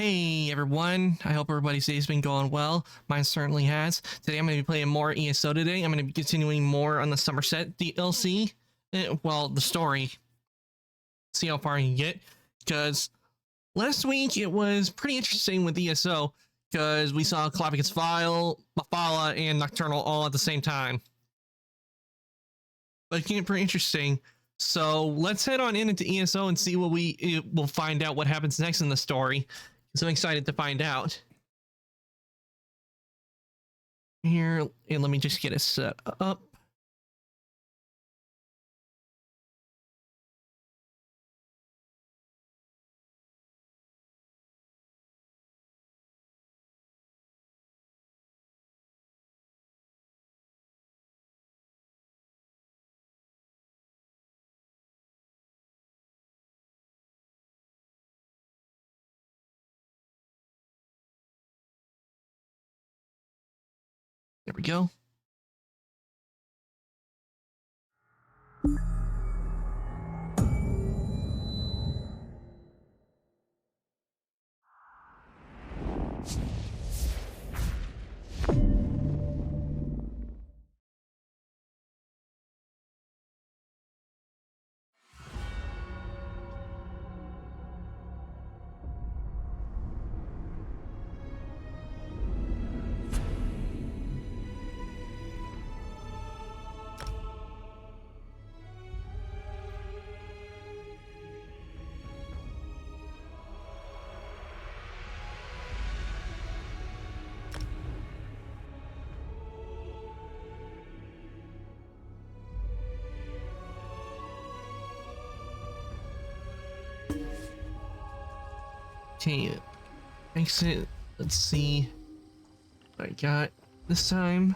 Hey everyone, I hope everybody's day's been going well. Mine certainly has. Today I'm going to be playing more ESO today. I'm going to be continuing more on the Somerset DLC. Well, the story. See how far I can get. Because last week it was pretty interesting with ESO. Because we saw Kalapik's File, Mafala, and Nocturnal all at the same time. But it's pretty interesting. So let's head on into ESO and see what we'll find out what happens next in the story. So I'm excited to find out. Here, and let me just get it set up. There we go. Okay, exit. Let's see what I got this time.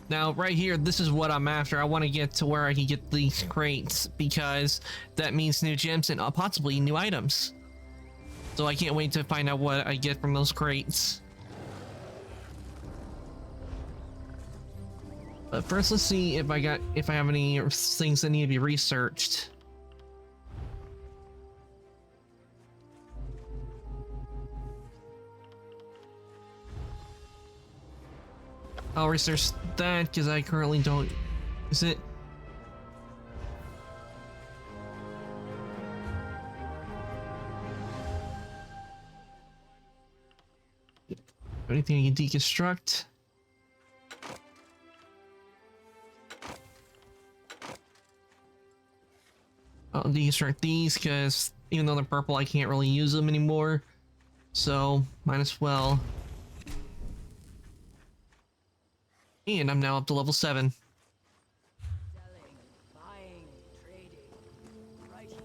Now, right here, this is what I'm after. I want to get to where I can get these crates because that means new gems and possibly new items. So I can't wait to find out what I get from those crates. But first, let's see if I have any things that need to be researched. I'll research that because I currently don't use it. Anything I can deconstruct? I'll deconstruct these because even though they're purple, I can't really use them anymore. So might as well. And I'm now up to level 7. Selling, buying, trading, right here.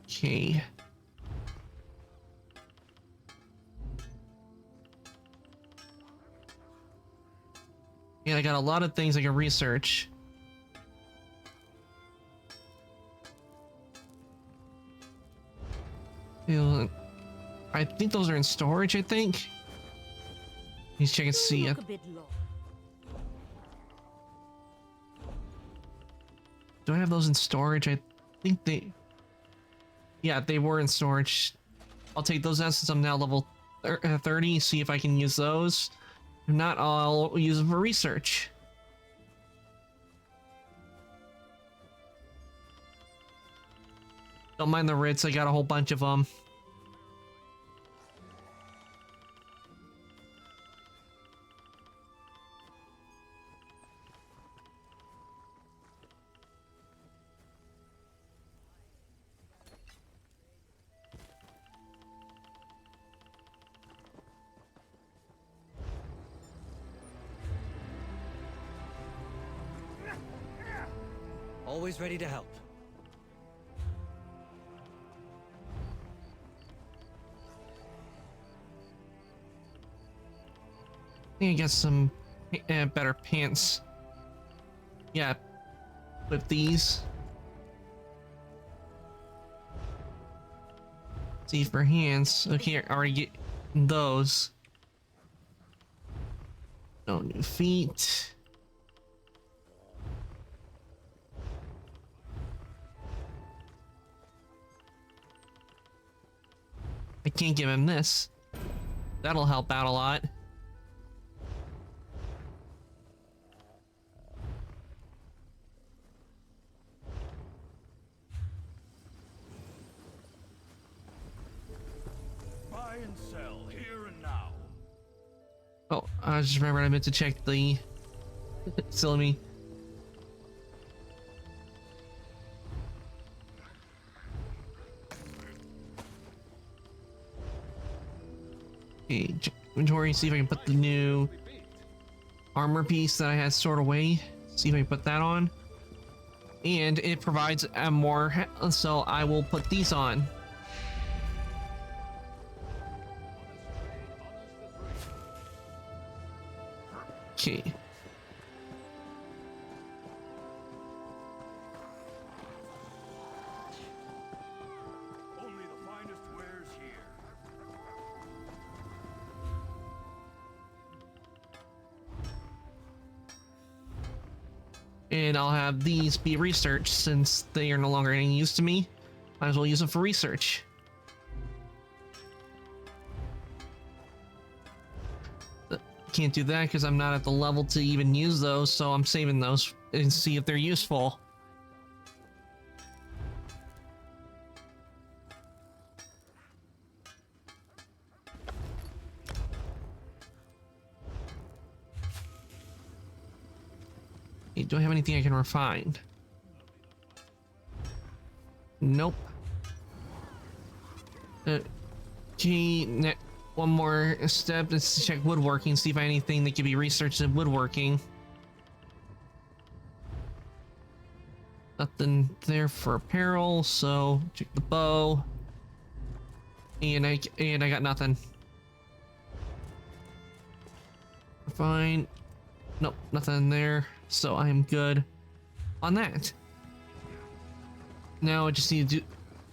Okay. And I got a lot of things I can research. I think those are in storage, I think. Let's check and see. Look a bit low. Do I have those in storage? I think they... Yeah, they were in storage. I'll take those out since I'm now level 30, see if I can use those. If not, I'll use them for research. Don't mind the Ritz, I got a whole bunch of them. Always ready to help. I think I got some better pants. Yeah, with these. See for hands. Okay, I already get those. No new feet. I can't give him this. That'll help out a lot. Buy and sell here and now. Oh, I just remembered I meant to check the silly me. Okay, check inventory, see if I can put the new armor piece that I had stored away. See if I can put that on. And it provides a more, so I will put these on. Okay. Only the finest wares here. And I'll have these be researched since they are no longer any use to me. Might as well use them for research. Can't do that because I'm not at the level to even use those, so I'm saving those and see if they're useful. Hey, do I have anything I can refine? Nope. Okay, one more step is to check woodworking, see if I have anything that can be researched in woodworking. Nothing there for apparel, so check the bow. And I got nothing. Fine. Nope, nothing there. So I'm good on that. Now I just need to do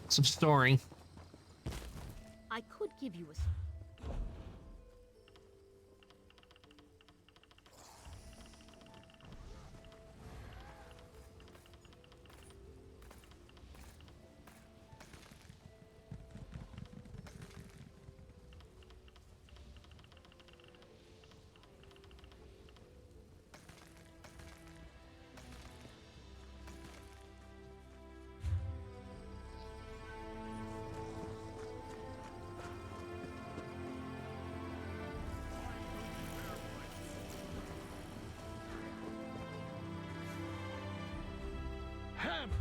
some storing. I could give you a Hammer!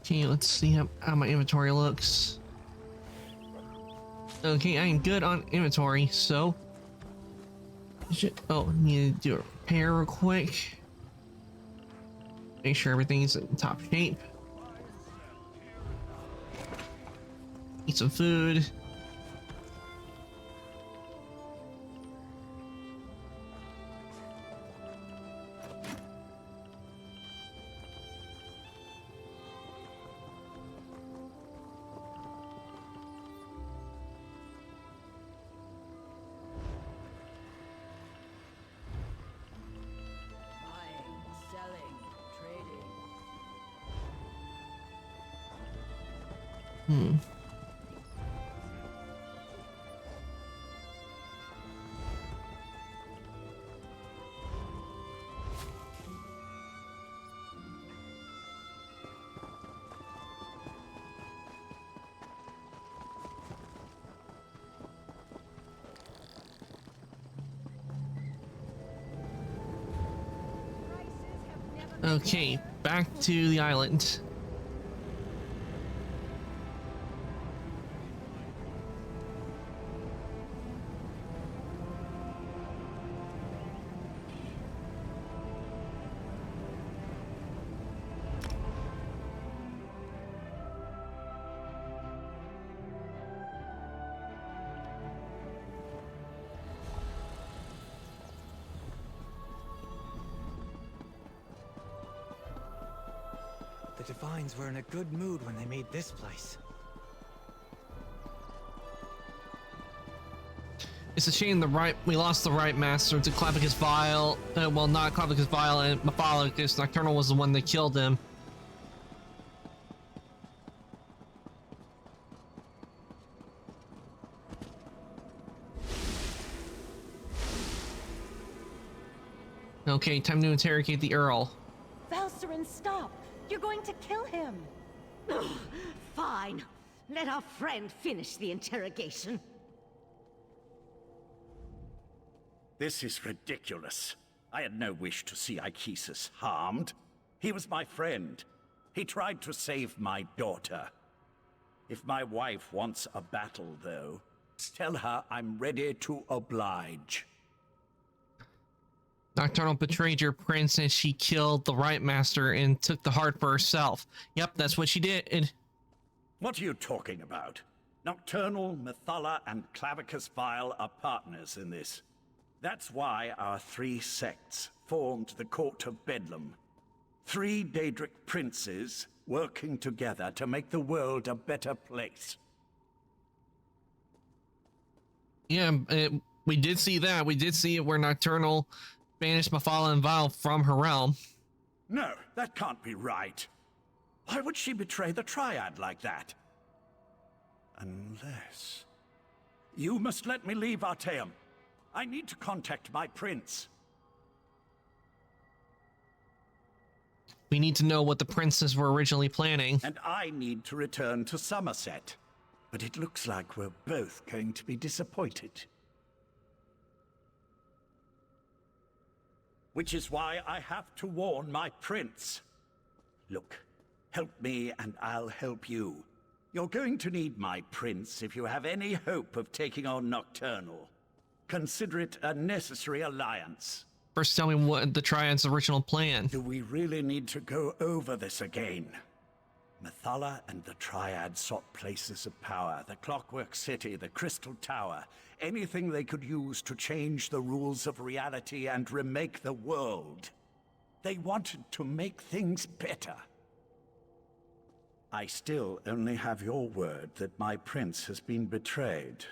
Okay, let's see how my inventory looks. Okay, I am good on inventory, so... Oh, need to do a repair real quick. Make sure everything's in top shape. Eat some food. Buying, selling, trading. Okay, back to the island. The Divines were in a good mood when they made this place. It's a shame we lost the right master to Clavicus Vile. Well, not Clavicus Vile and Mephala, because Nocturnal was the one that killed him. Okay, time to interrogate the Earl. Valcerin, stop! You're going to kill him! Fine. Let our friend finish the interrogation. This is ridiculous. I had no wish to see Ichesus harmed. He was my friend. He tried to save my daughter. If my wife wants a battle, though, tell her I'm ready to oblige. Nocturnal betrayed your prince and she killed the Right Master and took the heart for herself. Yep, that's what she did. What are you talking about? Nocturnal, Mephala, and Clavicus Vile are partners in this. That's why our three sects formed the Court of Bedlam. 3 Daedric princes working together to make the world a better place. Yeah, we did see that. We did see it where Nocturnal banished Mephala and Vile from her realm. No, that can't be right. Why would she betray the Triad like that? Unless... You must let me leave, Artaeum. I need to contact my prince. We need to know what the princes were originally planning. And I need to return to Somerset. But it looks like we're both going to be disappointed. Which is why I have to warn my prince. Look, help me and I'll help you. You're going to need my prince if you have any hope of taking on Nocturnal. Consider it a necessary alliance. First, tell me what the Triad's original plan. Do we really need to go over this again? Mephala and the Triad sought places of power, the Clockwork City, the Crystal Tower, anything they could use to change the rules of reality and remake the world. They wanted to make things better. I still only have your word that my prince has been betrayed.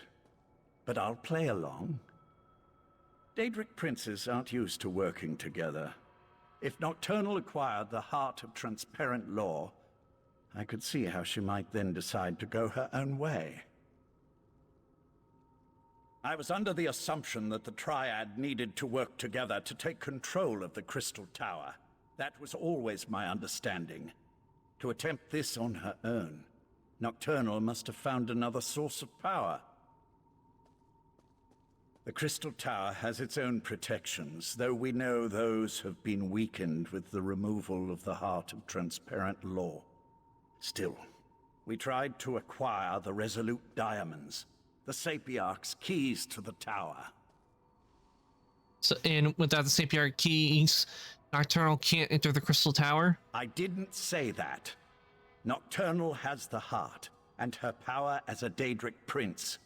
But I'll play along. Daedric princes aren't used to working together. If Nocturnal acquired the heart of transparent law, I could see how she might then decide to go her own way. I was under the assumption that the Triad needed to work together to take control of the Crystal Tower. That was always my understanding. To attempt this on her own, Nocturnal must have found another source of power. The Crystal Tower has its own protections, though we know those have been weakened with the removal of the heart of transparent law. Still, we tried to acquire the Resolute Diamonds, the Sapiarch's keys to the tower. So, and without the Sapiarch keys, Nocturnal can't enter the Crystal Tower? I didn't say that. Nocturnal has the heart, and her power as a Daedric prince.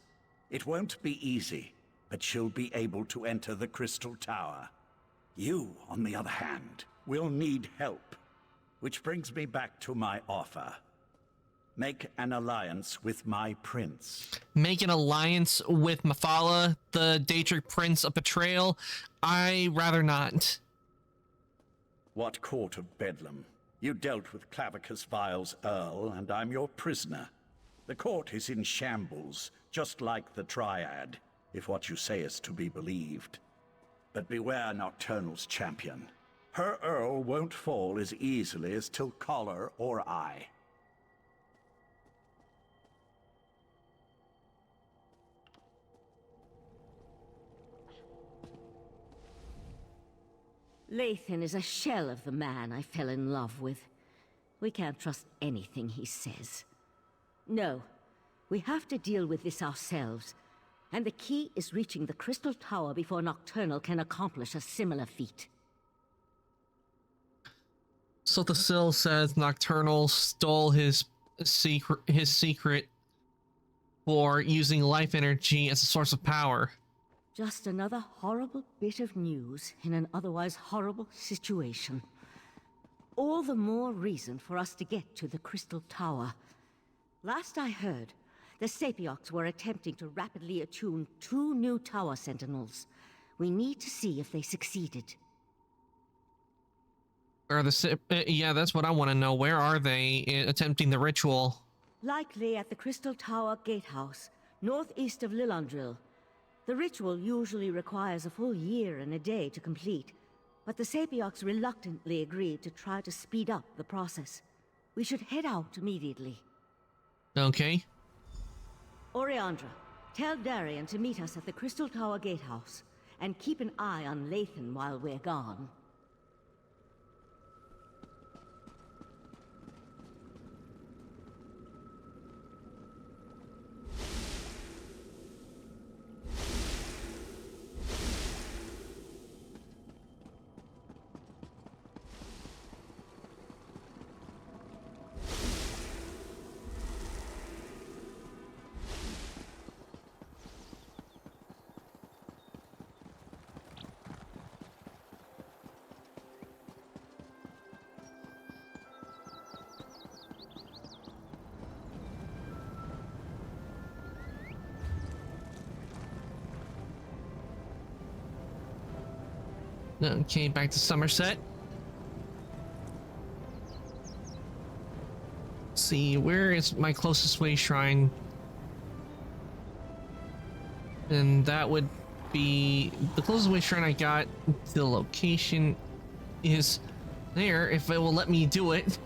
It won't be easy, but she'll be able to enter the Crystal Tower. You, on the other hand, will need help. Which brings me back to my offer. Make an alliance with my prince. Make an alliance with Mephala, the Daedric Prince of Betrayal? I rather not. What Court of Bedlam? You dealt with Clavicus Vile's Earl, and I'm your prisoner. The court is in shambles, just like the Triad, if what you say is to be believed. But beware Nocturnal's champion. Her Earl won't fall as easily as Tilcollar or I. Lathan is a shell of the man I fell in love with. We can't trust anything he says. No, we have to deal with this ourselves. And the key is reaching the Crystal Tower before Nocturnal can accomplish a similar feat. So the Sill says Nocturnal stole his secret for using life energy as a source of power. Just another horrible bit of news in an otherwise horrible situation. All the more reason for us to get to the Crystal Tower. Last I heard, the Sapiocs were attempting to rapidly attune 2 new tower sentinels. We need to see if they succeeded. Are yeah, that's what I want to know. Where are they attempting the ritual? Likely at the Crystal Tower Gatehouse, northeast of Lillandril. The ritual usually requires a full year and a day to complete, but the Sapiocs reluctantly agreed to try to speed up the process. We should head out immediately. Okay. Oriandra, tell Darian to meet us at the Crystal Tower Gatehouse, and keep an eye on Lathan while we're gone. Okay, back to Somerset. Let's see, where is my closest way shrine? And that would be the closest way shrine I got. The location is there, if it will let me do it.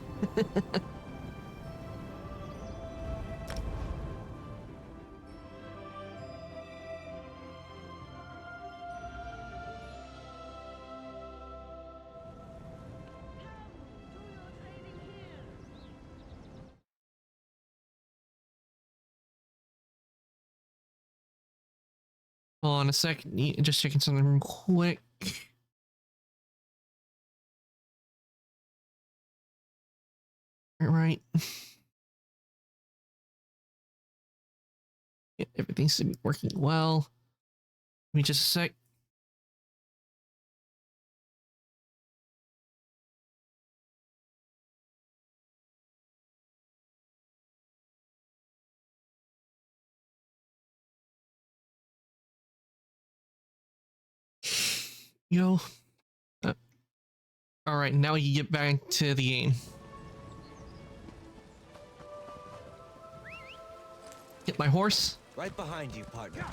Hold on a second, just checking something real quick. All right. Yeah, everything seems to be working well. Give me just a sec. Yo. All right, now you get back to the game. Get my horse. Right behind you, partner.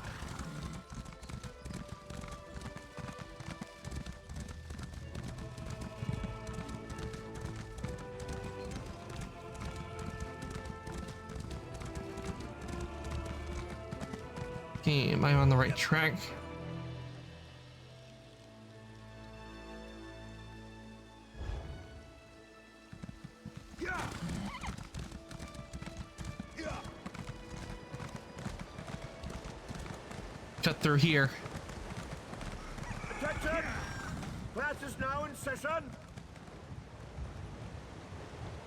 Okay, am I on the right track? Cut through here. Attention! Class is now in session.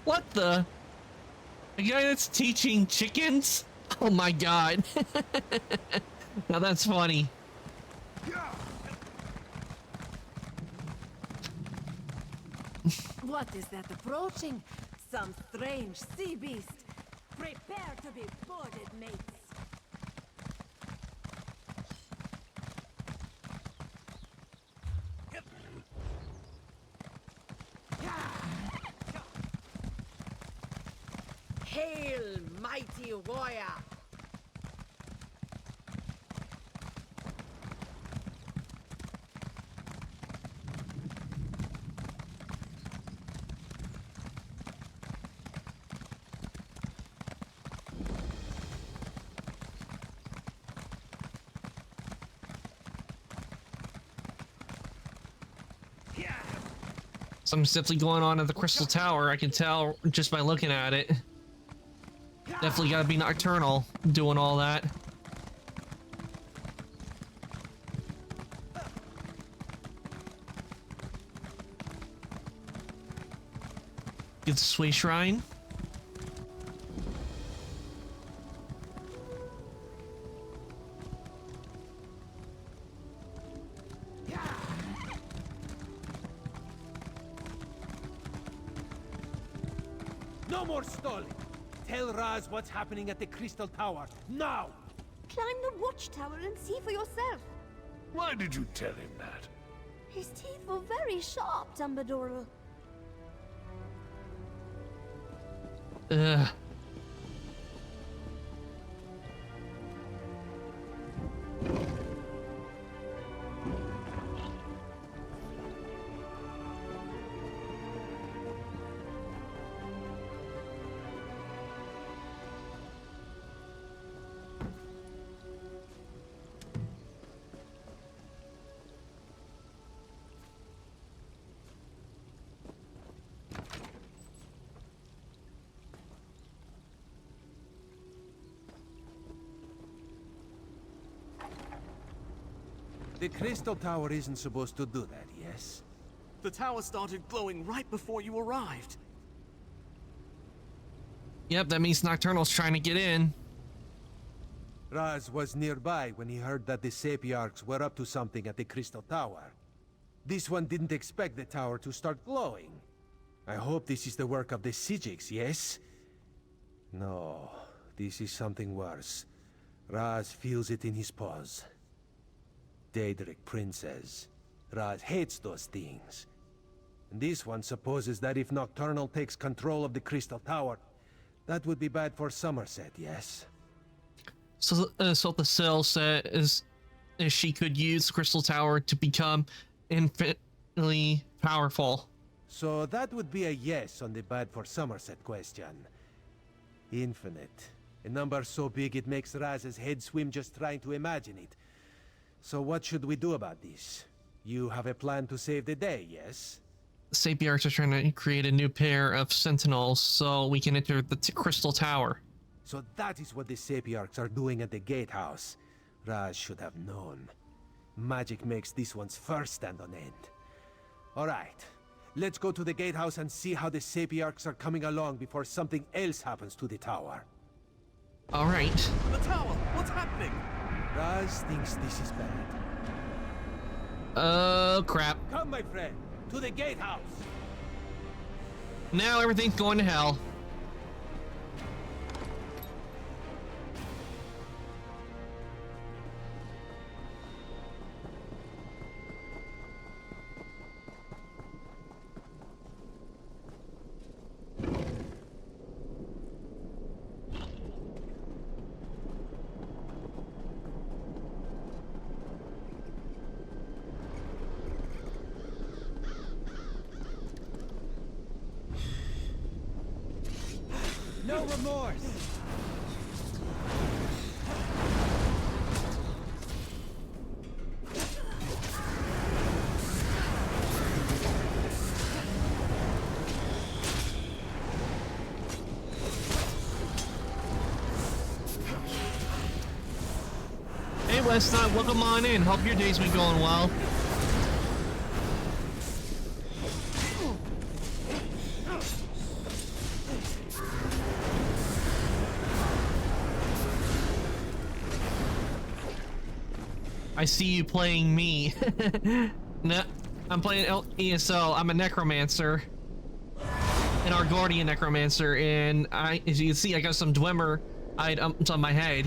What the? The guy that's teaching chickens? Oh my god. Now that's funny. What is that approaching? Some strange sea beast. Prepare to be boarded, mates. Hail, mighty warrior! Something's definitely going on at the Crystal Tower. I can tell just by looking at it. Definitely gotta be Nocturnal doing all that. Get the Sway Shrine. more stalling! Tell Raz what's happening at the Crystal Tower, now! Climb the watchtower and see for yourself. Why did you tell him that? His teeth were very sharp, Dumbledore. Ugh. The Crystal Tower isn't supposed to do that, yes? The tower started glowing right before you arrived. Yep, that means Nocturnal's trying to get in. Raz was nearby when he heard that the Sapiarchs were up to something at the Crystal Tower. This one didn't expect the tower to start glowing. I hope this is the work of the Psijics, yes? No, this is something worse. Raz feels it in his paws. Daedric Princes. Raz hates those things. And this one supposes that if Nocturnal takes control of the Crystal Tower, that would be bad for Somerset, yes? So, so the cell says she could use the Crystal Tower to become infinitely powerful. So that would be a yes on the bad for Somerset question. Infinite. A number so big it makes Raz's head swim just trying to imagine it. So what should we do about this? You have a plan to save the day, yes? The Sapiarchs are trying to create a new pair of Sentinels so we can enter the Crystal Tower. So that is what the Sapiarchs are doing at the Gatehouse. Raz should have known. Magic makes this one's fur stand on end. Alright, let's go to the Gatehouse and see how the Sapiarchs are coming along before something else happens to the tower. Alright. The tower! What's happening? Raz thinks this is bad. Oh, crap. Come, my friend, to the Gatehouse! Now everything's going to hell. No remorse! Hey, Westside, welcome on in. Hope your day's been going well. I see you playing me. No, I'm playing ESO. I'm a necromancer. An Argordian necromancer, and as you can see, I got some Dwemer items on my head.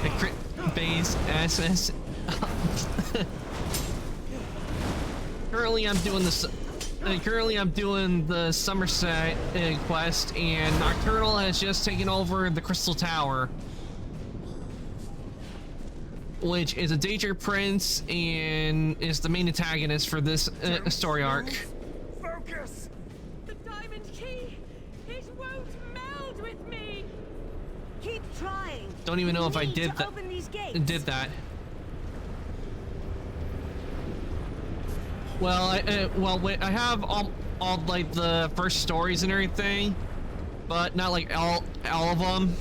The crit base SS. Currently, I'm doing this. Currently, I'm doing the Somerset quest, and Nocturnal has just taken over the Crystal Tower, which is a Daedric Prince and is the main antagonist for this story arc. Focus! The diamond key! It won't meld with me! Keep trying. Don't even know if I We need did to that. open these gates. Did that? Well, I have all like the first stories and everything, but not like all of them.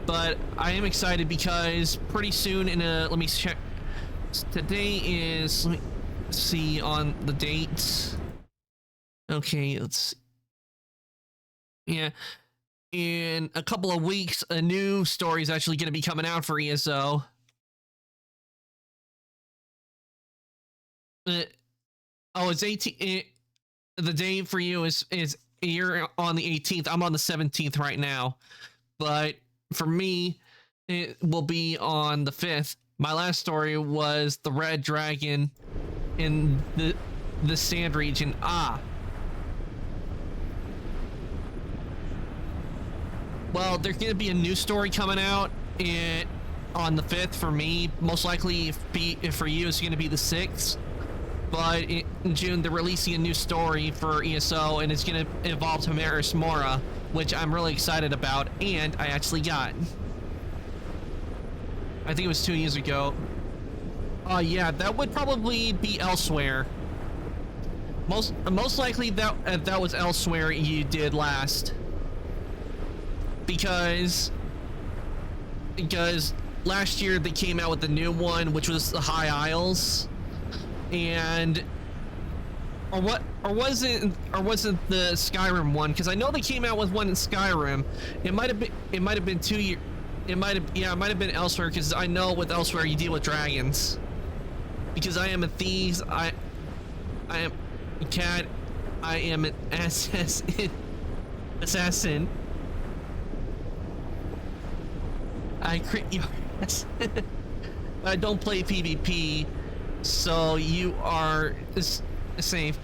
But I am excited because pretty soon let me check. Today is, let me see on the dates. Okay, let's. Yeah, in a couple of weeks, a new story is actually going to be coming out for ESO. It's 18. The day for you is you're on the 18th. I'm on the 17th right now, but for me, it will be on the 5th. My last story was the Red Dragon in the Sand region. Well, there's going to be a new story coming out on the 5th for me. Most likely, if for you, it's going to be the 6th. But in June, they're releasing a new story for ESO, and it's going to involve Tamaris Mora, which I'm really excited about, and I actually got. I think it was 2 years ago. Yeah, that would probably be Elsewhere. Most likely that was Elsewhere you did last. Because last year they came out with the new one, which was the High Isles. And or wasn't the Skyrim one? Because I know they came out with one in Skyrim. It might have been 2 years. It might have been Elsewhere, because I know with Elsewhere you deal with dragons. Because I am a Thieves, I am a cat, I am an assassin. I don't play PvP. So you are safe.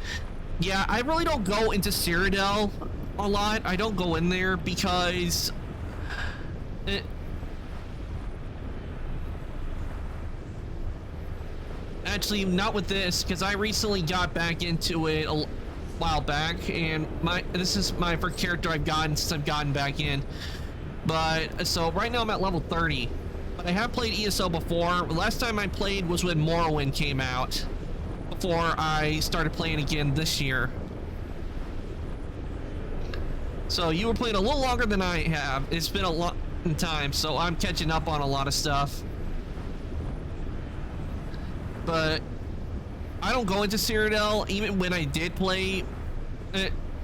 Yeah, I really don't go into Cyrodiil a lot. I don't go in there because actually not with this, because I recently got back into it a while back, and this is my first character I've gotten since I've gotten back in. But so right now I'm at level 30. But I have played ESO before. The last time I played was when Morrowind came out, before I started playing again this year. So you were playing a little longer than I have. It's been a long time, so I'm catching up on a lot of stuff. But I don't go into Cyrodiil, even when I did play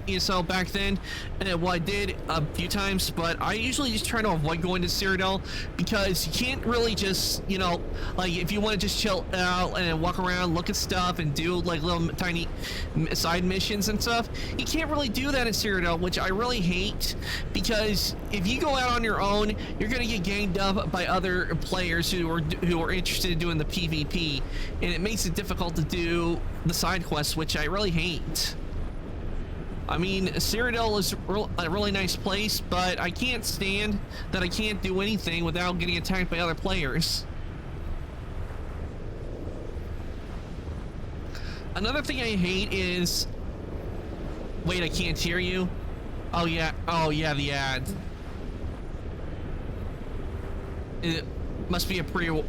ESO back then. Well, I did a few times, but I usually just try to avoid going to Cyrodiil, because you can't really just, you know, like if you want to just chill out and walk around, look at stuff, and do like little tiny side missions and stuff, you can't really do that in Cyrodiil, which I really hate, because if you go out on your own, you're gonna get ganged up by other players who are interested in doing the PvP, and it makes it difficult to do the side quests, which I really hate. I mean, Cyrodiil is a really nice place, but I can't stand that I can't do anything without getting attacked by other players. Another thing I hate is... Wait, I can't hear you? Oh yeah, the ad. It must be a pre...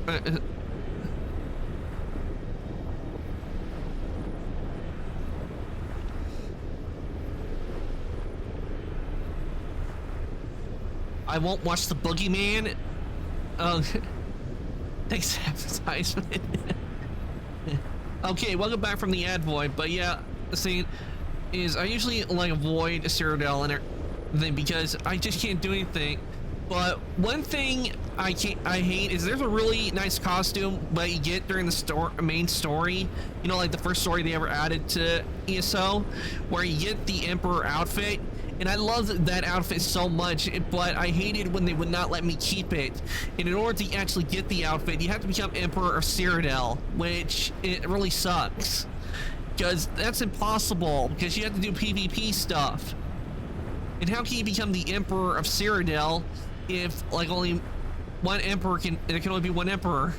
I won't watch the Boogeyman. Thanks, advertisement. Okay, welcome back from the ad void. But yeah, the thing is, I usually like avoid Cyrodiil and everything because I just can't do anything. But one thing I hate is there's a really nice costume that you get during the main story. You know, like the first story they ever added to ESO, where you get the Emperor outfit. And I love that outfit so much, but I hated when they would not let me keep it. And in order to actually get the outfit, you have to become Emperor of Cyrodiil, which it really sucks. Because that's impossible, because you have to do PvP stuff. And how can you become the Emperor of Cyrodiil if, like, only one Emperor there can only be one Emperor?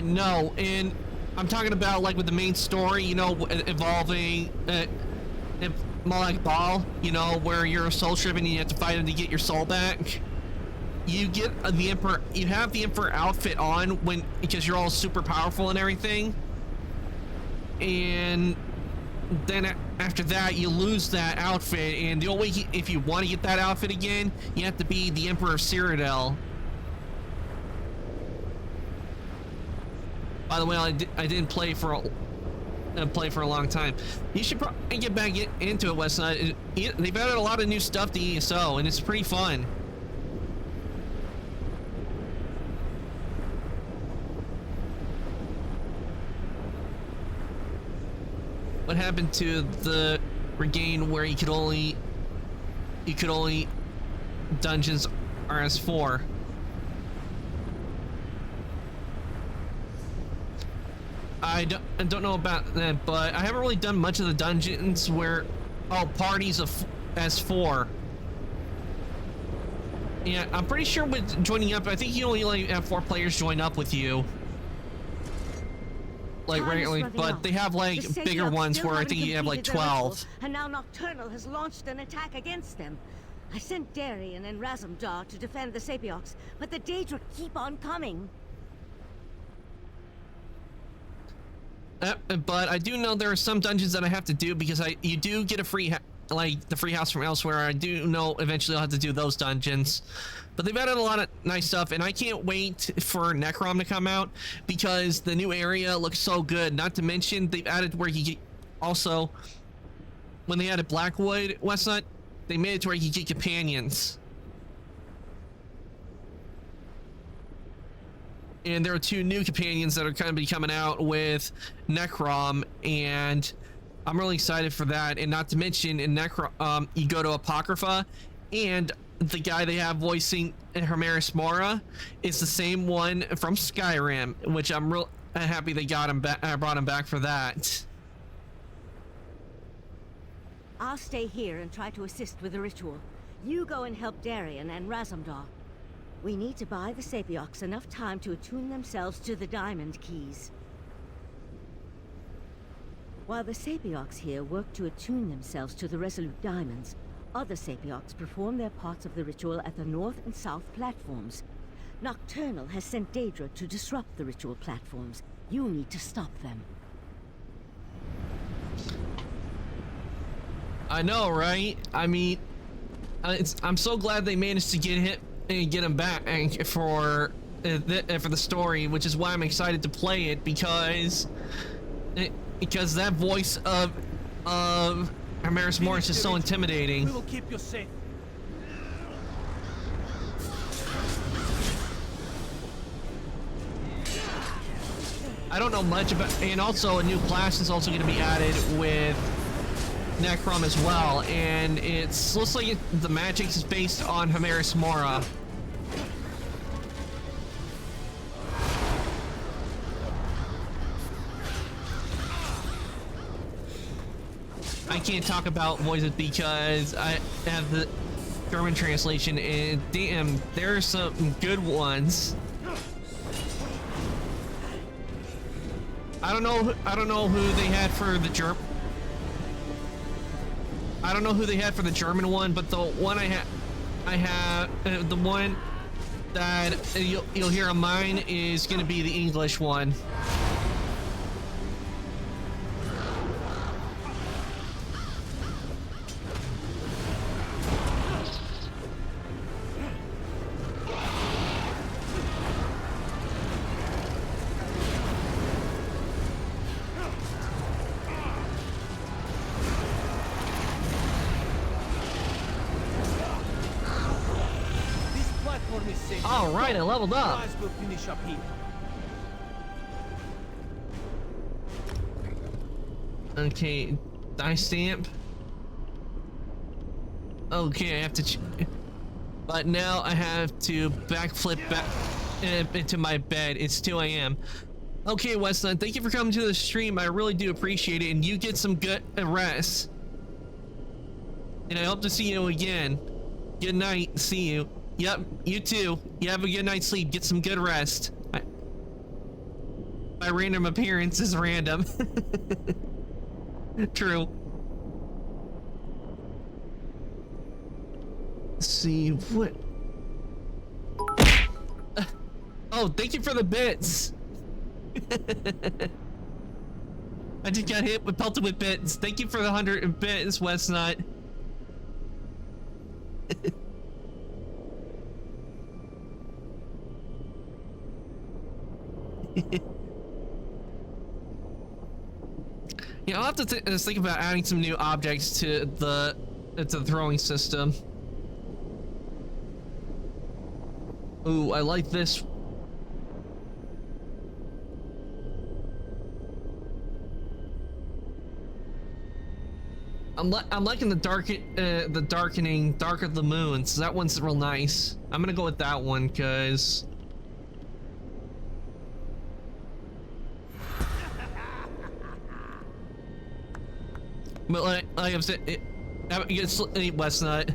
No, and I'm talking about like with the main story, you know, involving Molag Bal, you know, where you're a soul shriven and you have to fight him to get your soul back. You get the Emperor, you have the Emperor outfit on because you're all super powerful and everything. And then after that, you lose that outfit, and the only way, if you want to get that outfit again, you have to be the Emperor of Cyrodiil. By the way, I didn't play for a long time. You should probably get back into it, Westside. They've added a lot of new stuff to ESO, and it's pretty fun. What happened to the regain where you could only dungeons RS4? I don't know about that, but I haven't really done much of the dungeons where parties of S4. Yeah, I'm pretty sure with joining up, I think you only have 4 players join up with you. Like regularly, but they have like bigger ones where I think you have like 12. And now Nocturnal has launched an attack against them. I sent Darien and Razumdar to defend the Sapiox, but the Daedra keep on coming. But I do know there are some dungeons that I have to do because you do get a free like the free house from elsewhere. I do know eventually I'll have to do those dungeons, but they've added a lot of nice stuff, and I can't wait for Necrom to come out because the new area looks so good. Not to mention they've added where you get, also when they added Blackwood Westnut, they made it to where you get companions. And there are 2 new companions that are kind of be coming out with Necrom, and I'm really excited for that. And not to mention in Necrom, you go to Apocrypha, and the guy they have voicing Hermaris Mora is the same one from Skyrim, which I'm real happy they got him back. Brought him back for that. I'll stay here and try to assist with the ritual. You go and help Darien and Razumdar. We need to buy the Sapiox enough time to attune themselves to the Diamond Keys. While the Sapiox here work to attune themselves to the Resolute Diamonds, other Sapiox perform their parts of the ritual at the north and south platforms. Nocturnal has sent Daedra to disrupt the ritual platforms. You need to stop them. I know, right? I mean, I'm so glad they managed to get him back for the story, which is why I'm excited to play it, because that voice of Hermaris Morris is so intimidating. We will keep you safe. I don't know much about, and also a new class is also going to be added with Necrom as well, and looks like the magic is based on Hermaris Mora. I can't talk about voices because I have the German translation, and damn, there are some good ones. I don't know who they had for the I don't know who they had for the German one, but the one I have the one that you'll hear on mine is going to be the English one. All right, I leveled up. Will finish up here. Okay, die stamp. Okay, I have to. But now I have to backflip back into my bed. It's 2 a.m. Okay, Westland, thank you for coming to the stream. I really do appreciate it, and you get some good rest. And I hope to see you again. Good night. See you. Yep, you too. You have a good night's sleep. Get some good rest. My random appearance is random. True. Let's see what. Oh, thank you for the bits. I just got pelted with bits. Thank you for the 100 bits, Westnut. Yeah, I'll have to think about adding some new objects to the throwing system. Ooh, I like this. I'm liking the darkening dark of the moon. So that one's real nice. I'm gonna go with that one because. But like I've said, you get West Nut.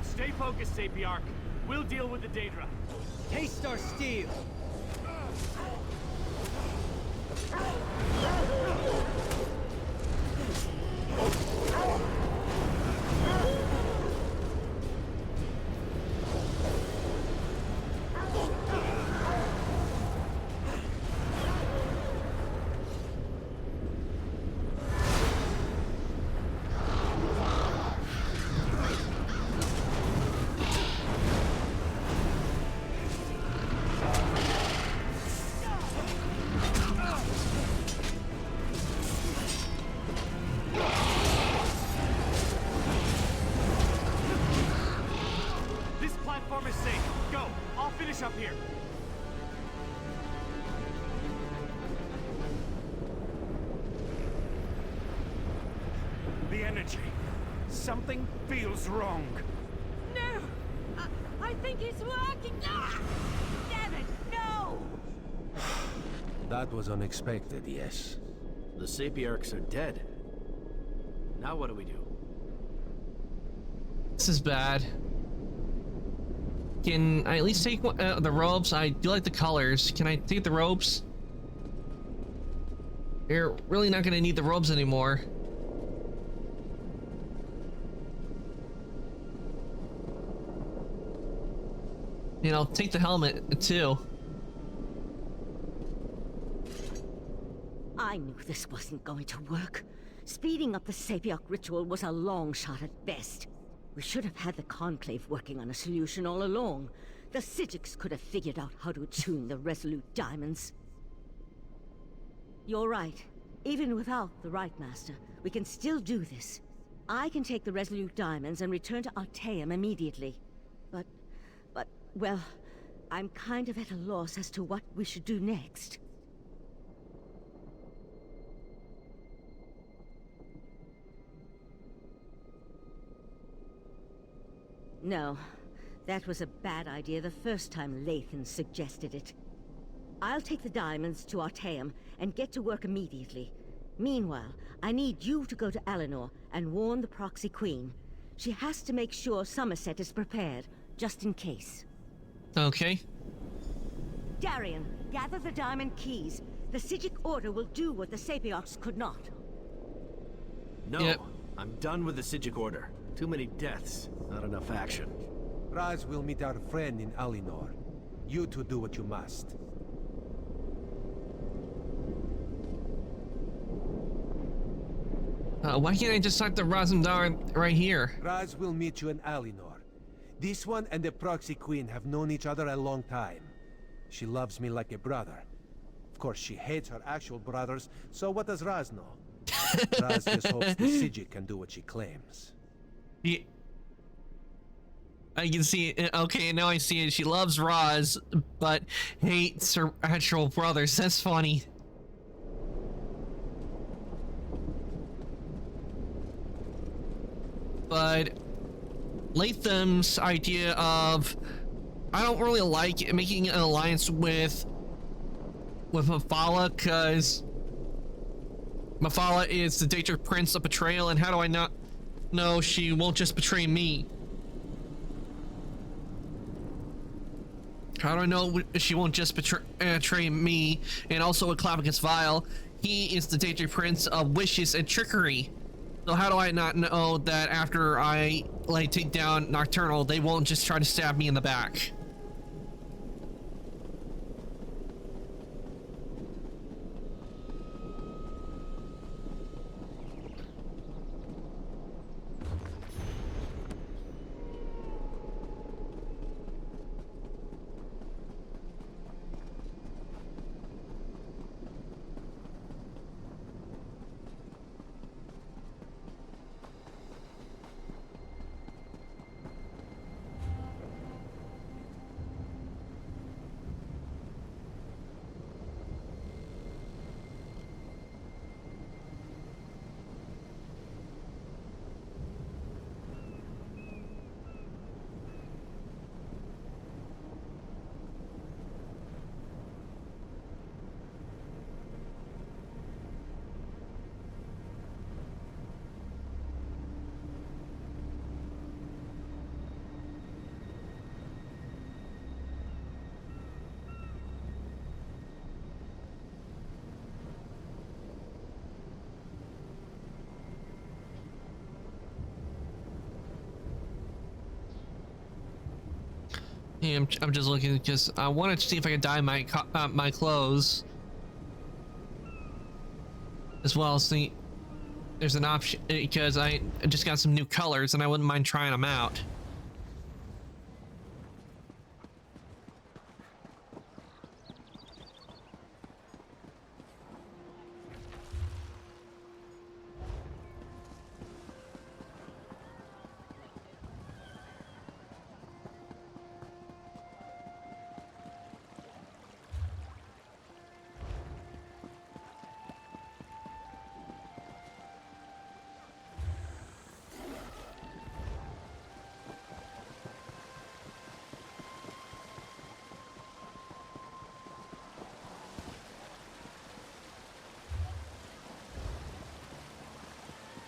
Stay focused, Sapiarch. We'll deal with the Daedra. Taste our steel! Up here. The energy. Something feels wrong. No! I think it's working! Ah! Damn it, no! That was unexpected, yes. The Sapiarchs are dead. Now what do we do? This is bad. Can I at least take the robes? I do like the colors. Can I take the robes? You're really not gonna need the robes anymore. And I'll take the helmet too. I knew this wasn't going to work. Speeding up the Sapiarch ritual was a long shot at best. We should have had the Conclave working on a solution all along. The Psijics could have figured out how to attune the Resolute Diamonds. You're right. Even without the Rite Master, we can still do this. I can take the Resolute Diamonds and return to Artaeum immediately. But, well, I'm kind of at a loss as to what we should do next. No, that was a bad idea the first time Lathan suggested it. I'll take the diamonds to Artaeum and get to work immediately. Meanwhile, I need you to go to Alinor and warn the Proxy Queen. She has to make sure Somerset is prepared, just in case. Okay. Darian, gather the diamond keys. The Psijic Order will do what the Sapiarchs could not. No, Yep. I'm done with the Psijic Order. Too many deaths, not enough action. Raz will meet our friend in Alinor. You two do what you must. Why can't I just talk to Razumdar right here? Raz will meet you in Alinor. This one and the Proxy Queen have known each other a long time. She loves me like a brother. Of course, she hates her actual brothers, so what does Raz know? Raz just hopes the Psijic can do what she claims. Yeah. I can see it. Okay, now I see it. She loves Raz, but hates her actual brothers. That's funny. But Latham's idea of, I don't really like making an alliance with Mephala, because Mephala is the Daedric Prince of Betrayal, and how do I not know she won't just betray me? How do I know she won't just betray me? And also with Clavicus Vile, he is the Daedric Prince of Wishes and Trickery. So how do I not know that after I take down Nocturnal, they won't just try to stab me in the back? Yeah, I'm just looking because I wanted to see if I could dye my clothes as well. See, there's an option because I just got some new colors and I wouldn't mind trying them out.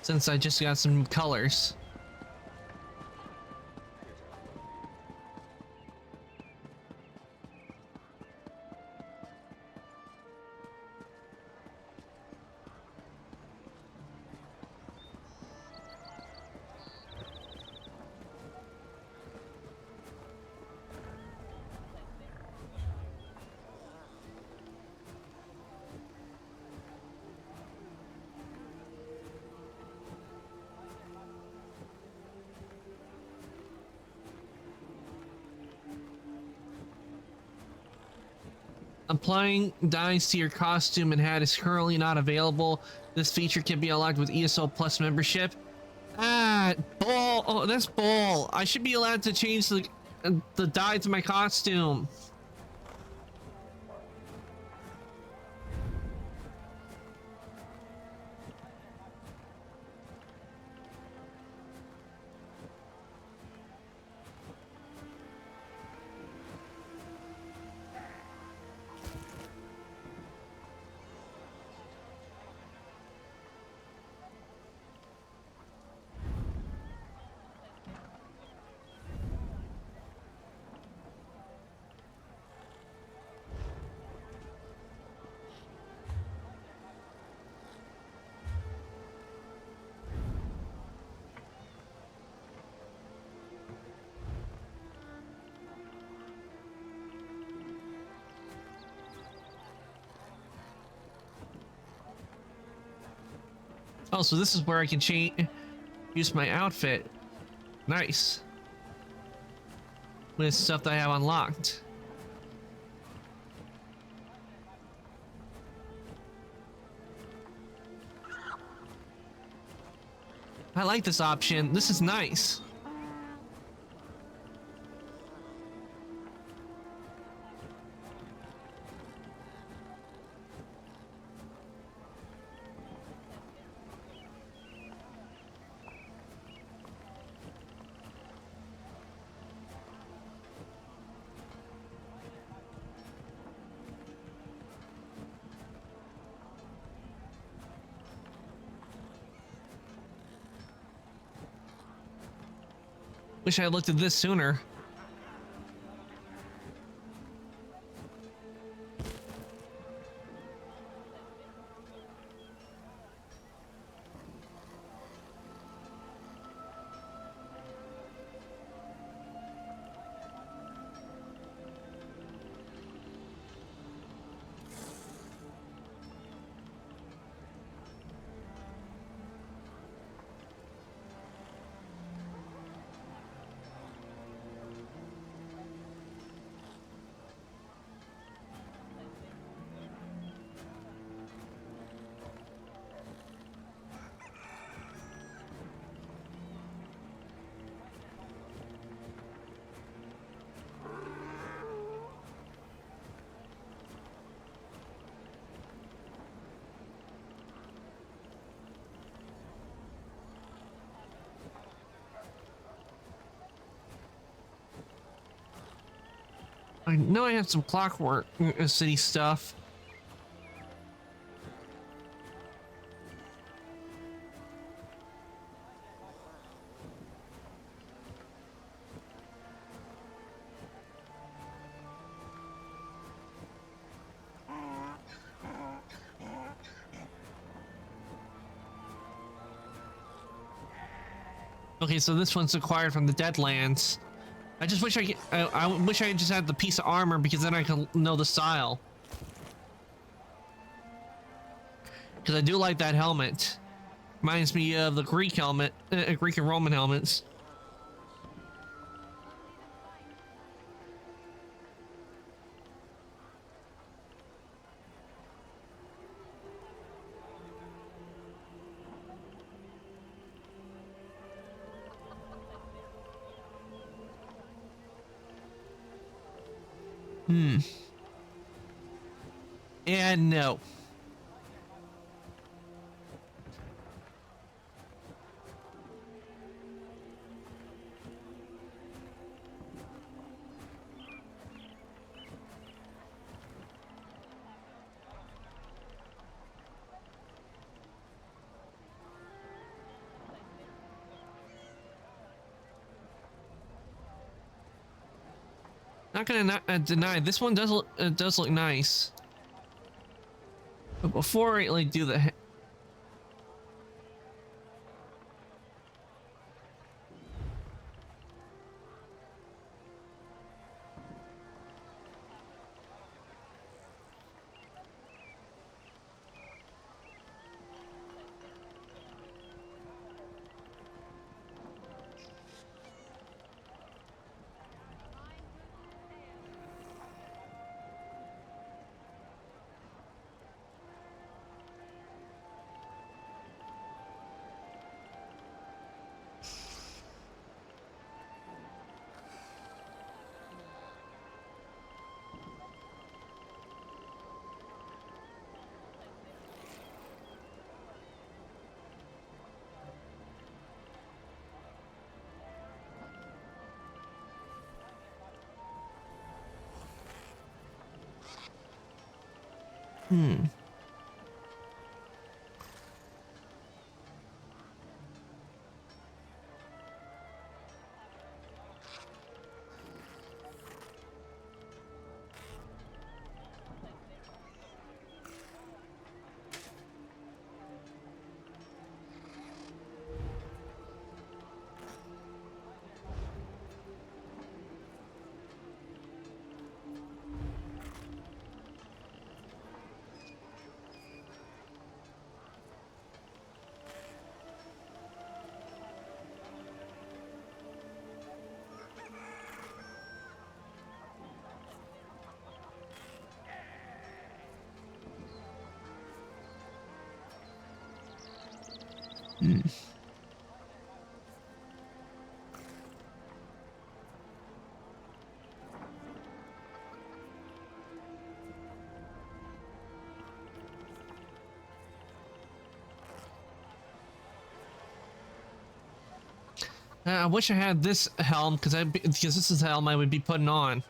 Since I just got some colors. Applying dyes to your costume and hat is currently not available. This feature can be unlocked with ESO Plus membership. Ah, bull. Oh, that's bull. I should be allowed to change the dye to my costume. Oh, so this is where I can use my outfit. Nice. With stuff that I have unlocked. I like this option. This is nice. Wish I had looked at this sooner. I know I have some Clockwork City stuff. Okay, so this one's acquired from the Deadlands. I just wish I wish I just had the piece of armor because then I could know the style. Because I do like that helmet. Reminds me of the Greek helmet, Greek and Roman helmets. And no. Not gonna deny this one does look nice, but before I like do the I wish I had this helm because this is the helm I would be putting on.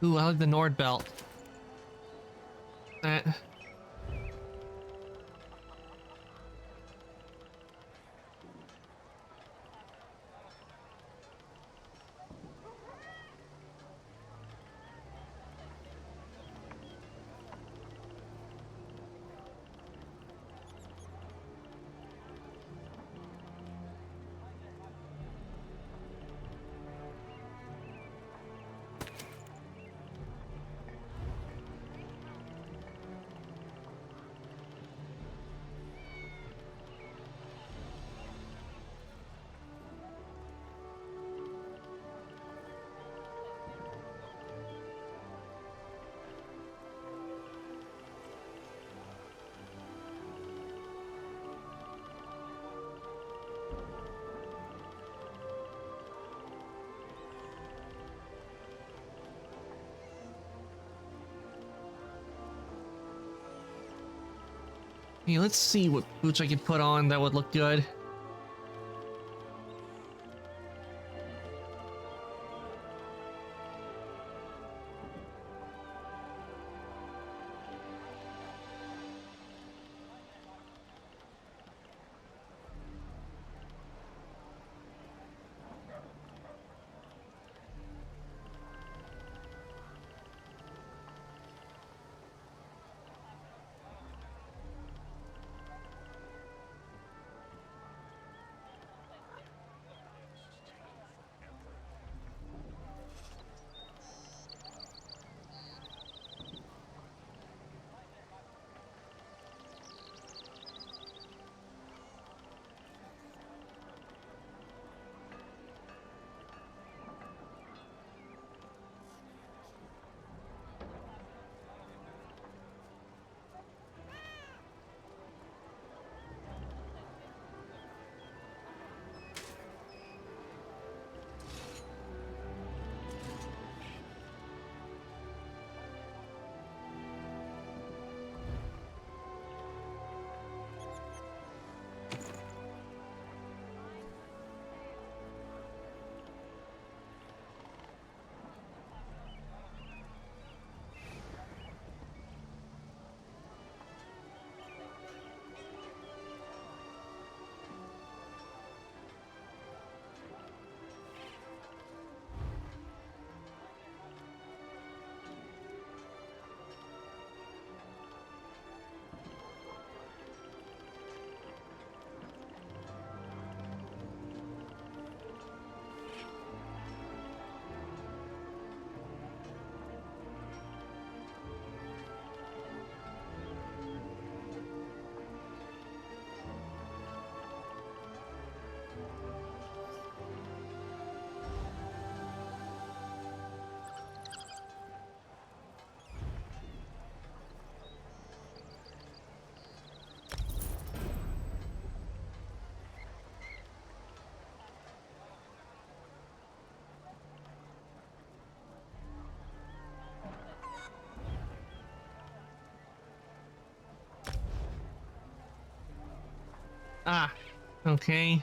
Ooh, I like the Nord belt. That. Hey, let's see what boots I can put on that would look good. Ah, okay.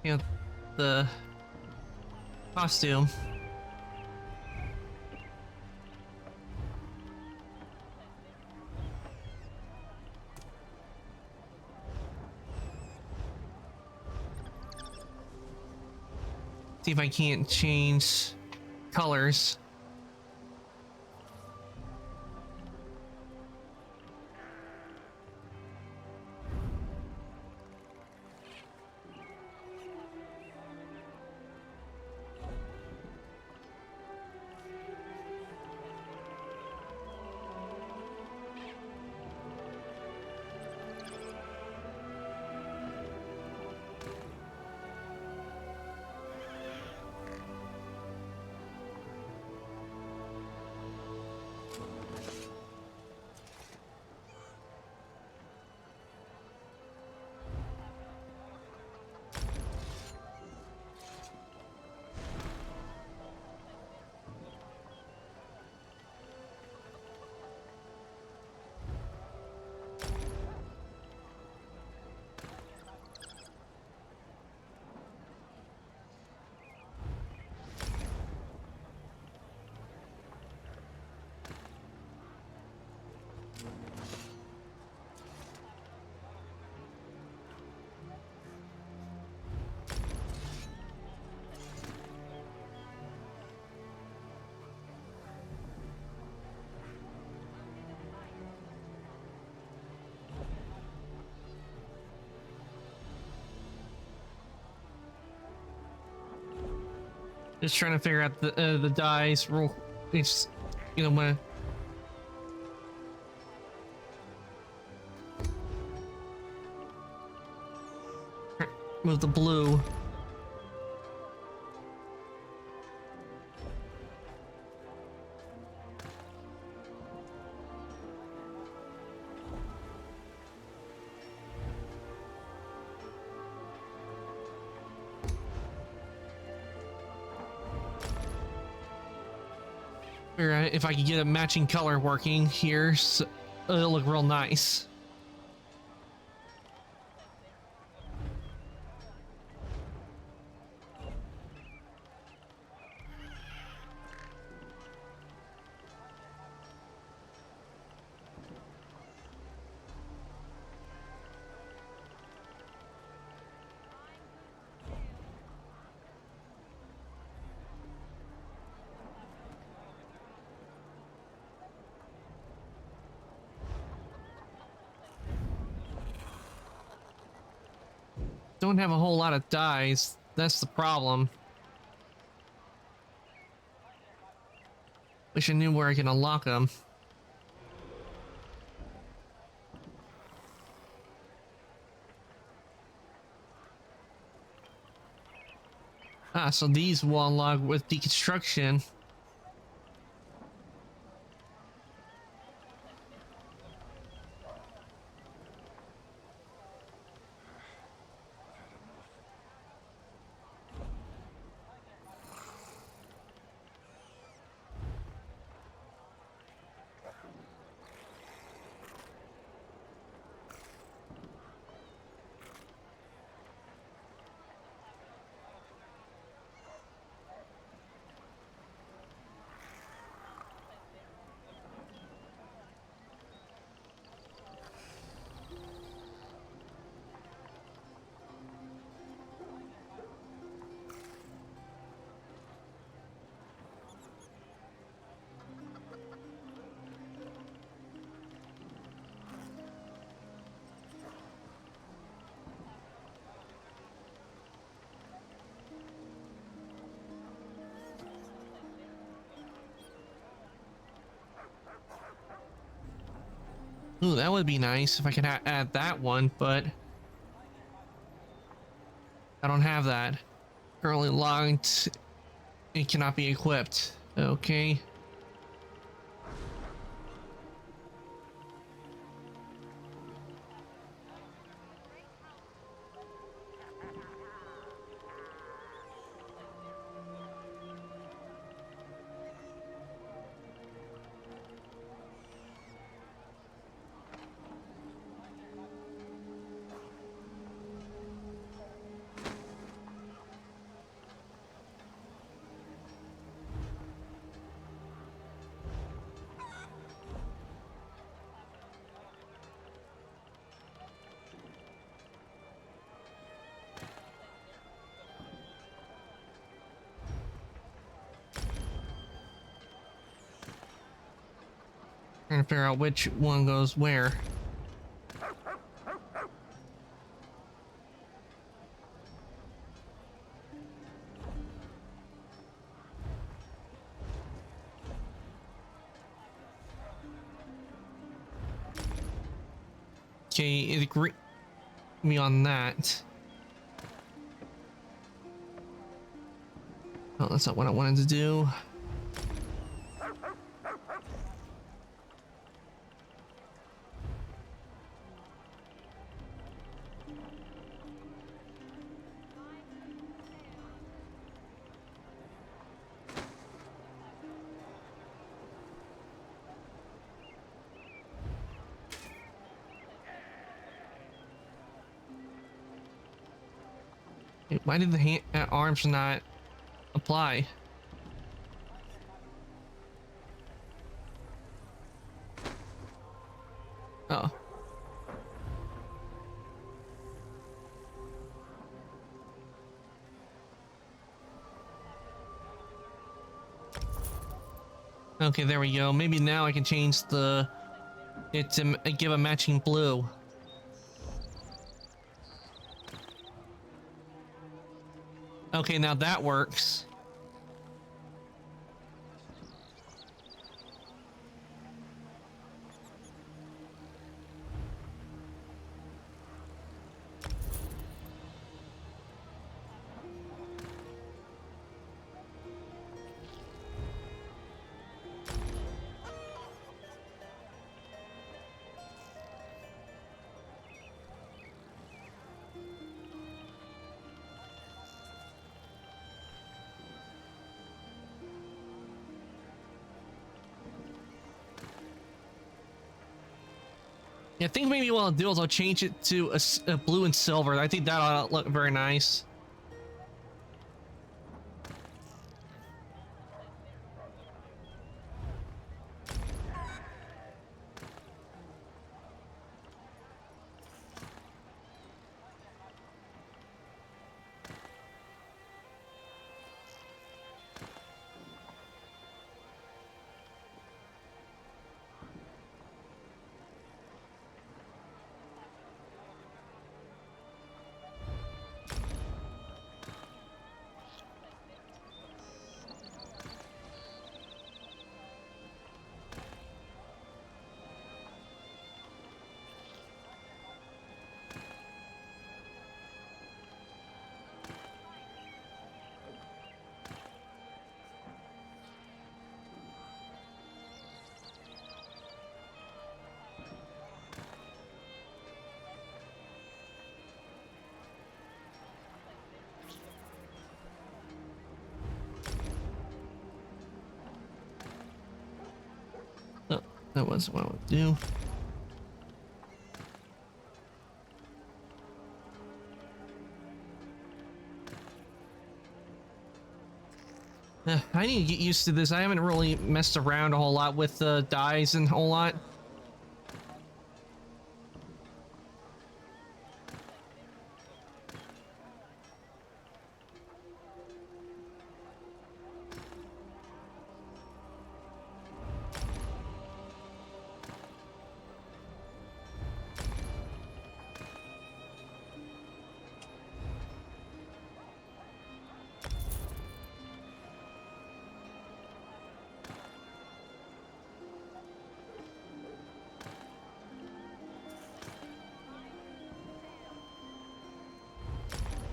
Yeah, the costume. See if I can't change colors. Just trying to figure out the dice rule. It's, you know, when move the blue. Figure out if I could get a matching color working here, so it'll look real nice. Don't have a whole lot of dies. That's the problem. Wish I knew where I can unlock them. Ah, so these will unlock with deconstruction. Ooh, that would be nice if I could add that one, but I don't have that. Currently logged. It cannot be equipped. Okay. Trying to figure out which one goes where. Okay, it agreed me on that. Oh, that's not what I wanted to do. Why did the arms not apply? Oh. Okay, there we go. Maybe now I can change it to give a matching blue. Okay, now that works. Yeah, I think maybe what I'll do is I'll change it to a blue and silver. I think that'll look very nice. Oh, that was what I would do. I need to get used to this. I haven't really messed around a whole lot with the dyes and a whole lot.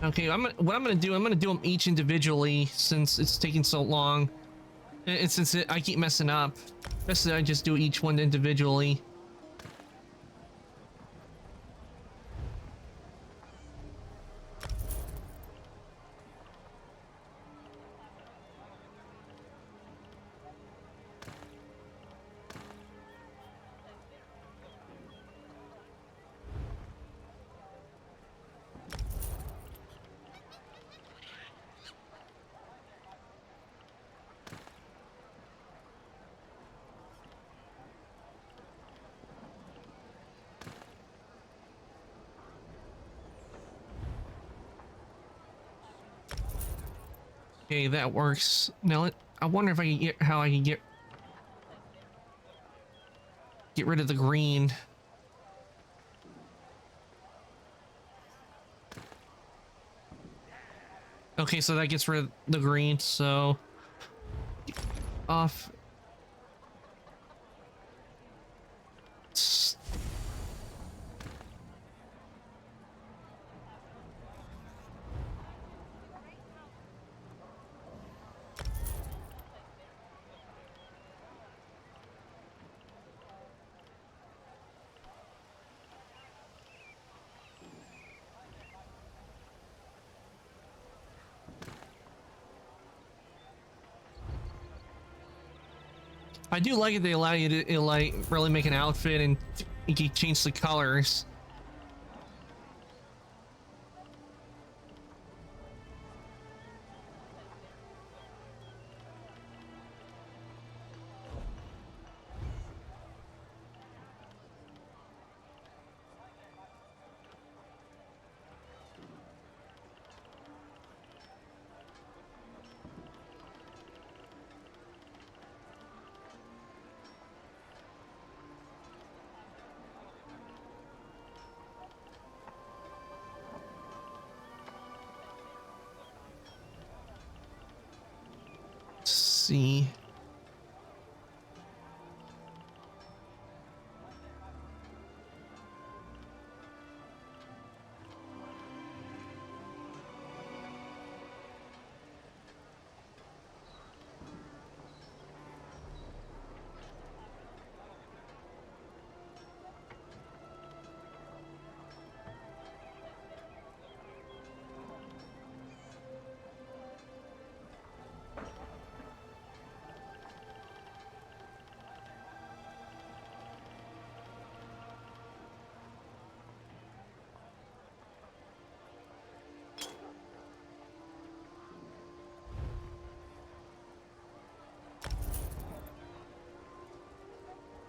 Okay, what I'm gonna do, I'm gonna do them each individually since it's taking so long. And since I keep messing up, best that I just do each one individually. Okay, that works. Now I wonder if I can get how I can get rid of the green. Okay, so that gets rid of the green, so off. I do like it. They allow you to like really make an outfit and you can change the colors. See.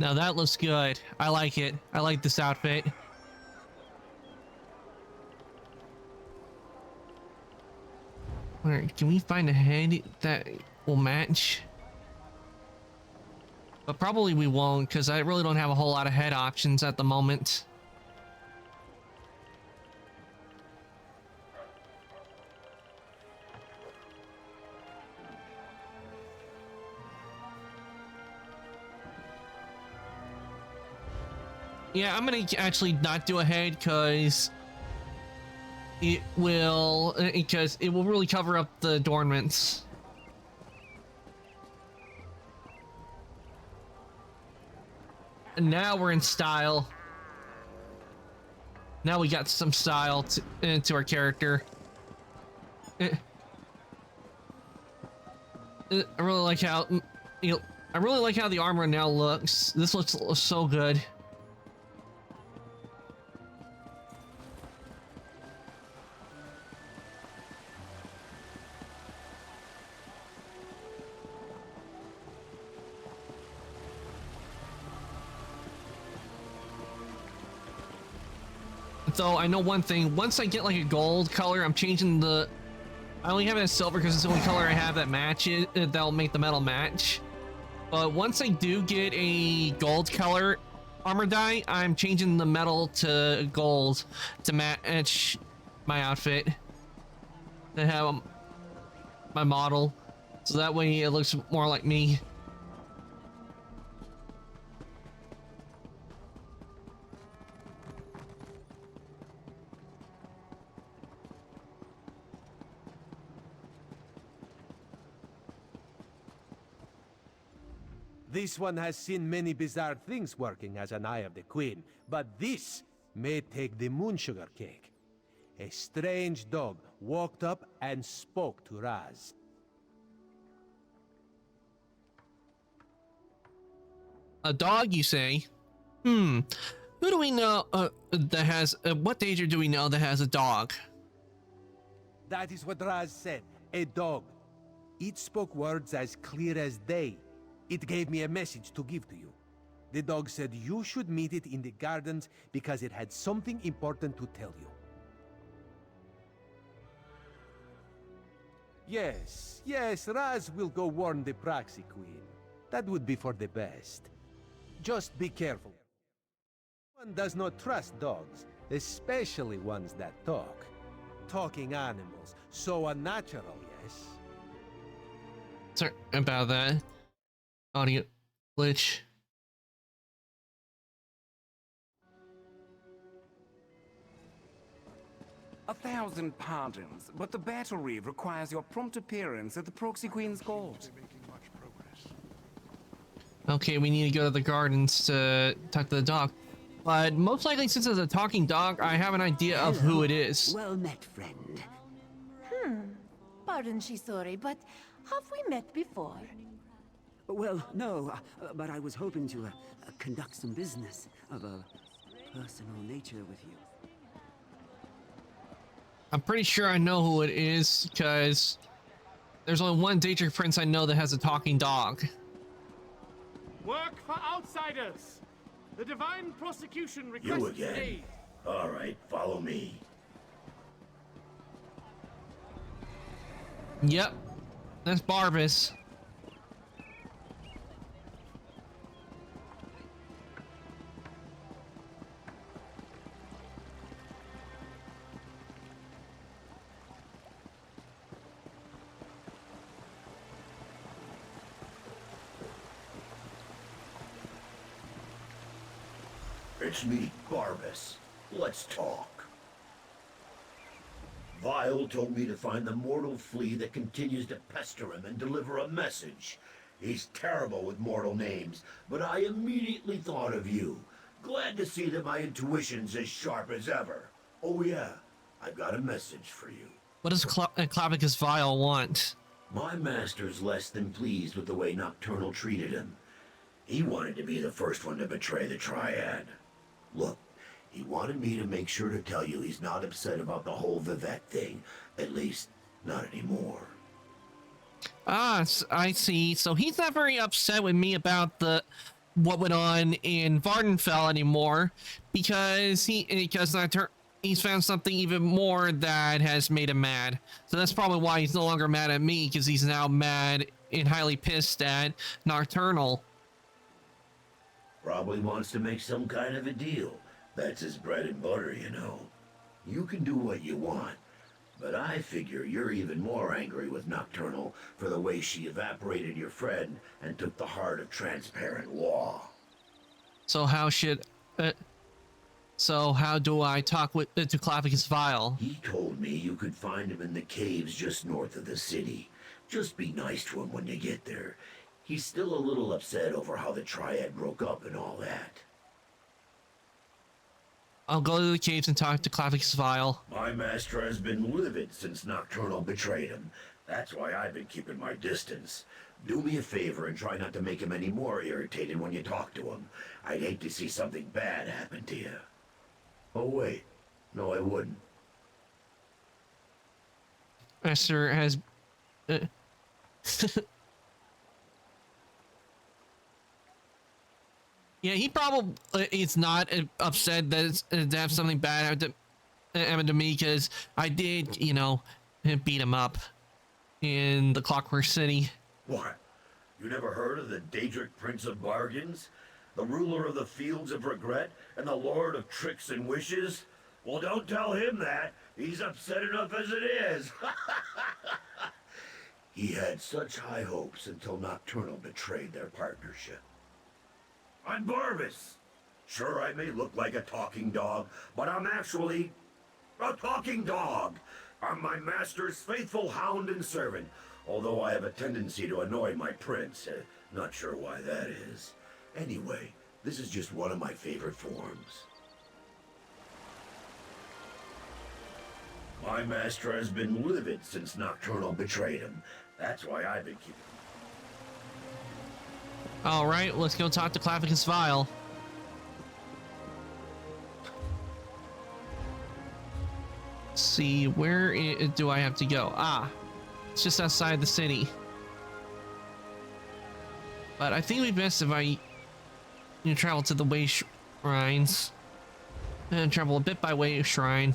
Now that looks good. I like it. I like this outfit. Where can we find a head that will match? But probably we won't, because I really don't have a whole lot of head options at the moment. Yeah, I'm gonna actually not do a head because it will really cover up the adornments. And now we're in style. Now we got some style into our character. I really like how I really like how the armor now looks. This looks so good. So I know one thing, once I get like a gold color, I'm changing the, I only have it as silver because it's the only color I have that matches, that'll make the metal match. But once I do get a gold color armor dye, I'm changing the metal to gold to match my outfit, to have my model, so that way it looks more like me. This one has seen many bizarre things working as an Eye of the Queen, but this may take the moon sugar cake. A strange dog walked up and spoke to Raz. A dog, you say? Who do we know that has, what Daedra do we know that has a dog? That is what Raz said, a dog. It spoke words as clear as day. It gave me a message to give to you. The dog said you should meet it in the gardens because it had something important to tell you. Yes, Raz will go warn the Proxy Queen. That would be for the best. Just be careful. One does not trust dogs, especially ones that talk. Talking animals, so unnatural, yes? Sorry about that. Audio glitch. A thousand pardons, but the battery requires your prompt appearance at the Proxy Queen's court. Okay, we need to go to the gardens to talk to the dog. But most likely, since it's a talking dog, I have an idea of who it is. Well met, friend. Pardon, Shisori, but have we met before? Well, no, but I was hoping to conduct some business of a personal nature with you. I'm pretty sure I know who it is, because there's only one Daedric prince I know that has a talking dog. Work for outsiders! The Divine Prosecution requests You again? aid. All right, follow me. Yep, that's Barbas. It's me, Barbas. Let's talk. Vile told me to find the mortal flea that continues to pester him and deliver a message. He's terrible with mortal names, but I immediately thought of you. Glad to see that my intuition's as sharp as ever. Oh yeah, I've got a message for you. What does Clavicus Vile want? My master's less than pleased with the way Nocturnal treated him. He wanted to be the first one to betray the Triad. Look, he wanted me to make sure to tell you he's not upset about the whole Vivec thing. At least, not anymore. Ah, I see. So he's not very upset with me about the what went on in Vardenfell anymore, because he's found something even more that has made him mad. So that's probably why he's no longer mad at me, because he's now mad and highly pissed at Nocturnal. Probably wants to make some kind of a deal. That's his bread and butter, you know. You can do what you want, but I figure you're even more angry with Nocturnal for the way she evaporated your friend and took the heart of transparent law. So how do I talk to Clavicus Vile? He told me you could find him in the caves just north of the city. Just be nice to him when you get there. He's still a little upset over how the Triad broke up and all that. I'll go to the caves and talk to Clavicus Vile. My master has been livid since Nocturnal betrayed him. That's why I've been keeping my distance. Do me a favor and try not to make him any more irritated when you talk to him. I'd hate to see something bad happen to you. Oh wait, no I wouldn't. Master has... Yeah, he probably is not upset that have something bad happened to me, because I did, you know, beat him up in the Clockwork City. What? You never heard of the Daedric Prince of Bargains? The ruler of the Fields of Regret and the Lord of Tricks and Wishes? Well, don't tell him that. He's upset enough as it is. He had such high hopes until Nocturnal betrayed their partnership. I'm Barvis. Sure, I may look like a talking dog, but I'm actually a talking dog. I'm my master's faithful hound and servant, although I have a tendency to annoy my prince. Not sure why that is. Anyway, this is just one of my favorite forms. My master has been livid since Nocturnal betrayed him. That's why I've been keeping... Alright, let's go talk to Clavicus Vile. See, where do I have to go? Ah, it's just outside the city. But I think it'd be best if I travel to the Way Shrines. And travel a bit by Way Shrine.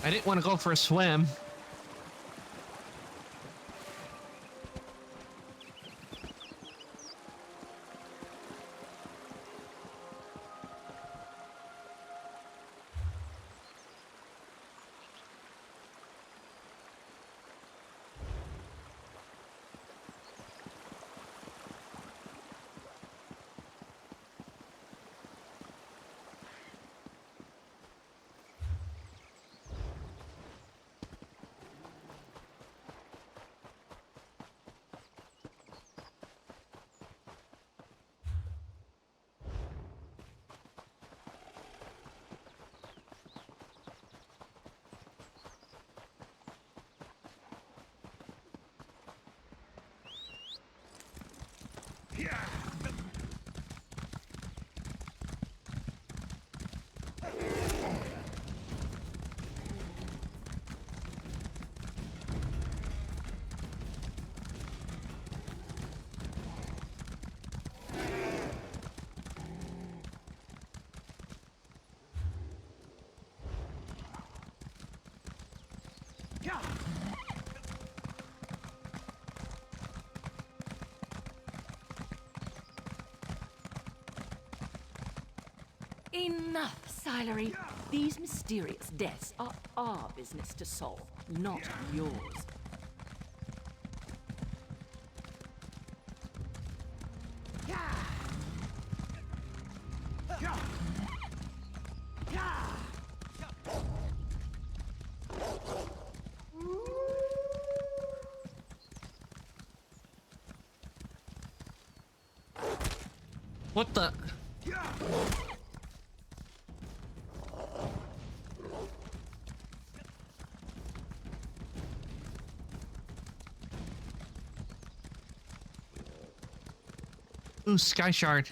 I didn't want to go for a swim. Enough, Silery. These mysterious deaths are our business to solve, not yours. What the? Ooh, Sky Shard.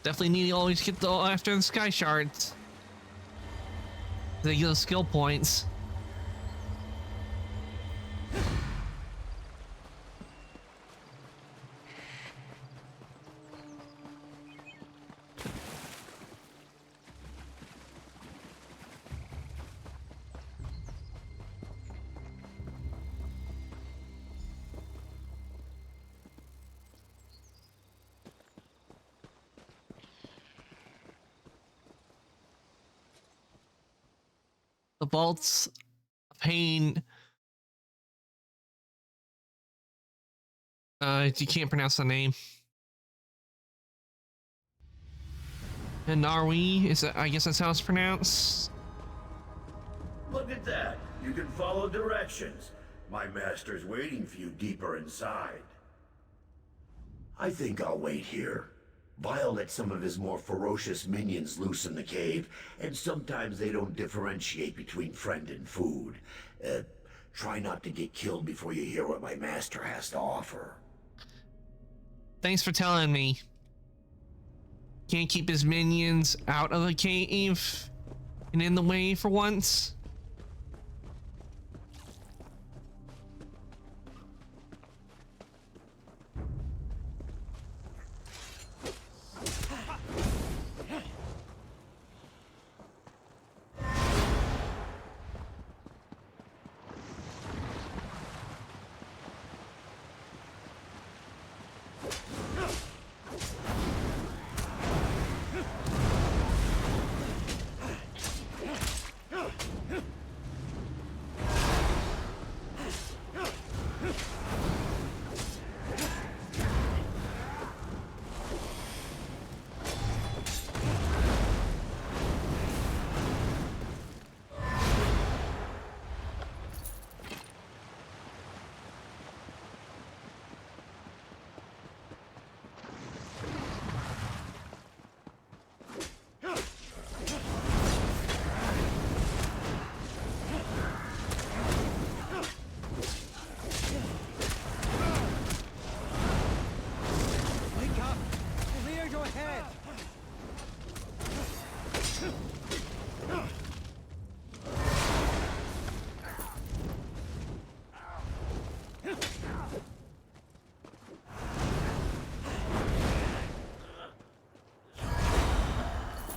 Definitely need to always get after the Sky Shards. They get those skill points. The Vaults of Pain. You can't pronounce the name. And Narwi, is that, I guess that's how it's pronounced. Look at that. You can follow directions. My master's waiting for you deeper inside. I think I'll wait here. Vile let some of his more ferocious minions loose in the cave, and sometimes they don't differentiate between friend and food. Try not to get killed before you hear what my master has to offer. Thanks for telling me. Can't keep his minions out of the cave and in the way for once.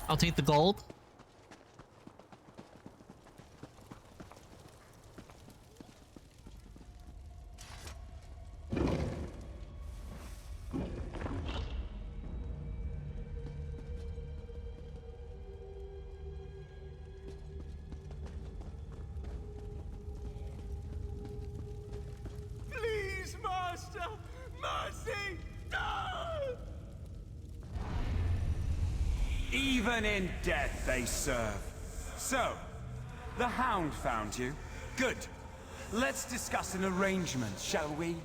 I'll take the gold. Please, Master! Mercy! No! Even in death they serve. So, the Hound found you? Good. Let's discuss an arrangement, shall we?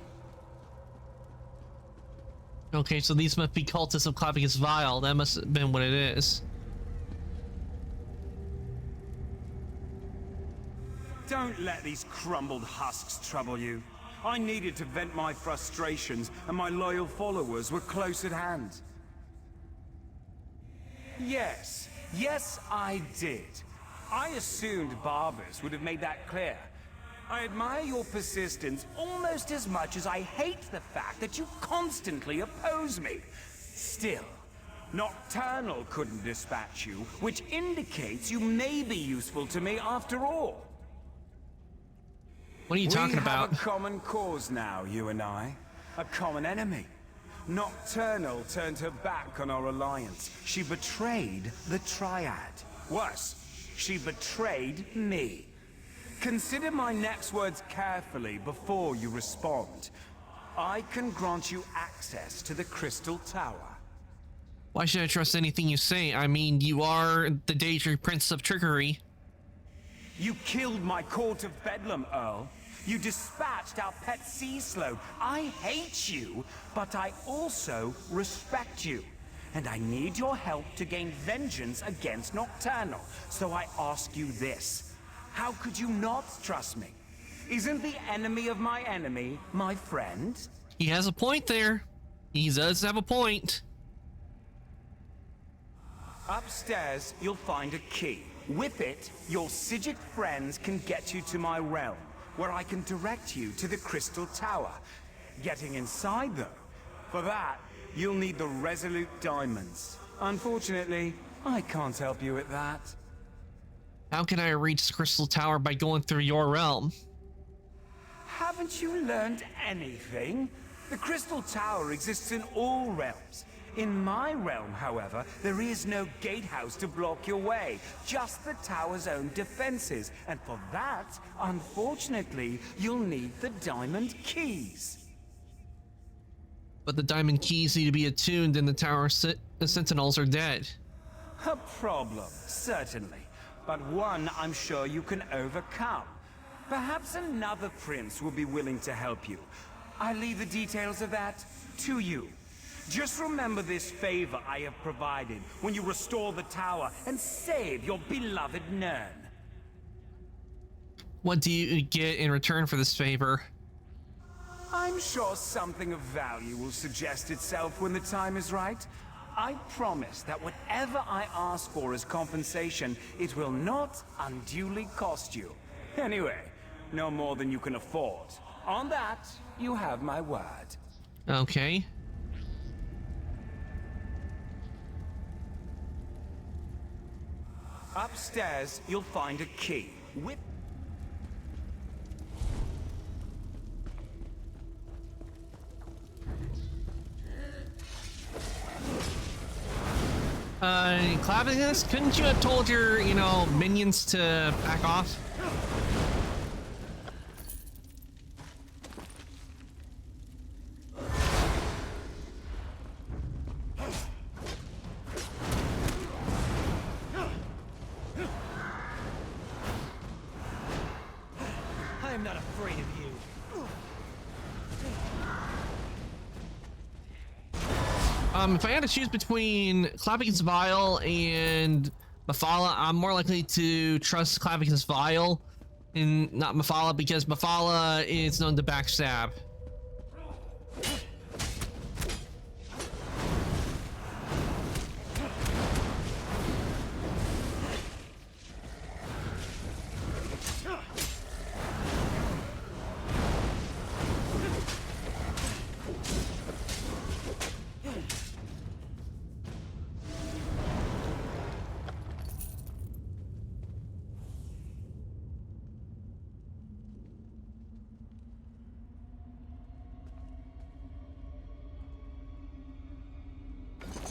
Okay, so these must be cultists of Clavicus Vile. That must have been what it is. Don't let these crumbled husks trouble you. I needed to vent my frustrations, and my loyal followers were close at hand. Yes, I did. I assumed Barbas would have made that clear. I admire your persistence almost as much as I hate the fact that you constantly oppose me. Still, Nocturnal couldn't dispatch you, which indicates you may be useful to me after all. What are you talking about? We have a common cause now, you and I. A common enemy. Nocturnal turned her back on our alliance. She betrayed the Triad. Worse, she betrayed me. Consider my next words carefully before you respond. I can grant you access to the Crystal Tower. Why should I trust anything you say? I mean, you are the Daedric Prince of Trickery. You killed my Court of Bedlam, Earl. You dispatched our pet Sea Slow. I hate you, but I also respect you. And I need your help to gain vengeance against Nocturnal. So I ask you this. How could you not trust me? Isn't the enemy of my enemy my friend? He has a point there. He does have a point. Upstairs, you'll find a key. With it, your Psijic friends can get you to my realm, where I can direct you to the Crystal Tower. Getting inside, though, for that, you'll need the Resolute Diamonds. Unfortunately, I can't help you with that. How can I reach the Crystal Tower by going through your realm? Haven't you learned anything? The Crystal Tower exists in all realms. In my realm, however, there is no gatehouse to block your way, just the tower's own defenses. And for that, unfortunately, you'll need the Diamond Keys. But the Diamond Keys need to be attuned and the tower sentinels are dead. A problem, certainly. But one I'm sure you can overcome. Perhaps another prince will be willing to help you. I leave the details of that to you. Just remember this favor I have provided when you restore the tower and save your beloved Nirn. What do you get in return for this favor? I'm sure something of value will suggest itself when the time is right. I promise that whatever I ask for as compensation, it will not unduly cost you. Anyway, no more than you can afford. On that, you have my word. Okay. Upstairs, you'll find a key. With Clavius, couldn't you have told your, minions to back off? I am not afraid of you. If I had to choose between Clavicus Vile and Mephala, I'm more likely to trust Clavicus Vile and not Mephala because Mephala is known to backstab.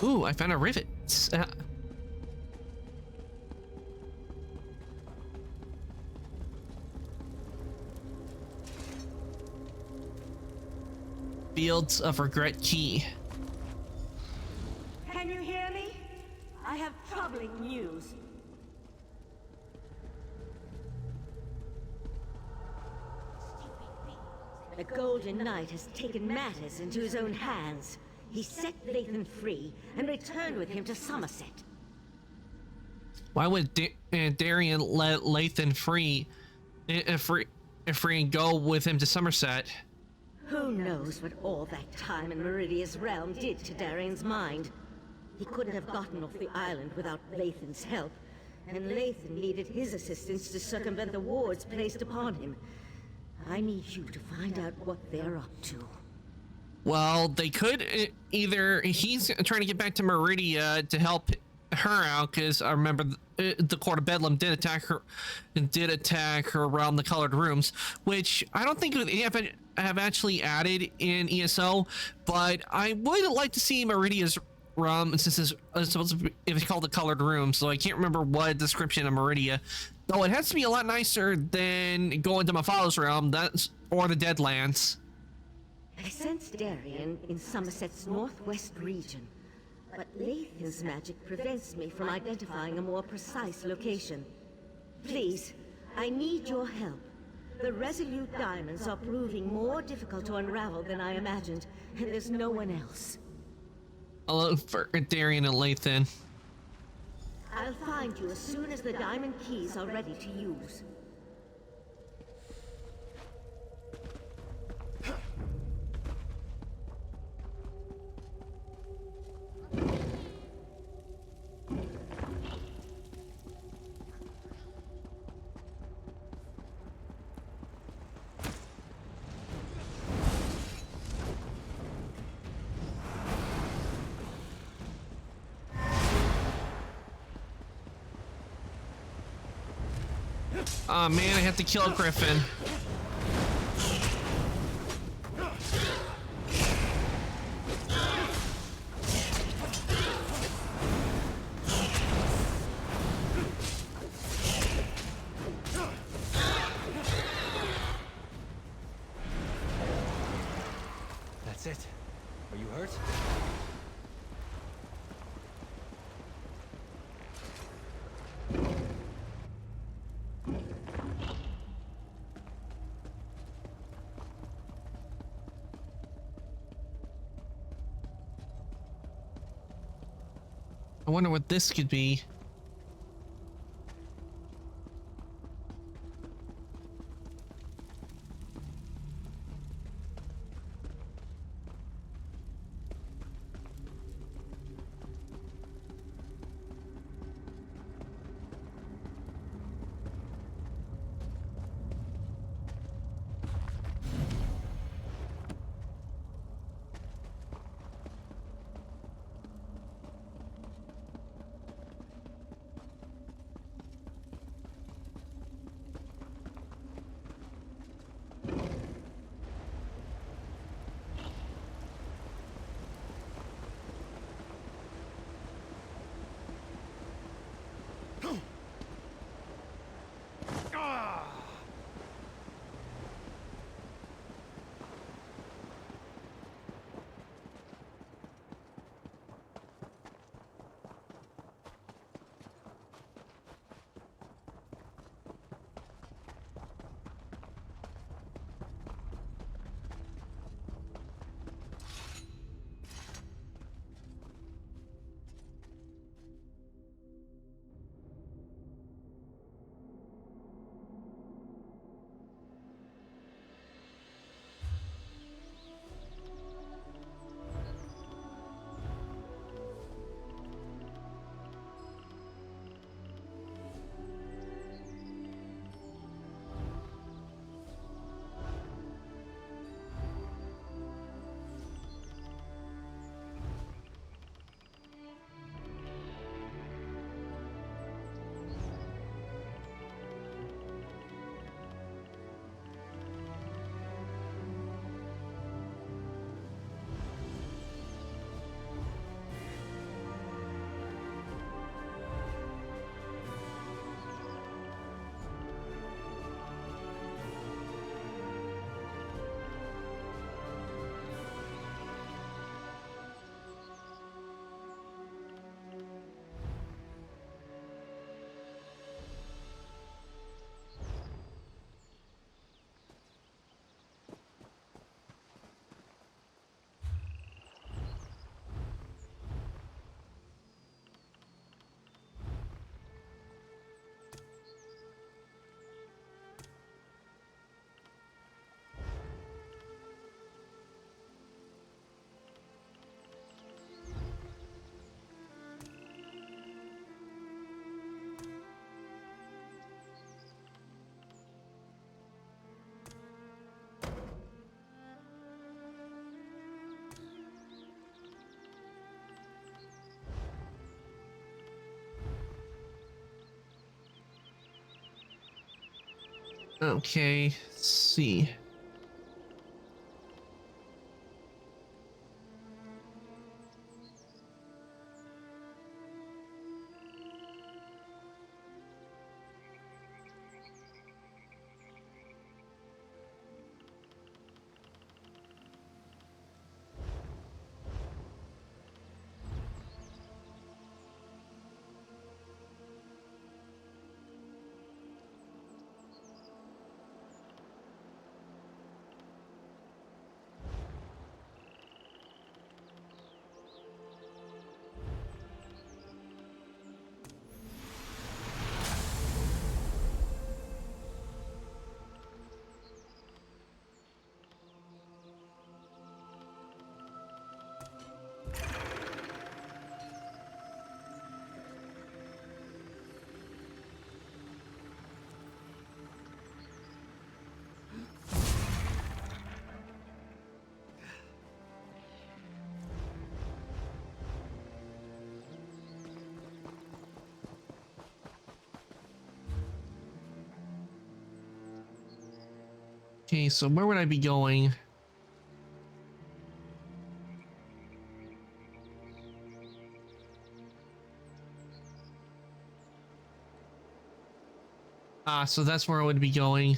Ooh, I found a rivet. Fields of Regret key. Can you hear me? I have troubling news. The Golden Knight has taken matters into his own hands. He set Lathan free and returned with him to Somerset. Why would Darian let Lathan free and go with him to Somerset? Who knows what all that time in Meridia's realm did to Darian's mind? He couldn't have gotten off the island without Lathan's help, and Lathan needed his assistance to circumvent the wards placed upon him. I need you to find out what they're up to. Well, they could either he's trying to get back to Meridia to help her out because I remember the Court of Bedlam did attack her around the Colored Rooms, which I don't think they have actually added in ESO, but I would like to see Meridia's realm since it's supposed to be, it's called the Colored Rooms, so I can't remember what description of Meridia. Though it has to be a lot nicer than going to Mephala's realm, or the Deadlands. I sense Darian in Somerset's northwest region, but Lathan's magic prevents me from identifying a more precise location. Please, I need your help. The Resolute Diamonds are proving more difficult to unravel than I imagined, and there's no one else. I'll look for Darian and Lathan. I'll find you as soon as the Diamond Keys are ready to use. Oh man, I have to kill Griffin. That's it. Are you hurt? I wonder what this could be. Okay, let's see. Okay, so where would I be going? So that's where I would be going.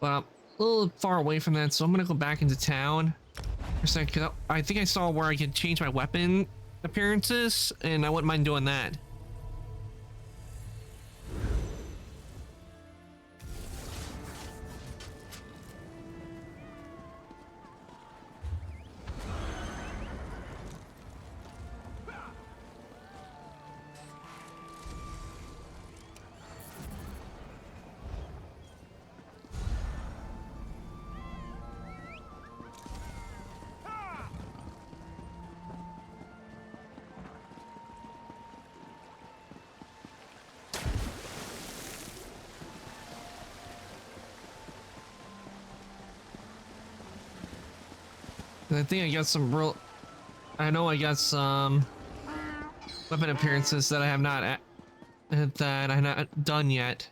But I'm a little far away from that, so I'm gonna go back into town for a second. I think I saw where I could change my weapon appearances, and I wouldn't mind doing that. I think I got some real. I know I got some weapon appearances that I have not that I have not done yet.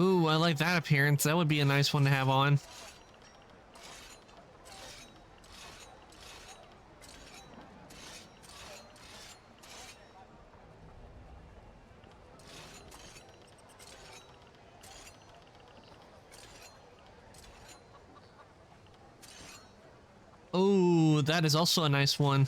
Ooh, I like that appearance. That would be a nice one to have on. Oh, that is also a nice one.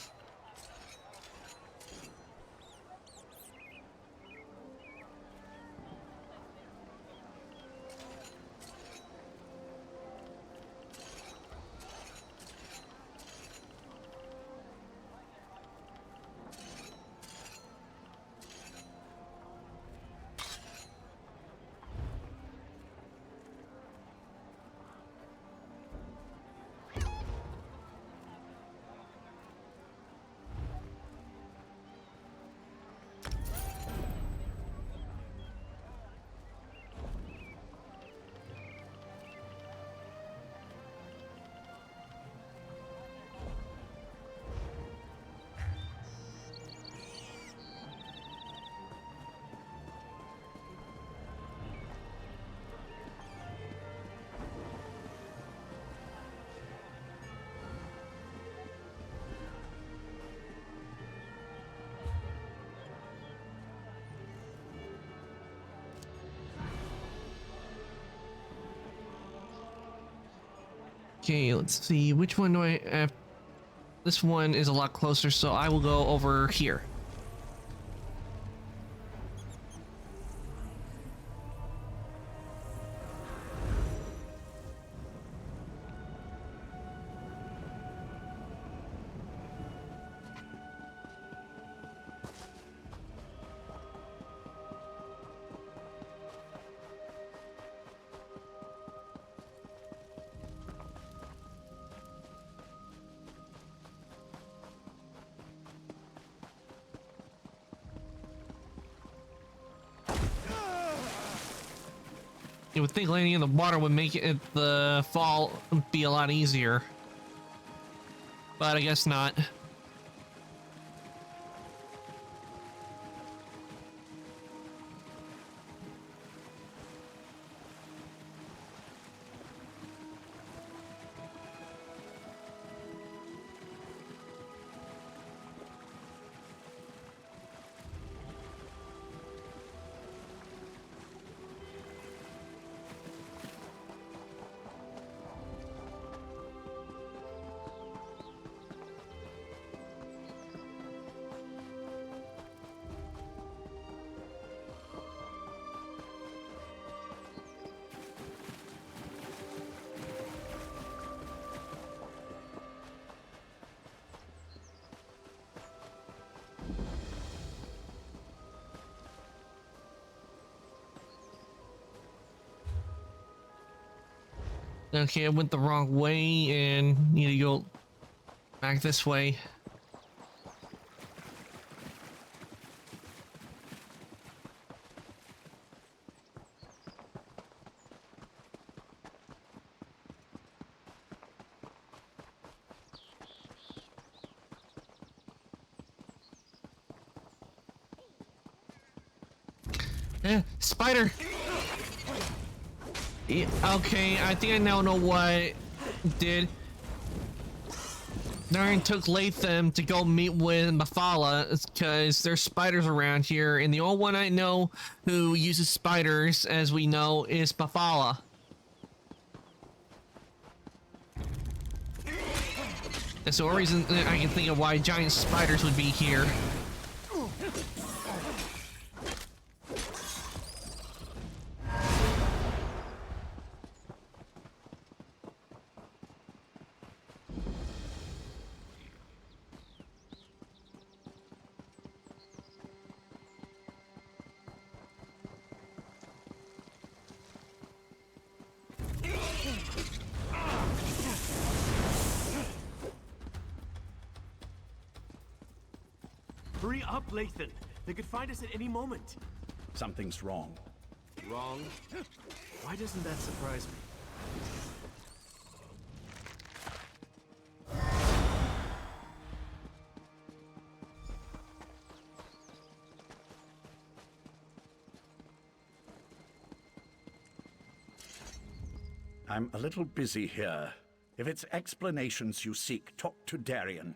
Okay, let's see. Which one do I have? This one is a lot closer, so I will go over here. You would think landing in the water would make the fall be a lot easier. But I guess not. Okay, I went the wrong way and need to go back this way. Spider! Yeah, okay, I think I now know what did. Naren took Latham to go meet with Mephala because there's spiders around here, and the only one I know who uses spiders, as we know, is Mephala. That's the only reason I can think of why giant spiders would be here. Hurry up, Lathan. They could find us at any moment. Something's wrong. Wrong? Why doesn't that surprise me? I'm a little busy here. If it's explanations you seek, talk to Darien.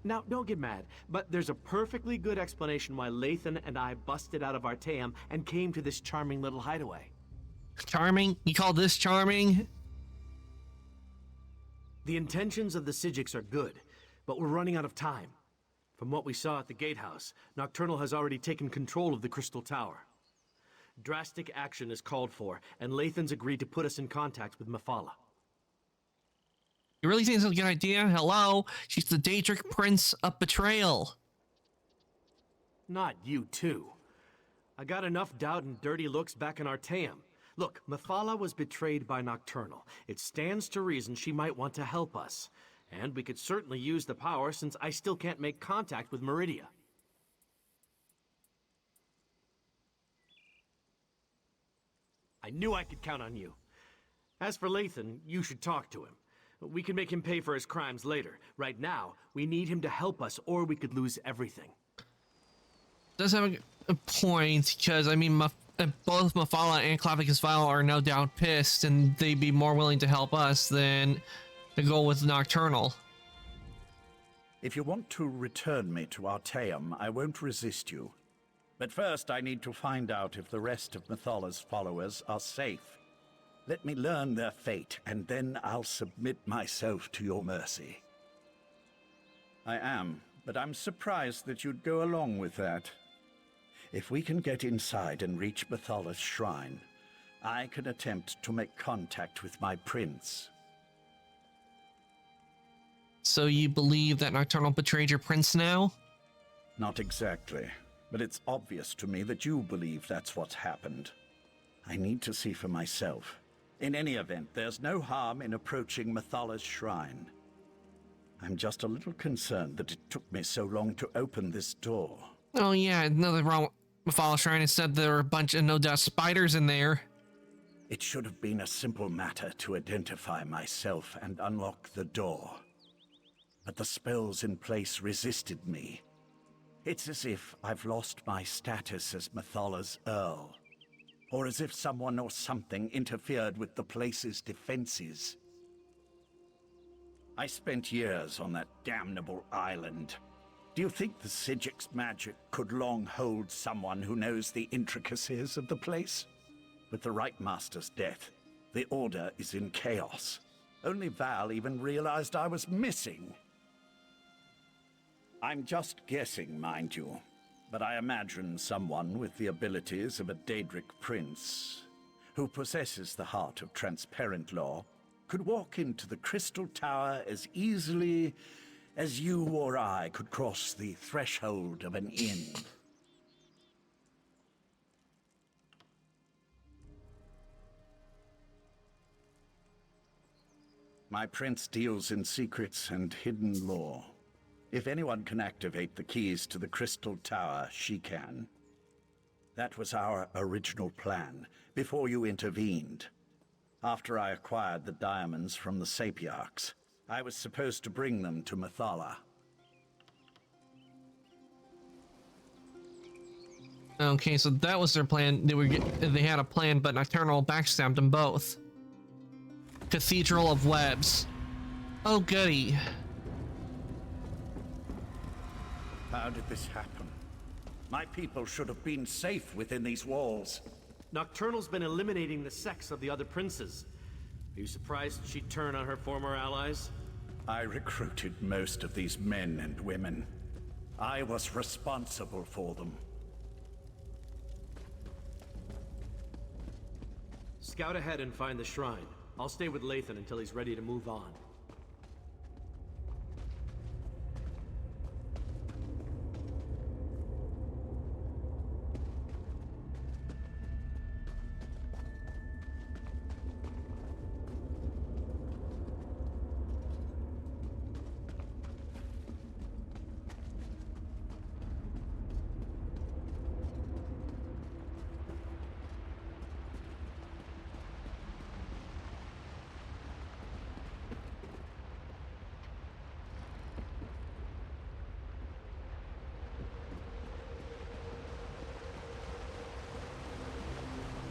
Now, don't get mad, but there's a perfectly good explanation why Lathan and I busted out of Artaeum and came to this charming little hideaway. Charming? You call this charming? The intentions of the Psijics are good, but we're running out of time. From what we saw at the gatehouse, Nocturnal has already taken control of the Crystal Tower. Drastic action is called for, and Lathan's agreed to put us in contact with Mephala. You really think it's a good idea? Hello? She's the Daedric Prince of Betrayal. Not you, too. I got enough doubt and dirty looks back in Artaeum. Look, Mephala was betrayed by Nocturnal. It stands to reason she might want to help us. And we could certainly use the power since I still can't make contact with Meridia. I knew I could count on you. As for Lathan, you should talk to him. We can make him pay for his crimes later. Right now, we need him to help us, or we could lose everything. Does have a point, because, I mean, both Mephala and Clavicus Vile are no doubt pissed, and they'd be more willing to help us than to go with Nocturnal. If you want to return me to Artaeum, I won't resist you. But first, I need to find out if the rest of Methala's followers are safe. Let me learn their fate, and then I'll submit myself to your mercy. I am, but I'm surprised that you'd go along with that. If we can get inside and reach Methala's shrine, I can attempt to make contact with my prince. So you believe that Nocturnal betrayed your prince now? Not exactly, but it's obvious to me that you believe that's what's happened. I need to see for myself. In any event, there's no harm in approaching Methala's shrine. I'm just a little concerned that it took me so long to open this door. Oh yeah, nothing wrong Mephala Shrine. Instead, there were a bunch of no doubt spiders in there. It should have been a simple matter to identify myself and unlock the door. But the spells in place resisted me. It's as if I've lost my status as Methala's Earl. Or as if someone or something interfered with the place's defenses. I spent years on that damnable island. Do you think the Psijics magic could long hold someone who knows the intricacies of the place? With the Right Master's death, the Order is in chaos. Only Val even realized I was missing. I'm just guessing, mind you, but I imagine someone with the abilities of a Daedric prince, who possesses the heart of transparent law, could walk into the Crystal Tower as easily as you or I could cross the threshold of an inn. My prince deals in secrets and hidden lore. If anyone can activate the keys to the Crystal Tower, she can. That was our original plan, before you intervened. After I acquired the diamonds from the Sapiarchs, I was supposed to bring them to Mephala. Okay, so that was their plan. They had a plan, but Nocturnal backstabbed them both. Cathedral of Webs. Oh, goody. How did this happen? My people should have been safe within these walls. Nocturnal's been eliminating the sex of the other princes. Are you surprised she'd turn on her former allies? I recruited most of these men and women. I was responsible for them. Scout ahead and find the shrine. I'll stay with Lathan until he's ready to move on.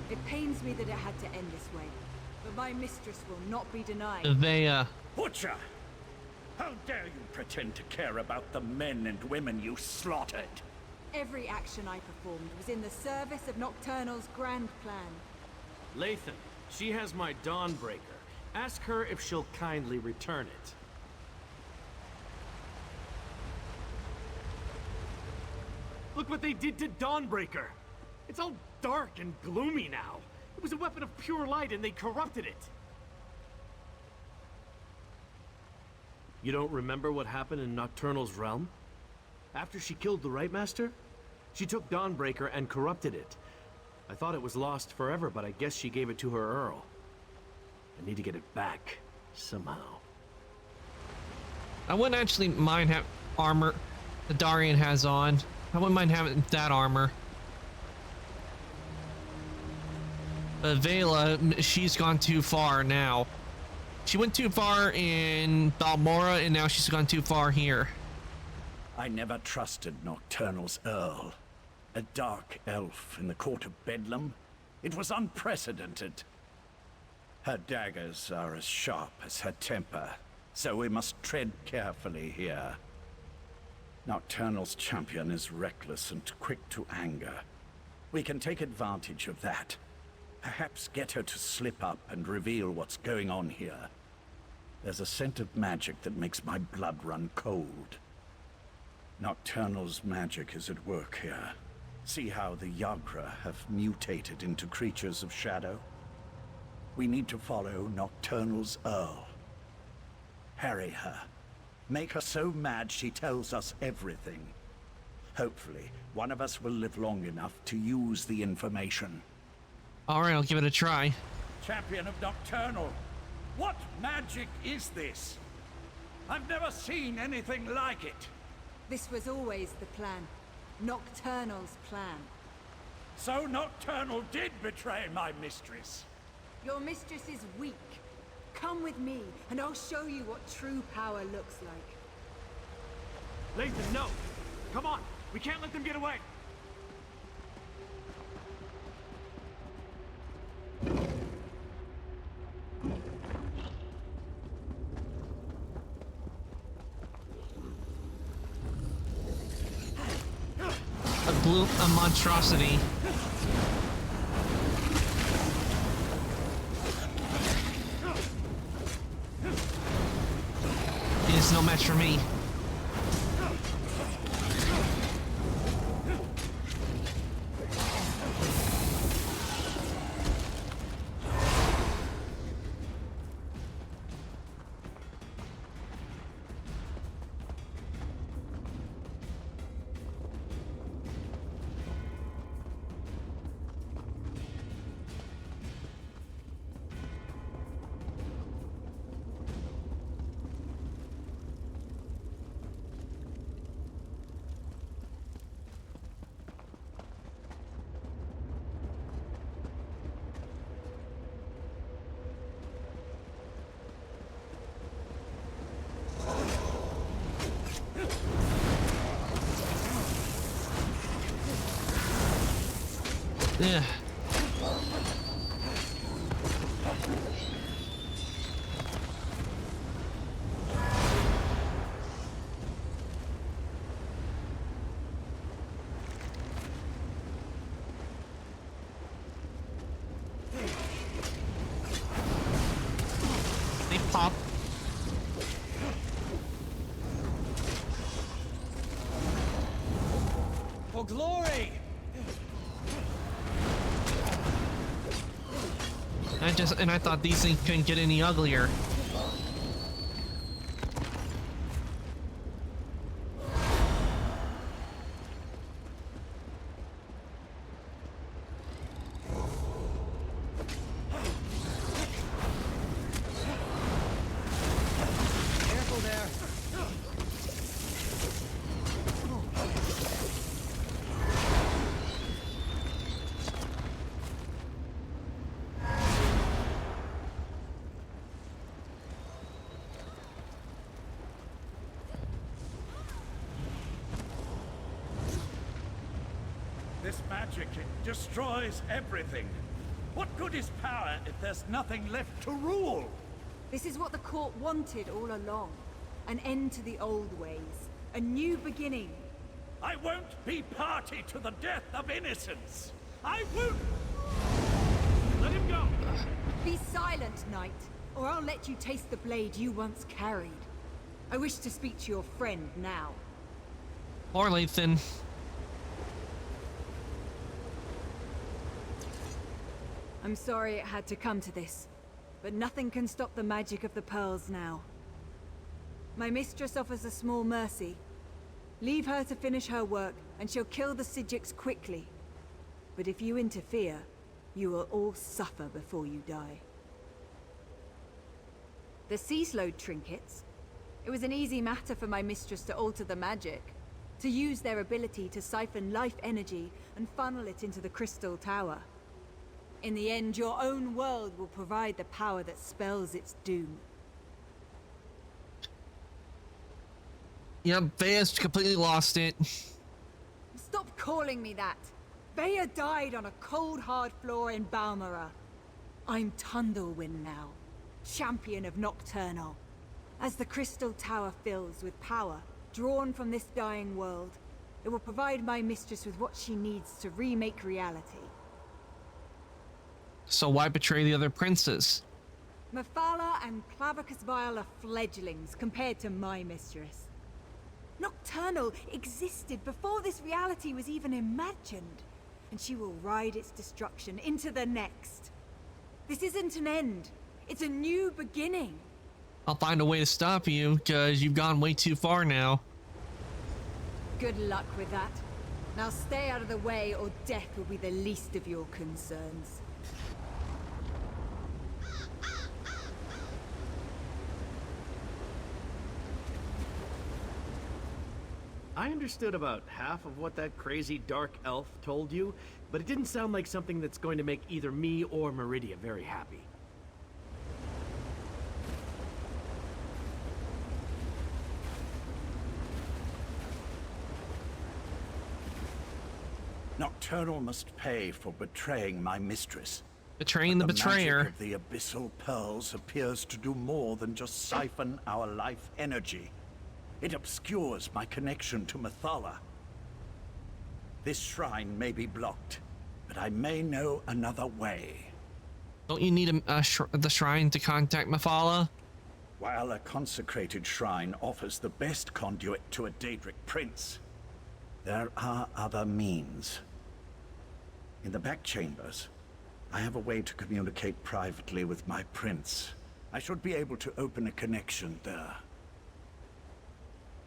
It pains me that it had to end this way, but my mistress will not be denied. Butcher! How dare you pretend to care about the men and women you slaughtered? Every action I performed was in the service of Nocturnal's grand plan. Lathan, she has my Dawnbreaker. Ask her if she'll kindly return it. Look what they did to Dawnbreaker! It's all dark and gloomy now. It was a weapon of pure light and they corrupted it. You don't remember what happened in Nocturnal's realm? After she killed the Right Master, she took Dawnbreaker and corrupted it. I thought it was lost forever, but I guess she gave it to her Earl. I need to get it back, somehow. I wouldn't actually mind having armor that Darian has on. I wouldn't mind having that armor. Vela, she's gone too far now. She went too far in Balmora, and now she's gone too far here. I never trusted Nocturnal's Earl. A dark elf in the court of Bedlam. It was unprecedented. Her daggers are as sharp as her temper, so we must tread carefully here. Nocturnal's champion is reckless and quick to anger. We can take advantage of that. Perhaps get her to slip up and reveal what's going on here. There's a scent of magic that makes my blood run cold. Nocturnal's magic is at work here. See how the Yagra have mutated into creatures of shadow? We need to follow Nocturnal's Earl. Harry her. Make her so mad she tells us everything. Hopefully, one of us will live long enough to use the information. Alright, I'll give it a try. Champion of Nocturnal, what magic is this? I've never seen anything like it. This was always the plan. Nocturnal's plan. So Nocturnal did betray my mistress. Your mistress is weak. Come with me, and I'll show you what true power looks like. Lathan, no! Come on! We can't let them get away! A monstrosity. It is no match for me. Yeah. They pop. For glory! I thought these things couldn't get any uglier. Careful there. This magic, it destroys everything. What good is power if there's nothing left to rule? This is what the court wanted all along. An end to the old ways. A new beginning. I won't be party to the death of innocents. I won't! Let him go! Be silent, knight, or I'll let you taste the blade you once carried. I wish to speak to your friend now. Or Lathan. I'm sorry it had to come to this, but nothing can stop the magic of the pearls now. My mistress offers a small mercy. Leave her to finish her work, and she'll kill the Psijics quickly. But if you interfere, you will all suffer before you die. The Sea-Slode trinkets. It was an easy matter for my mistress to alter the magic, to use their ability to siphon life energy and funnel it into the Crystal Tower. In the end, your own world will provide the power that spells its doom. Yep, Vea's completely lost it. Stop calling me that! Vea died on a cold, hard floor in Balmora. I'm Tundlewind now, champion of Nocturnal. As the Crystal Tower fills with power, drawn from this dying world, it will provide my mistress with what she needs to remake reality. So why betray the other princes? Mephala and Clavicus Vile are fledglings compared to my mistress. Nocturnal existed before this reality was even imagined, and she will ride its destruction into the next. This isn't an end, it's a new beginning. I'll find a way to stop you, because you've gone way too far now. Good luck with that. Now stay out of the way, or death will be the least of your concerns. I understood about half of what that crazy dark elf told you, but it didn't sound like something that's going to make either me or Meridia very happy. Nocturnal must pay for betraying my mistress. Betraying the betrayer. Magic of the abyssal pearls appears to do more than just siphon our life energy. It obscures my connection to Methala. This shrine may be blocked, but I may know another way. Don't you need the shrine to contact Methala? While a consecrated shrine offers the best conduit to a Daedric prince, there are other means. In the back chambers, I have a way to communicate privately with my prince. I should be able to open a connection there.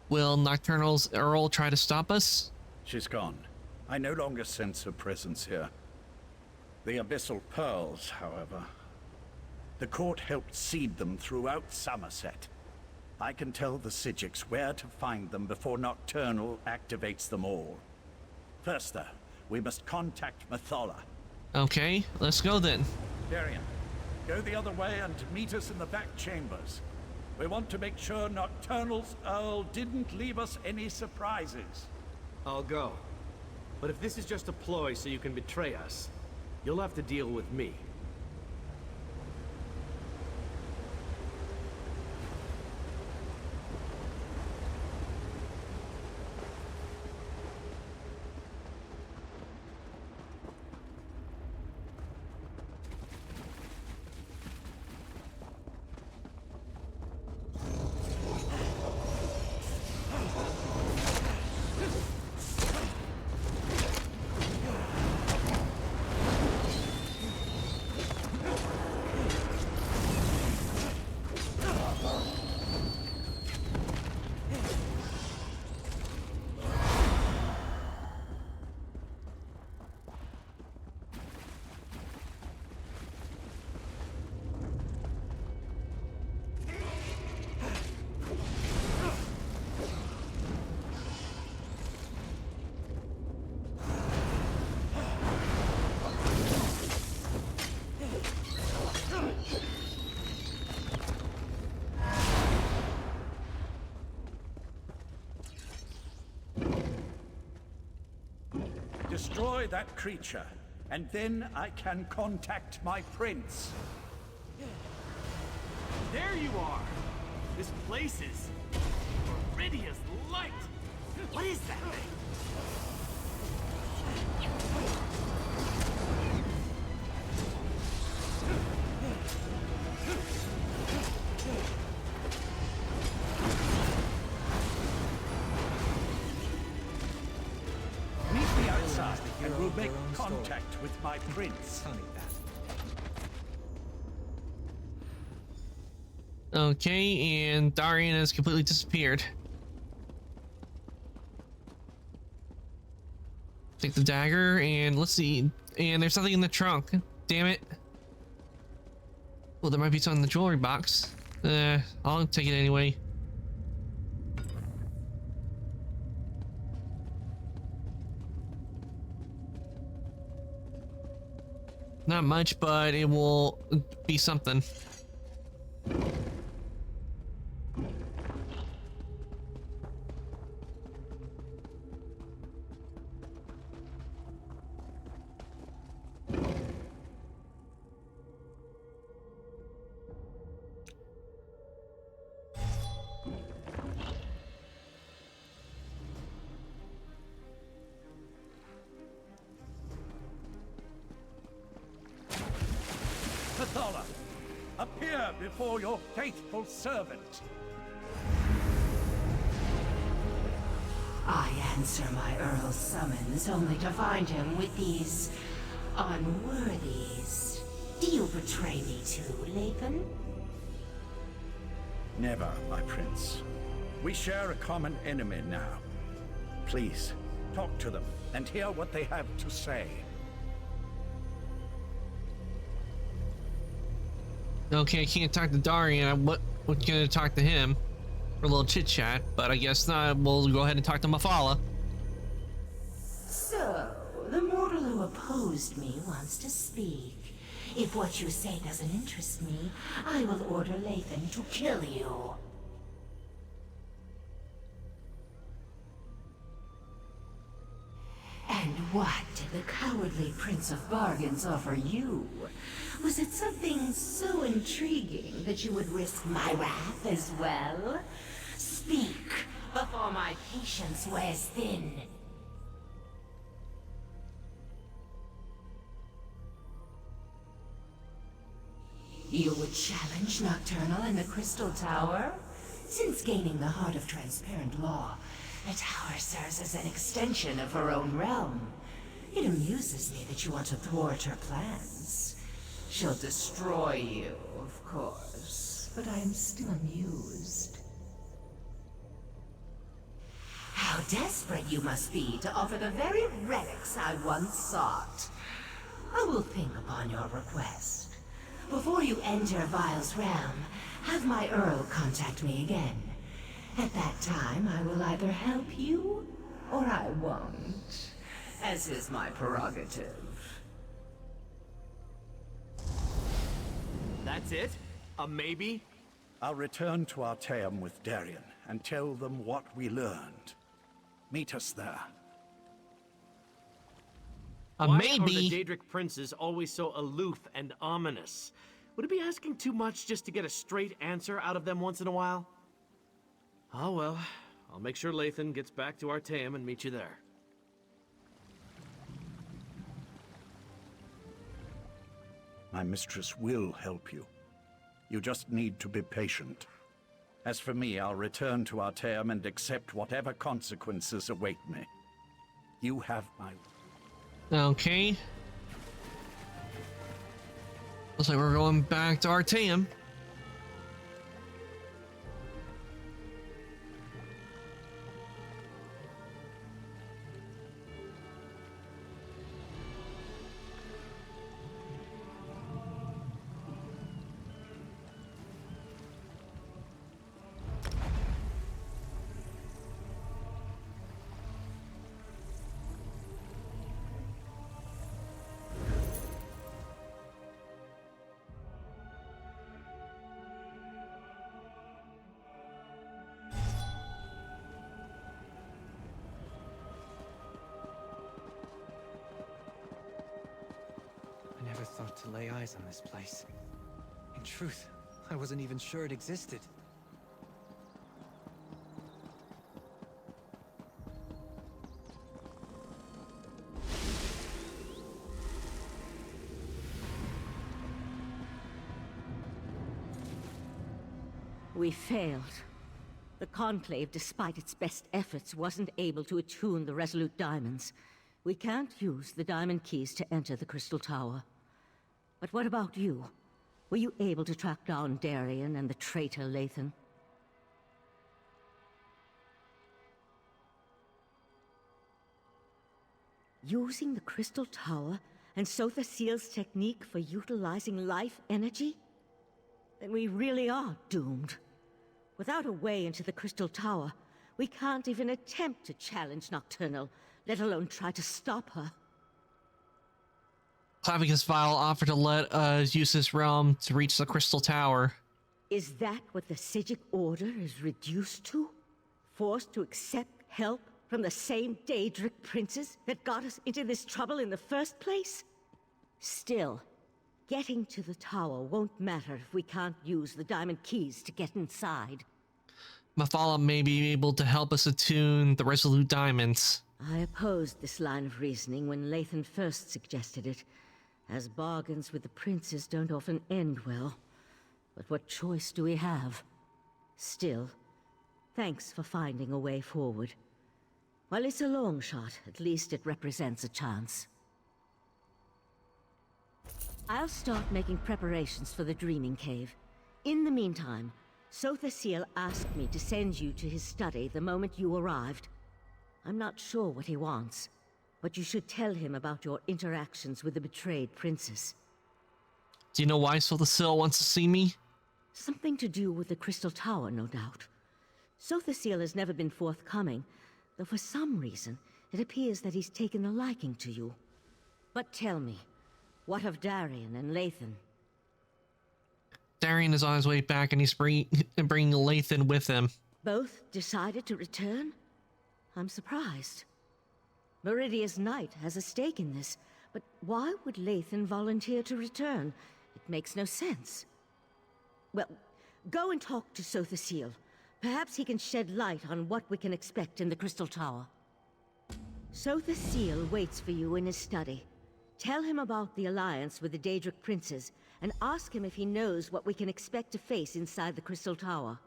Will Nocturnal's Earl try to stop us? She's gone. I no longer sense her presence here. The abyssal pearls, however. The court helped seed them throughout Somerset. I can tell the Psijics where to find them before Nocturnal activates them all. First, though, we must contact Methala. Okay, let's go then. Darian, go the other way and meet us in the back chambers. We want to make sure Nocturnal's Earl didn't leave us any surprises. I'll go. But if this is just a ploy so you can betray us, you'll have to deal with me. Destroy that creature, and then I can contact my prince. There you are! This place is... Meridia's light! What is that thing? Meet me outside, and we'll make contact with my prince. Okay, and Darian has completely disappeared. Take the dagger, and let's see. And there's something in the trunk. Damn it. Well, there might be something in the jewelry box. I'll take it anyway. Not much, but it will be something. Methala, appear before your faithful servant. I answer my Earl's summons only to find him with these unworthies. Do you betray me too, Lathan? Never, my prince. We share a common enemy now. Please, talk to them and hear what they have to say. Okay, I can't talk to Darian. What gonna talk to him? for a little chit chat, but I guess not. We'll go ahead and talk to Mafala. So, the mortal who opposed me wants to speak. If what you say doesn't interest me, I will order Lathan to kill you. And what did the cowardly Prince of Bargains offer you? Was it something so intriguing that you would risk my wrath as well? Speak, before my patience wears thin. You would challenge Nocturnal in the Crystal Tower? Since gaining the Heart of Transparent Law, the tower serves as an extension of her own realm. It amuses me that you want to thwart her plans. She'll destroy you, of course, but I am still amused. How desperate you must be to offer the very relics I once sought. I will think upon your request. Before you enter Vile's realm, have my Earl contact me again. At that time, I will either help you, or I won't. As is my prerogative. That's it? A maybe? I'll return to Artaeum with Darien and tell them what we learned. Meet us there. Why Maybe. are the Daedric princes always so aloof and ominous? Would it be asking too much just to get a straight answer out of them once in a while? Oh well, I'll make sure Lathan gets back to Artaeum and meet you there. My mistress will help you. You just need to be patient. As for me, I'll return to Artaeum and accept whatever consequences await me. You have my... Okay. Looks like we're going back to Artaeum. I never thought to lay eyes on this place. In truth, I wasn't even sure it existed. We failed. The Conclave, despite its best efforts, wasn't able to attune the Resolute Diamonds. We can't use the Diamond Keys to enter the Crystal Tower. But what about you? Were you able to track down Darien and the traitor Lathan? Using the Crystal Tower and Sotha Seal's technique for utilizing life energy? Then we really are doomed. Without a way into the Crystal Tower, we can't even attempt to challenge Nocturnal, let alone try to stop her. Clavicus Vile offered to let us use this realm to reach the Crystal Tower. Is that what the Psijic Order is reduced to? Forced to accept help from the same Daedric princes that got us into this trouble in the first place? Still, getting to the tower won't matter if we can't use the Diamond Keys to get inside. Mafala may be able to help us attune the Resolute Diamonds. I opposed this line of reasoning when Lathan first suggested it, as bargains with the princes don't often end well. But what choice do we have? Still, thanks for finding a way forward. While it's a long shot, at least it represents a chance. I'll start making preparations for the Dreaming Cave. In the meantime, Sotha Seal asked me to send you to his study the moment you arrived. I'm not sure what he wants, but you should tell him about your interactions with the betrayed princess. Do you know why Sotha Seal wants to see me? Something to do with the Crystal Tower, no doubt. Sothasil has never been forthcoming, though for some reason it appears that he's taken a liking to you. But tell me, what of Darian and Lathan? Darian is on his way back and he's bringing Lathan with him. Both decided to return? I'm surprised. Meridia's knight has a stake in this, but why would Lathan volunteer to return? It makes no sense. Well, go and talk to Sothasil. Perhaps he can shed light on what we can expect in the Crystal Tower. Sothasil waits for you in his study. Tell him about the alliance with the Daedric princes, and ask him if he knows what we can expect to face inside the Crystal Tower.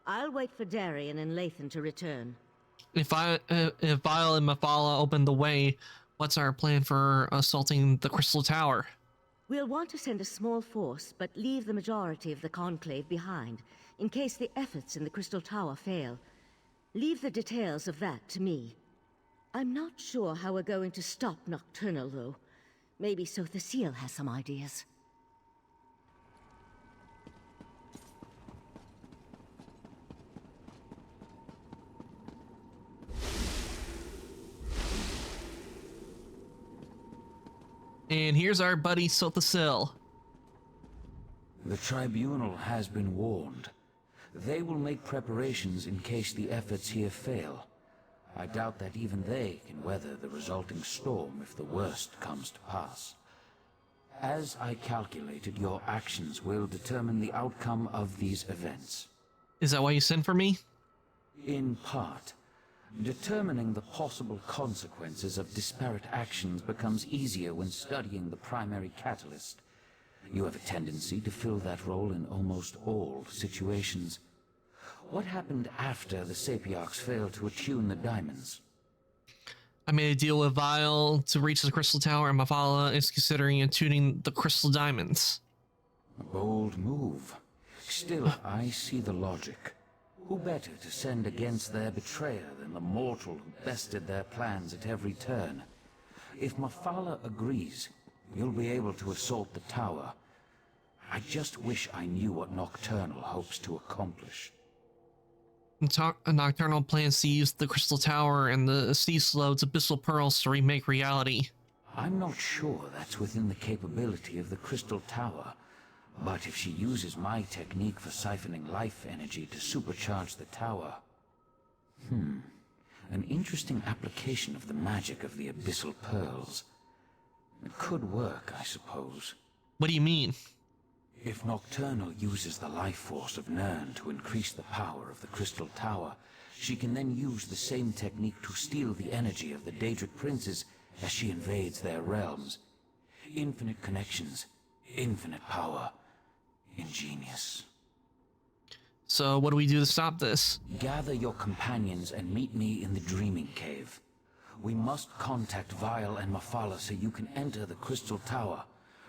I'll wait for Darian and Lathan to return. If Vile and Mephala open the way, what's our plan for assaulting the Crystal Tower? We'll want to send a small force, but leave the majority of the Conclave behind, in case the efforts in the Crystal Tower fail. Leave the details of that to me. I'm not sure how we're going to stop Nocturnal, though. Maybe Sothasil has some ideas. And here's our buddy Sothasil. The Tribunal has been warned. They will make preparations in case the efforts here fail. I doubt that even they can weather the resulting storm if the worst comes to pass. As I calculated, your actions will determine the outcome of these events. Is that why you sent for me? In part. Determining the possible consequences of disparate actions becomes easier when studying the primary catalyst. You have a tendency to fill that role in almost all situations. What happened after the Sapiarchs failed to attune the diamonds? I made a deal with Vile to reach the Crystal Tower, and Mephala is considering attuning the Crystal Diamonds. A bold move. Still, I see the logic. Who better to send against their betrayer than the mortal who bested their plans at every turn? If Mephala agrees, you'll be able to assault the tower. I just wish I knew what Nocturnal hopes to accomplish. Nocturnal plans to use the Crystal Tower and the Sea Slode's Abyssal Pearls to remake reality. I'm not sure that's within the capability of the Crystal Tower. But if she uses my technique for siphoning life energy to supercharge the tower... An interesting application of the magic of the Abyssal Pearls. It could work, I suppose. What do you mean? If Nocturnal uses the life force of Nirn to increase the power of the Crystal Tower, she can then use the same technique to steal the energy of the Daedric princes as she invades their realms. Infinite connections, infinite power. Ingenious. So what do we do to stop this? Gather your companions and meet me in the Dreaming Cave. We must contact Vile and Mephala so you can enter the Crystal Tower,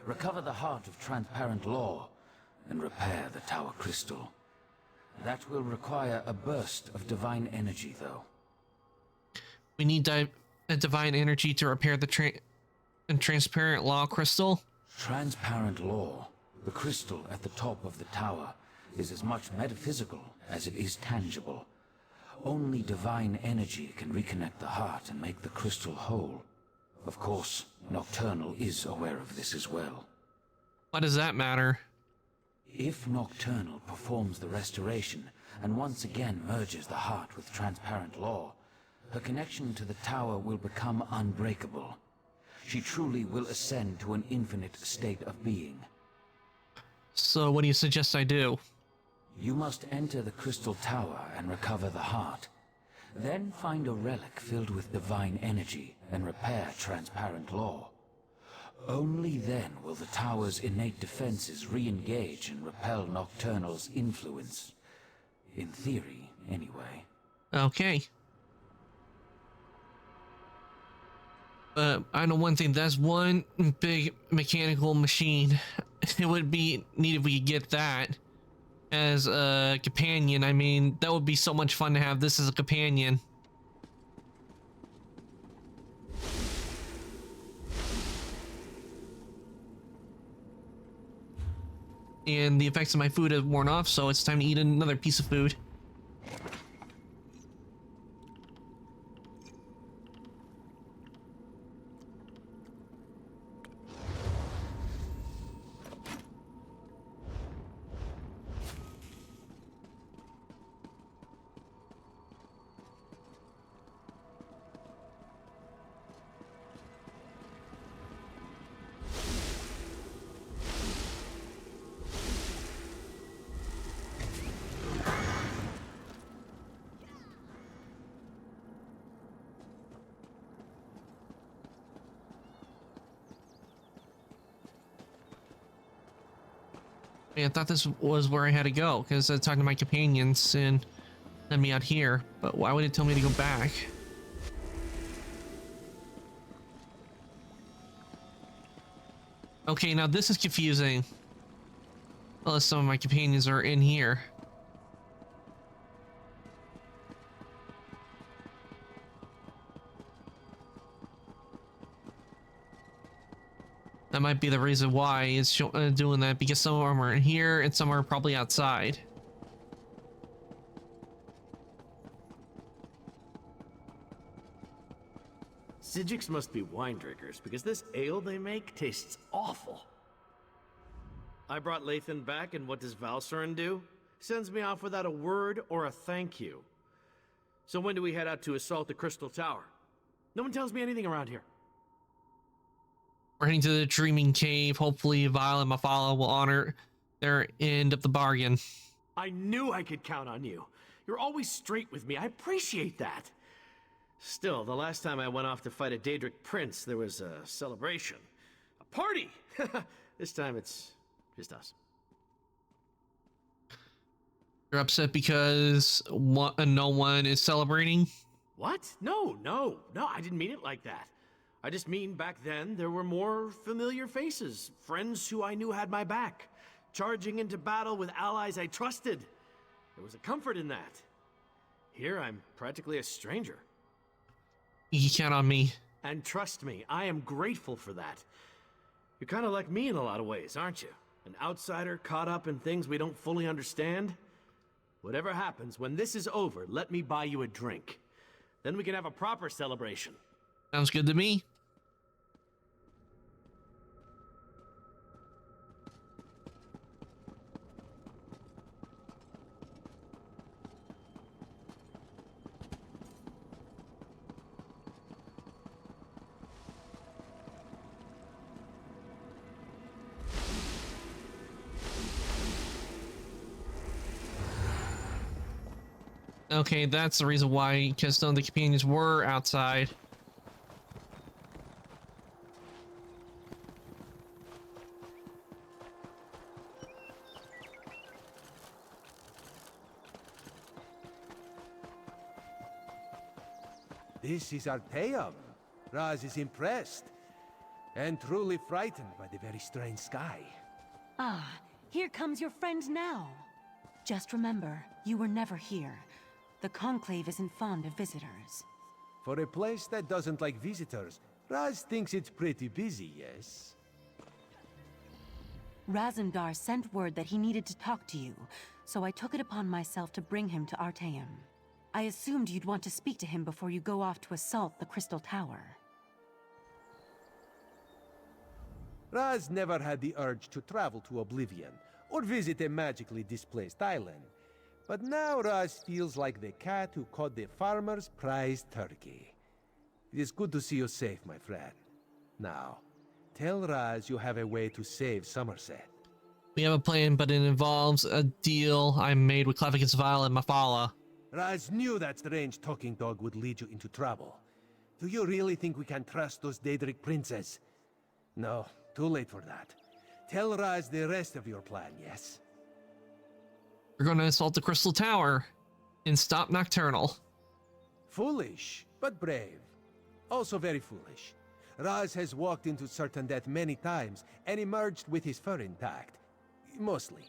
recover the Heart of Transparent Law, and repair the Tower Crystal. That will require a burst of divine energy, though. We need a divine energy to repair the Transparent Law Crystal? Transparent Law, the crystal at the top of the tower, is as much metaphysical as it is tangible. Only divine energy can reconnect the heart and make the crystal whole. Of course, Nocturnal is aware of this as well. Why does that matter? If Nocturnal performs the restoration and once again merges the heart with Transparent Law, her connection to the tower will become unbreakable. She truly will ascend to an infinite state of being. So what do you suggest I do? You must enter the Crystal Tower and recover the heart. Then find a relic filled with divine energy and repair Transparent Law. Only then will the tower's innate defenses re-engage and repel Nocturnal's influence. In theory, anyway. Okay. I know one thing, that's one big mechanical machine. It would be neat if we could get that as a companion. I mean, that would be so much fun to have this as a companion. And the effects of my food have worn off, so it's time to eat another piece of food. I thought this was where I had to go, because I talked to my companions and let me out here, but why would it tell me to go back? Okay, now this is confusing. Unless some of my companions are in here. That might be the reason why it's doing that, because some of them are in here and some are probably outside. Psijics must be wine drinkers, because this ale they make tastes awful. I brought Lathan back, and what does Valsuren do? Sends me off without a word or a thank you. So when do we head out to assault the Crystal Tower? No one tells me anything around here. We're heading to the Dreaming Cave. Hopefully Vile and Mephala will honor their end of the bargain. I knew I could count on you. You're always straight with me. I appreciate that. Still, the last time I went off to fight a Daedric prince, there was a celebration. A party! This time it's just us. You're upset because no one is celebrating? What? No, I didn't mean it like that. I just mean back then there were more familiar faces, friends who I knew had my back, charging into battle with allies I trusted. There was a comfort in that. Here I'm practically a stranger. You can count on me. And trust me, I am grateful for that. You're kind of like me in a lot of ways, aren't you? An outsider caught up in things we don't fully understand. Whatever happens, when this is over, let me buy you a drink. Then we can have a proper celebration. Sounds good to me. Okay, that's the reason why, because some of the companions were outside. This is Artaeum. Raz is impressed and truly frightened by the very strange sky. Ah, here comes your friend now. Just remember, you were never here. The Conclave isn't fond of visitors. For a place that doesn't like visitors, Raz thinks it's pretty busy, yes? Razendar sent word that he needed to talk to you, so I took it upon myself to bring him to Artaeum. I assumed you'd want to speak to him before you go off to assault the Crystal Tower. Raz never had the urge to travel to Oblivion, or visit a magically displaced island. But now Raz feels like the cat who caught the farmer's prized turkey. It is good to see you safe, my friend. Now, tell Raz you have a way to save Somerset. We have a plan, but it involves a deal I made with Cleficus Vile and Mephala. Raz knew that strange talking dog would lead you into trouble. Do you really think we can trust those Daedric princes? No, too late for that. Tell Raz the rest of your plan, yes? We're going to assault the Crystal Tower and stop Nocturnal. Foolish, but brave. Also very foolish. Raz has walked into certain death many times and emerged with his fur intact. Mostly.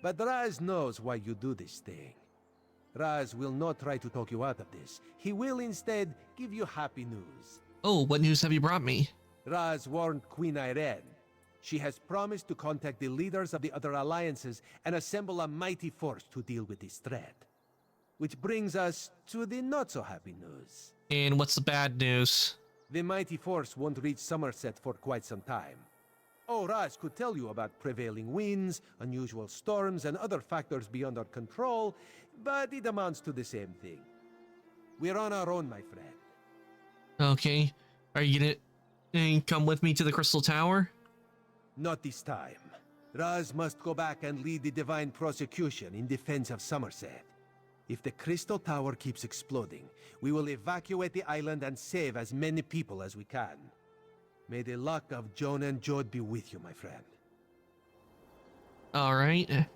But Raz knows why you do this thing. Raz will not try to talk you out of this. He will instead give you happy news. Oh, what news have you brought me? Raz warned Queen Irene. She has promised to contact the leaders of the other alliances and assemble a mighty force to deal with this threat. Which brings us to the not-so-happy news. And what's the bad news? The mighty force won't reach Somerset for quite some time. Oh, Raz could tell you about prevailing winds, unusual storms, and other factors beyond our control, but it amounts to the same thing. We're on our own, my friend. Okay. Are you gonna come with me to the Crystal Tower? Not this time. Raz must go back and lead the Divine Prosecution in defense of Somerset. If the Crystal Tower keeps exploding, we will evacuate the island and save as many people as we can. May the luck of Joan and Jode be with you, my friend. All right.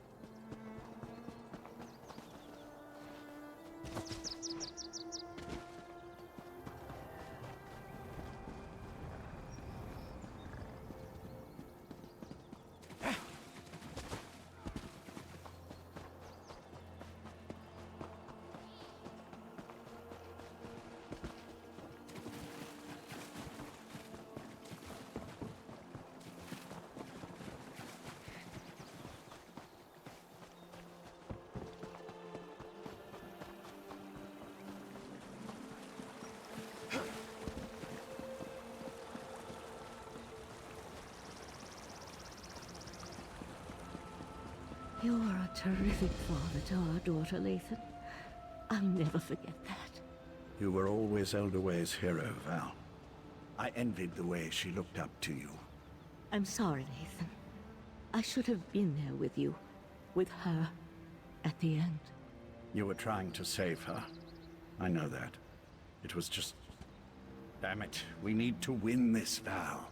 You are a terrific father to our daughter, Lathan. I'll never forget that. You were always Elderway's hero, Val. I envied the way she looked up to you. I'm sorry, Lathan. I should have been there with you, with her, at the end. You were trying to save her. I know that. It was just... Damn it, we need to win this, Val.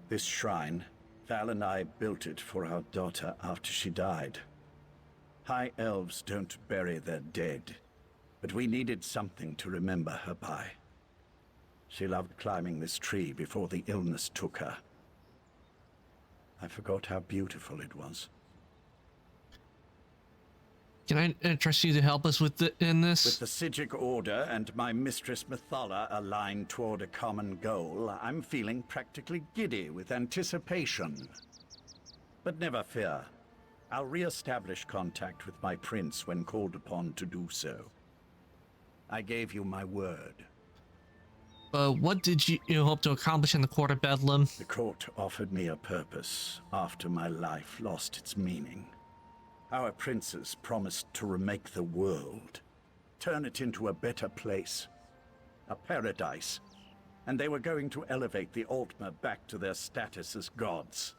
This shrine, Val and I built it for our daughter after she died. High elves don't bury their dead, but we needed something to remember her by. She loved climbing this tree before the illness took her. I forgot how beautiful it was. Can I trust you to help us with in this? With the Psijic Order and my mistress Methala aligned toward a common goal, I'm feeling practically giddy with anticipation. But never fear. I'll re-establish contact with my prince when called upon to do so. I gave you my word. What did you hope to accomplish in the Court of Bedlam? The court offered me a purpose after my life lost its meaning. Our princes promised to remake the world, turn it into a better place, a paradise, and they were going to elevate the Altmer back to their status as gods.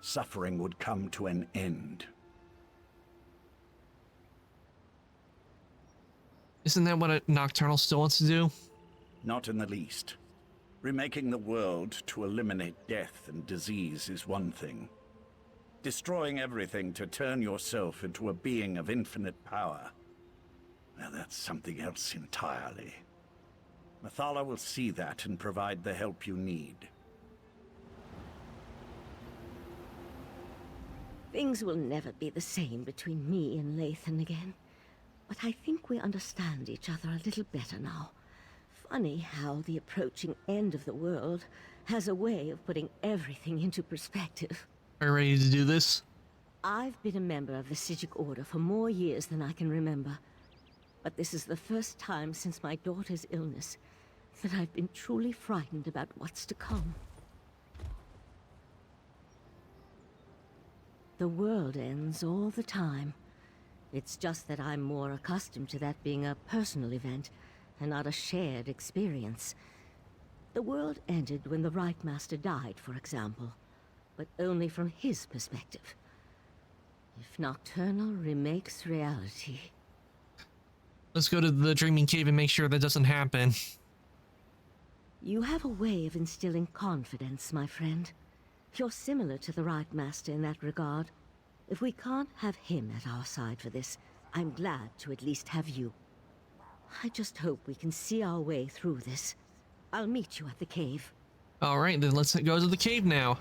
Suffering would come to an end. Isn't that what a Nocturnal still wants to do? Not in the least. Remaking the world to eliminate death and disease is one thing. Destroying everything to turn yourself into a being of infinite power, now that's something else entirely. Methala will see that and provide the help you need. Things will never be the same between me and Lathan again. But I think we understand each other a little better now. Funny how the approaching end of the world has a way of putting everything into perspective. Are you ready to do this? I've been a member of the Psijic Order for more years than I can remember. But this is the first time since my daughter's illness that I've been truly frightened about what's to come. The world ends all the time. It's just that I'm more accustomed to that being a personal event and not a shared experience. The world ended when the Rite Master died, for example, but only from his perspective. If Nocturnal remakes reality... Let's go to the Dreaming Cave and make sure that doesn't happen. You have a way of instilling confidence, my friend. You're similar to the Rite Master in that regard. If we can't have him at our side for this, I'm glad to at least have you. I just hope we can see our way through this. I'll meet you at the cave. Alright, then let's go to the cave now.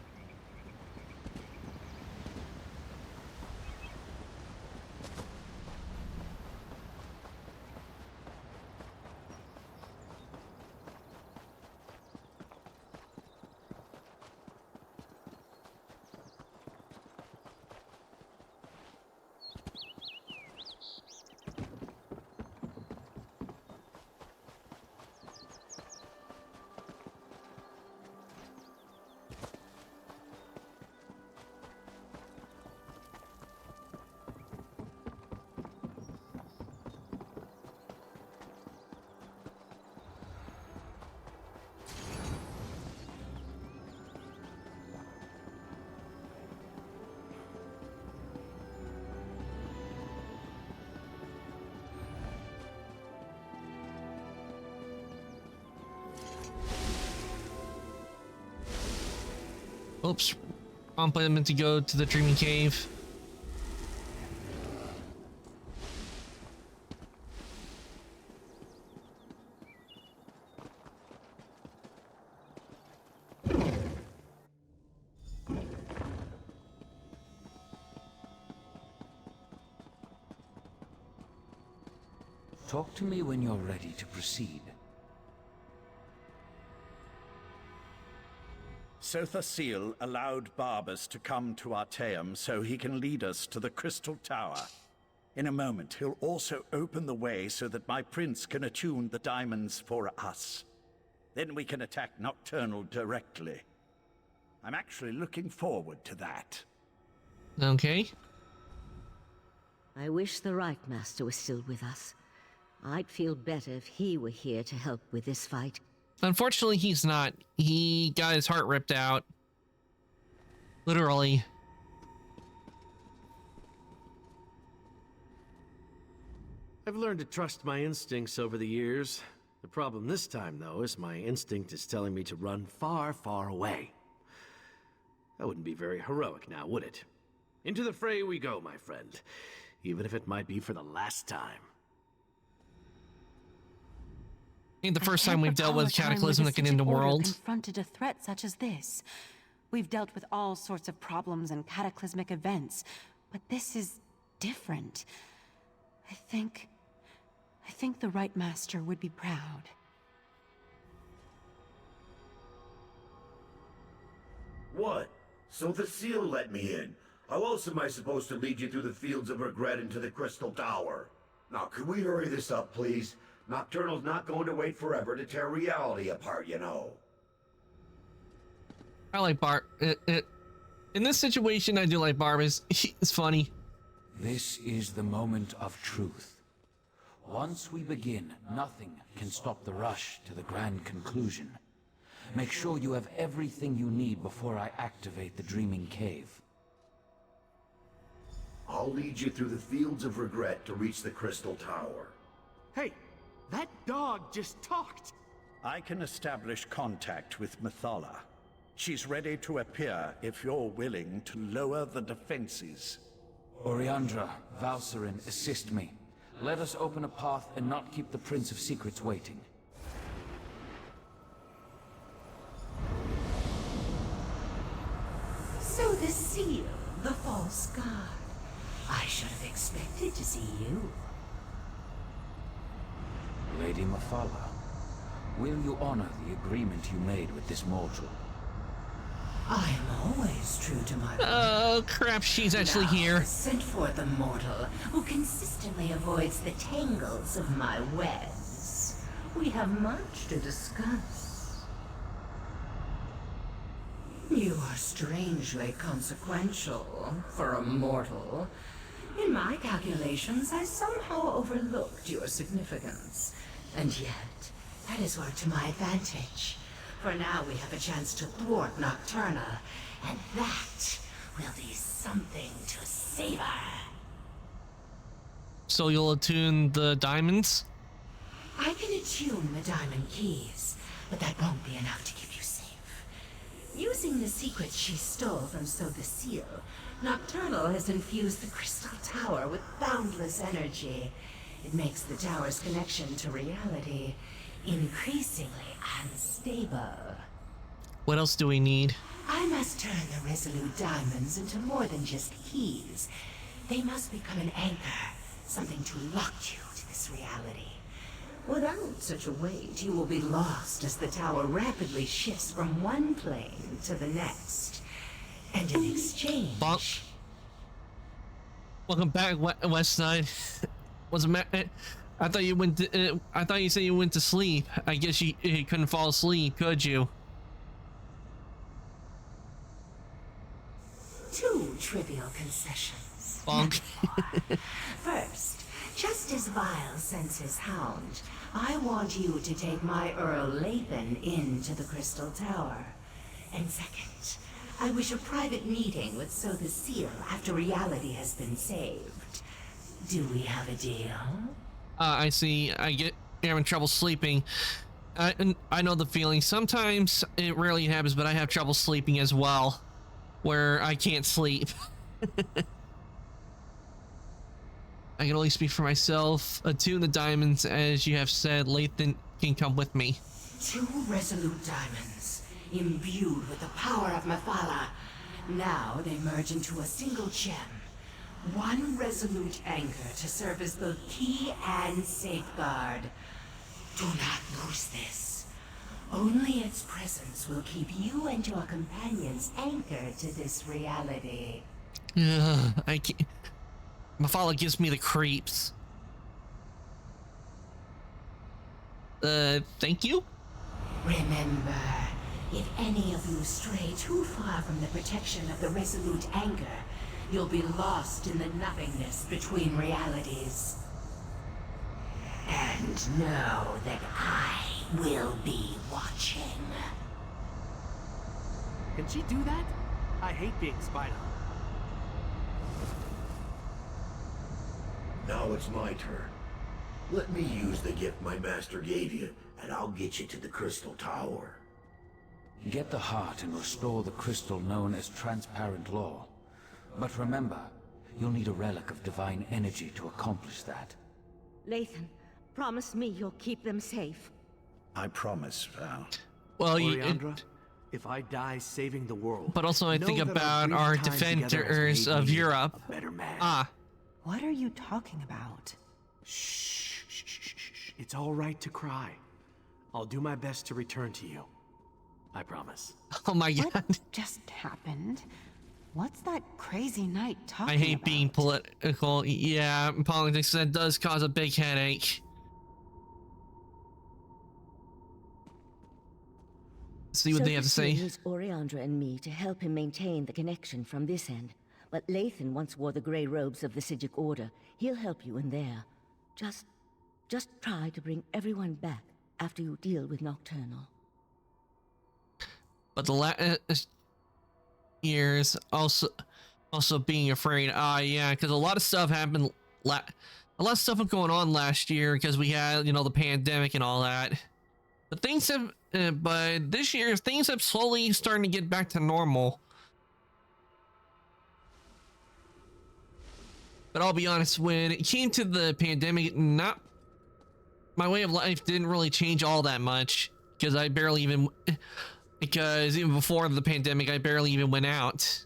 Oops. I'm meant to go to the Dreaming Cave. Talk to me when you're ready to proceed. Sotha Seal allowed Barbas to come to Artaeum so he can lead us to the Crystal Tower. In a moment, he'll also open the way so that my prince can attune the diamonds for us. Then we can attack Nocturnal directly. I'm actually looking forward to that. Okay. I wish the Right Master was still with us. I'd feel better if he were here to help with this fight. Unfortunately, he's not. He got his heart ripped out. Literally. I've learned to trust my instincts over the years. The problem this time, though, is my instinct is telling me to run far, far away. That wouldn't be very heroic now, would it? Into the fray we go, my friend. Even if it might be for the last time. Ain't the first time we've dealt with cataclysm that can end the world. Confronted a threat such as this. We've dealt with all sorts of problems and cataclysmic events, but this is different. I think the Right Master would be proud. What? So the seal let me in. How else am I supposed to lead you through the fields of regret into the Crystal Tower? Now, could we hurry this up, please? Nocturnal's not going to wait forever to tear reality apart, you know. I like in this situation, I do like Barbas. It's funny. This is the moment of truth. Once we begin, nothing can stop the rush to the grand conclusion. Make sure you have everything you need before I activate the Dreaming Cave. I'll lead you through the fields of regret to reach the Crystal Tower. Hey, that dog just talked! I can establish contact with Mythala. She's ready to appear if you're willing to lower the defenses. Oriandra, Valsarin, assist me. Let us open a path and not keep the Prince of Secrets waiting. So the seal, the false god. I should have expected to see you. Lady Mythala, will you honor the agreement you made with this mortal? I am always true to my word. Oh crap, she's actually here. Sent forth a mortal who consistently avoids the tangles of my webs. We have much to discuss. You are strangely consequential for a mortal. In my calculations, I somehow overlooked your significance. And yet, that is worked to my advantage. For now we have a chance to thwart Nocturnal, and that will be something to savor. So you'll attune the diamonds? I can attune the diamond keys, but that won't be enough to keep you safe. Using the secrets she stole from Sotha Seal, Nocturnal has infused the Crystal Tower with boundless energy. It makes the tower's connection to reality increasingly unstable. What else do we need? I must turn the Resolute Diamonds into more than just keys. They must become an anchor, something to lock you to this reality. Without such a weight, you will be lost as the tower rapidly shifts from one plane to the next. And in exchange... Bonk. Welcome back, West Side. I thought you went to, I thought you said you went to sleep. I guess you couldn't fall asleep, could you? Two trivial concessions. Bonk. First, just as Vile sends his hound, I want you to take my Earl Lathan into the Crystal Tower. And second, I wish a private meeting with Sotha Seal after reality has been saved. Do we have a deal? I see. You're having trouble sleeping. I know the feeling. Sometimes it rarely happens, but I have trouble sleeping as well. where I can't sleep. I can only speak for myself. Attune the diamonds, as you have said. Lathan can come with me. 2 resolute diamonds, imbued with the power of Mephala. Now they merge into a single gem. 1 resolute anchor to serve as the key and safeguard. Do not lose this. Only its presence will keep you and your companions anchored to this reality. I can't. Mephala gives me the creeps. Thank you? Remember, if any of you stray too far from the protection of the resolute anchor, you'll be lost in the nothingness between realities. And know that I will be watching. Can she do that? I hate being spied on. Now it's my turn. Let me use the gift my master gave you, and I'll get you to the Crystal Tower. Get the heart and restore the crystal known as Transparent Law. But remember, you'll need a relic of divine energy to accomplish that. Lathan, promise me you'll keep them safe. I promise, Val. Well, Oriandra, if I die saving the world, but also I think about our defenders of Europe. What are you talking about? Shh. It's all right to cry. I'll do my best to return to you. I promise. Oh my god. What just happened? What's that crazy knight talking I hate about? being political. Yeah, politics, that does cause a big headache. See what they have to say. Needs Oriandra and me to help him maintain the connection from this end. But Lathan once wore the grey robes of the Psijic Order. He'll help you in there. Just try to bring everyone back after you deal with Nocturnal. But the last years also being afraid. Yeah, because a lot of stuff happened. A lot of stuff was going on last year because we had, you know, the pandemic and all that. But things have, but this year things have slowly starting to get back to normal. But I'll be honest, when it came to the pandemic, my way of life didn't really change all that much because even before the pandemic, I barely even went out.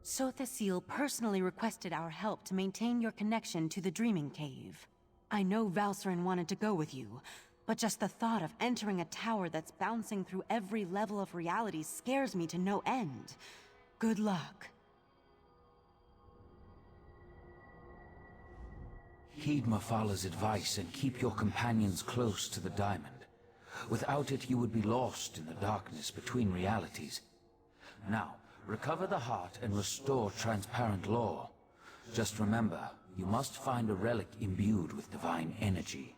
So Thasiel personally requested our help to maintain your connection to the Dreaming Cave. I know Valcerin wanted to go with you, but just the thought of entering a tower that's bouncing through every level of reality scares me to no end. Good luck. Heed Mephala's advice and keep your companions close to the diamond. Without it, you would be lost in the darkness between realities. Now, recover the heart and restore Transparent Law. Just remember, you must find a relic imbued with divine energy.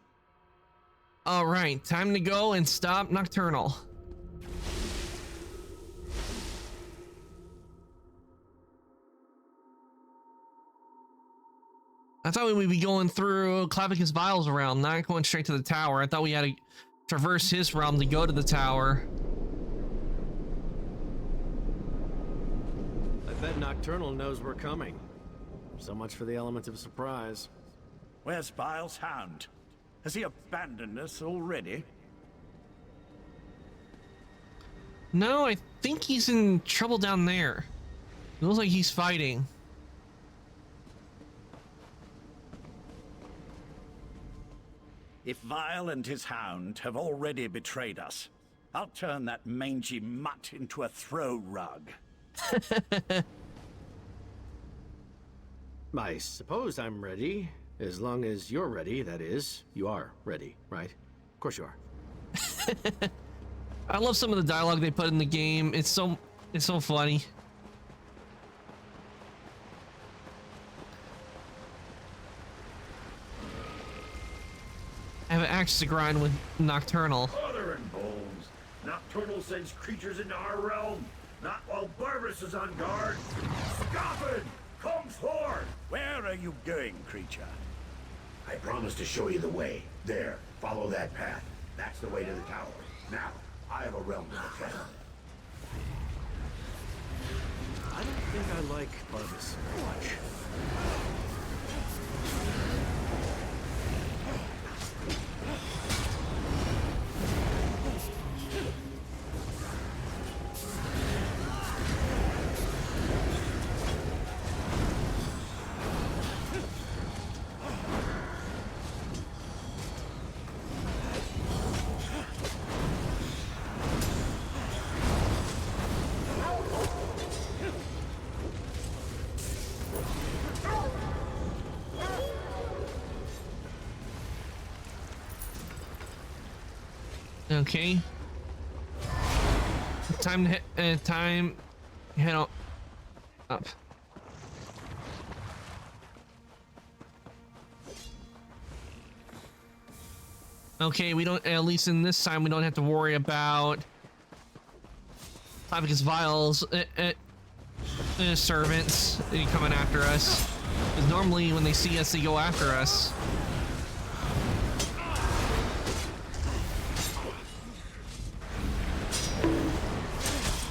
Alright, time to go and stop Nocturnal. I thought we would be going through Clavicus Vial's realm, not going straight to the tower. I thought we had to traverse his realm to go to the tower. I bet Nocturnal knows we're coming. So much for the element of surprise. Where's Vial's hound? Has he abandoned us already? No, I think he's in trouble down there. It looks like he's fighting. If Vial and his hound have already betrayed us, I'll turn that mangy mutt into a throw rug. I suppose I'm ready. As long as you're ready, that is. You are ready, right? Of course you are. I love some of the dialogue they put in the game. It's so funny. I have an axe to grind with Nocturnal. Father and bones. Nocturnal sends creatures into our realm. Not while Barbarous is on guard. Scoffin! Come forth! Where are you going, creature? I promised to show you the way. There, follow that path. That's the way to the tower. Now, I have a realm to defend. I don't think I like Barbas much. Okay. Time to head on up. Okay, we don't, at least in this time, we don't have to worry about Clavicus Vile's servants coming after us. Because normally when they see us, they go after us.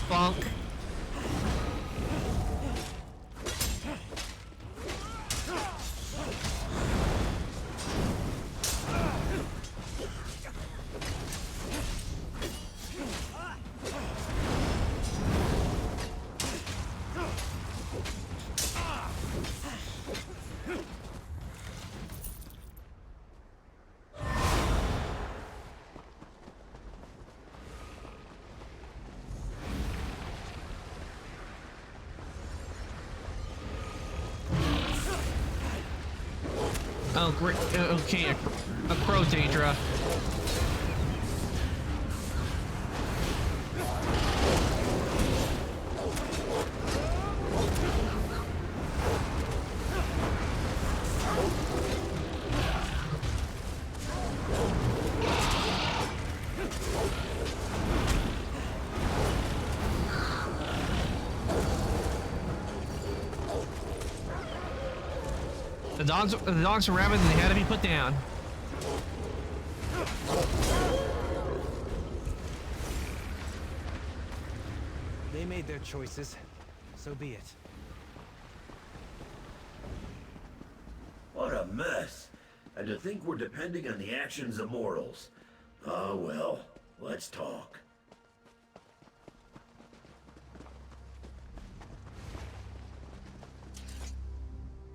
Bonk. Oh, great. Okay, a crow, Daedra. The dogs are rabid and they had to be put down. They made their choices. So be it. What a mess. And to think we're depending on the actions of mortals. Oh well, let's talk.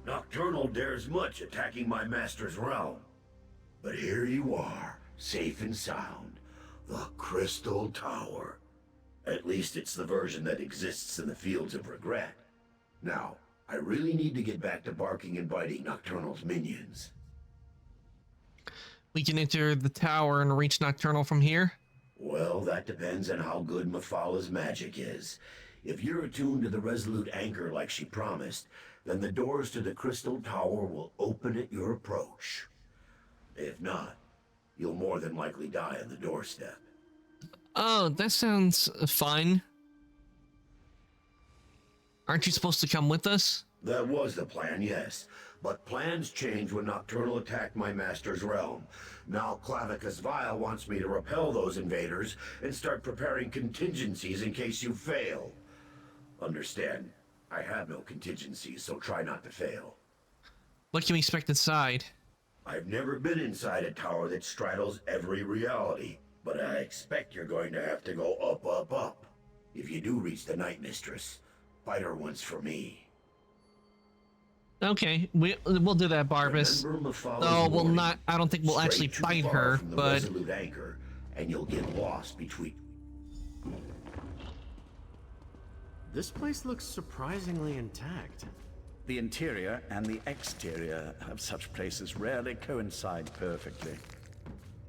Nocturnal dares much attacking my master's realm. But here you are, safe and sound. The Crystal Tower. At least it's the version that exists in the Fields of Regret. Now, I really need to get back to barking and biting Nocturnal's minions. We can enter the tower and reach Nocturnal from here? Well, that depends on how good Mephila's magic is. If you're attuned to the Resolute Anchor like she promised, then the doors to the Crystal Tower will open at your approach. If not, you'll more than likely die on the doorstep. Oh, that sounds fun. Aren't you supposed to come with us? That was the plan, yes. But plans changed when Nocturnal attacked my master's realm. Now Clavicus Vile wants me to repel those invaders and start preparing contingencies in case you fail. Understand, I have no contingencies, so try not to fail. What can we expect inside? I've never been inside a tower that straddles every reality, but I expect you're going to have to go up, up, up. If you do reach the Night Mistress, fight her once for me. Okay, we'll do that, Barbas. No, we'll not. I don't think we'll actually fight her, but Resolute Anchor, and you'll get lost between. This place looks surprisingly intact. The interior and the exterior of such places rarely coincide perfectly.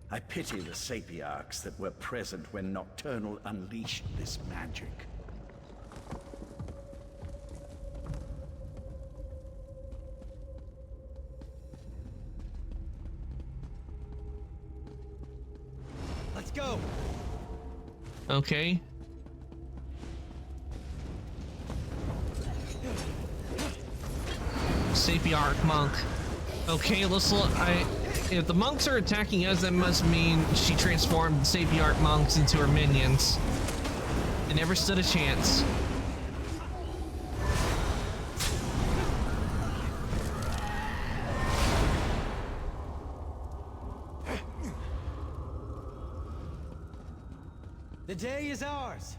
I pity the sapiarchs that were present when Nocturnal unleashed this magic. Let's go. okay. Sapiarch monk. Okay, let's look. If the monks are attacking us, that must mean she transformed the Sapiarch monks into her minions. They never stood a chance. The day is ours!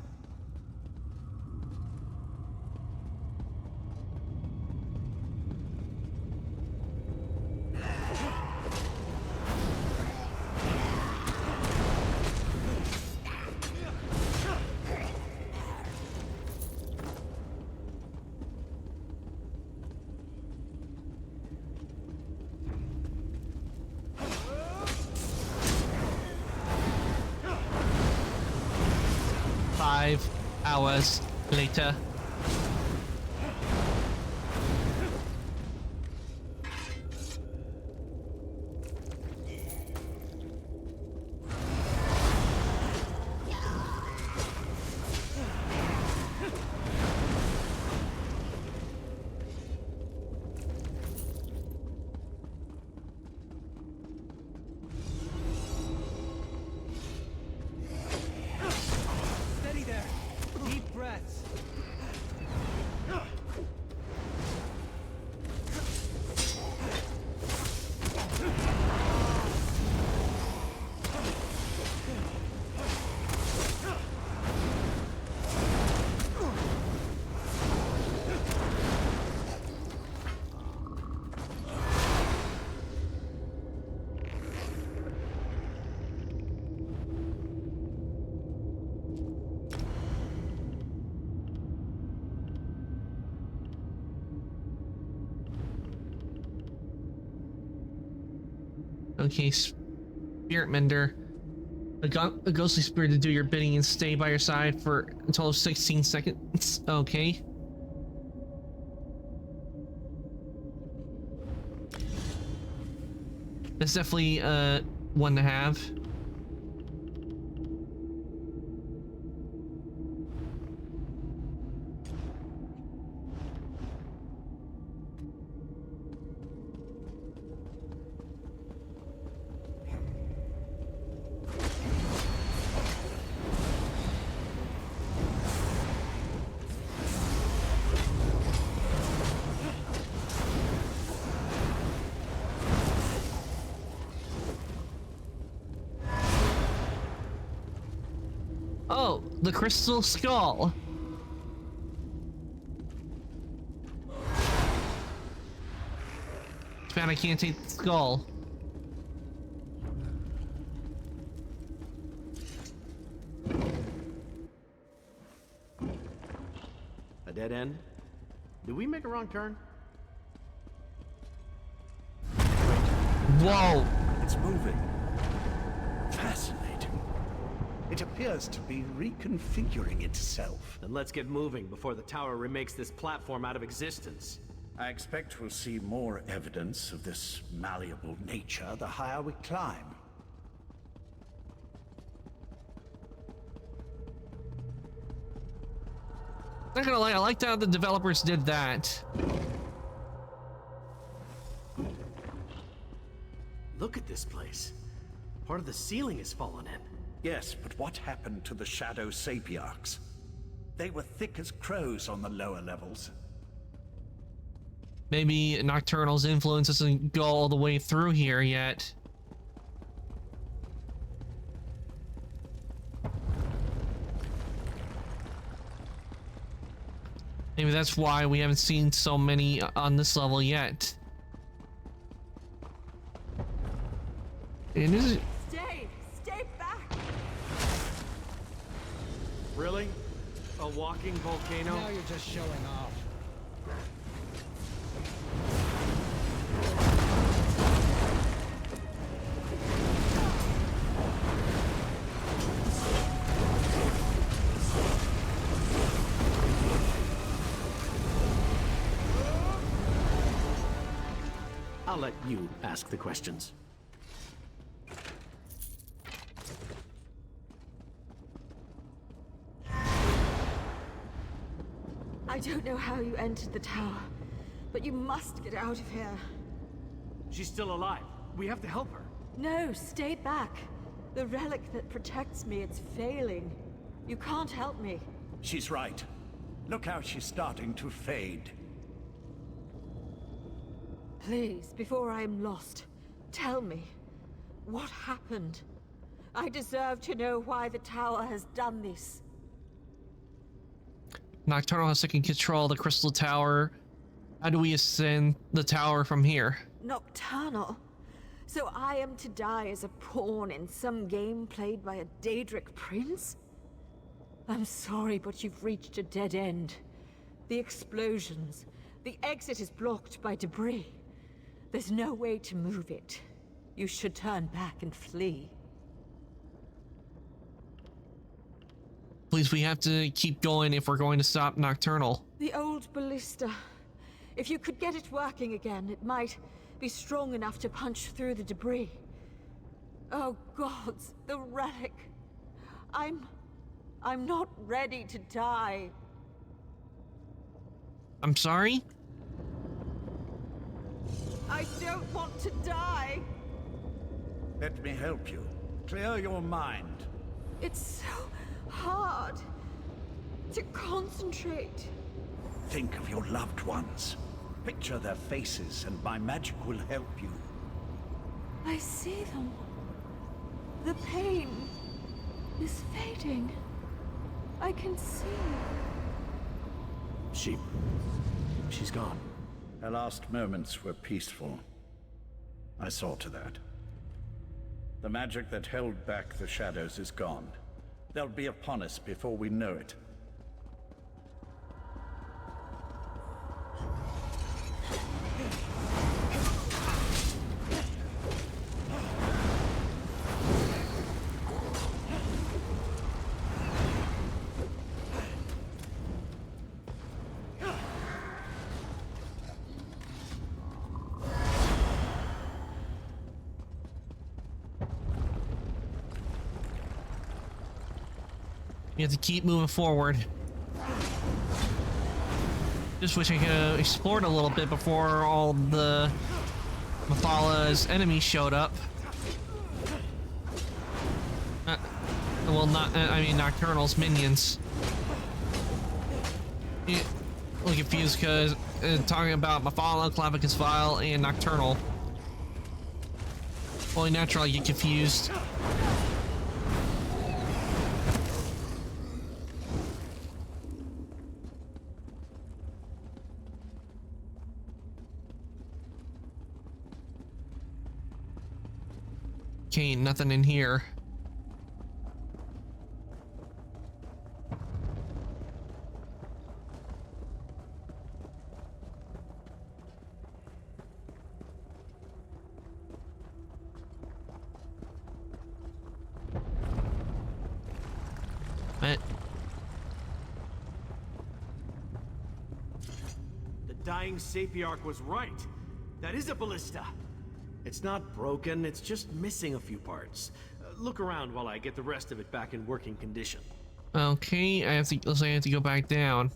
Hours later. Steady there! Deep breaths! Okay, Spirit Mender. A ghostly spirit to do your bidding and stay by your side for a total of 16 seconds. Okay. That's definitely one to have. Oh, the crystal skull. It's bad I can't take the skull. A dead end? Did we make a wrong turn? Whoa! It's moving. Fascinating. It appears to be reconfiguring itself. Then let's get moving before the tower remakes this platform out of existence. I expect we'll see more evidence of this malleable nature the higher we climb. Not gonna lie, I liked how the developers did that. Look at this place. Part of the ceiling has fallen in. Yes, but what happened to the Shadow Sapiarchs? They were thick as crows on the lower levels. Maybe Nocturnal's influence doesn't go all the way through here yet. Maybe that's why we haven't seen so many on this level yet. And this is... Stay back! Really? A walking volcano? Now you're just showing off. I'll let you ask the questions. I don't know how you entered the tower, but you must get out of here. She's still alive. We have to help her. No, stay back. The relic that protects me, it's failing. You can't help me. She's right. Look how she's starting to fade. Please, before I am lost, tell me, what happened? I deserve to know why the tower has done this. Nocturnal has taken control of the Crystal Tower. How do we ascend the tower from here? Nocturnal? So I am to die as a pawn in some game played by a Daedric prince? I'm sorry, but you've reached a dead end. The explosions. The exit is blocked by debris. There's no way to move it. You should turn back and flee. Please, we have to keep going if we're going to stop Nocturnal. The old ballista. If you could get it working again, it might be strong enough to punch through the debris. Oh gods, the relic. I'm not ready to die. I'm sorry? I don't want to die. Let me help you. Clear your mind. It's so hard to concentrate. Think of your loved ones. Picture their faces, and my magic will help you. I see them. The pain is fading. I can see. She's gone. Her last moments were peaceful. I saw to that. The magic that held back the shadows is gone. They'll be upon us before we know it. You have to keep moving forward. Just wish I could have explored a little bit before all the Mephalah's enemies showed up. Well, I mean Nocturnal's minions. Yeah, I'm confused because talking about Mephalah, Clavicus Vile, and Nocturnal. Well, naturally I get confused. Okay, nothing in here. What? The dying Sapiarch was right. That is a ballista. It's not broken, it's just missing a few parts. Look around while I get the rest of it back in working condition. Okay, I have to. Looks like I have to go back down.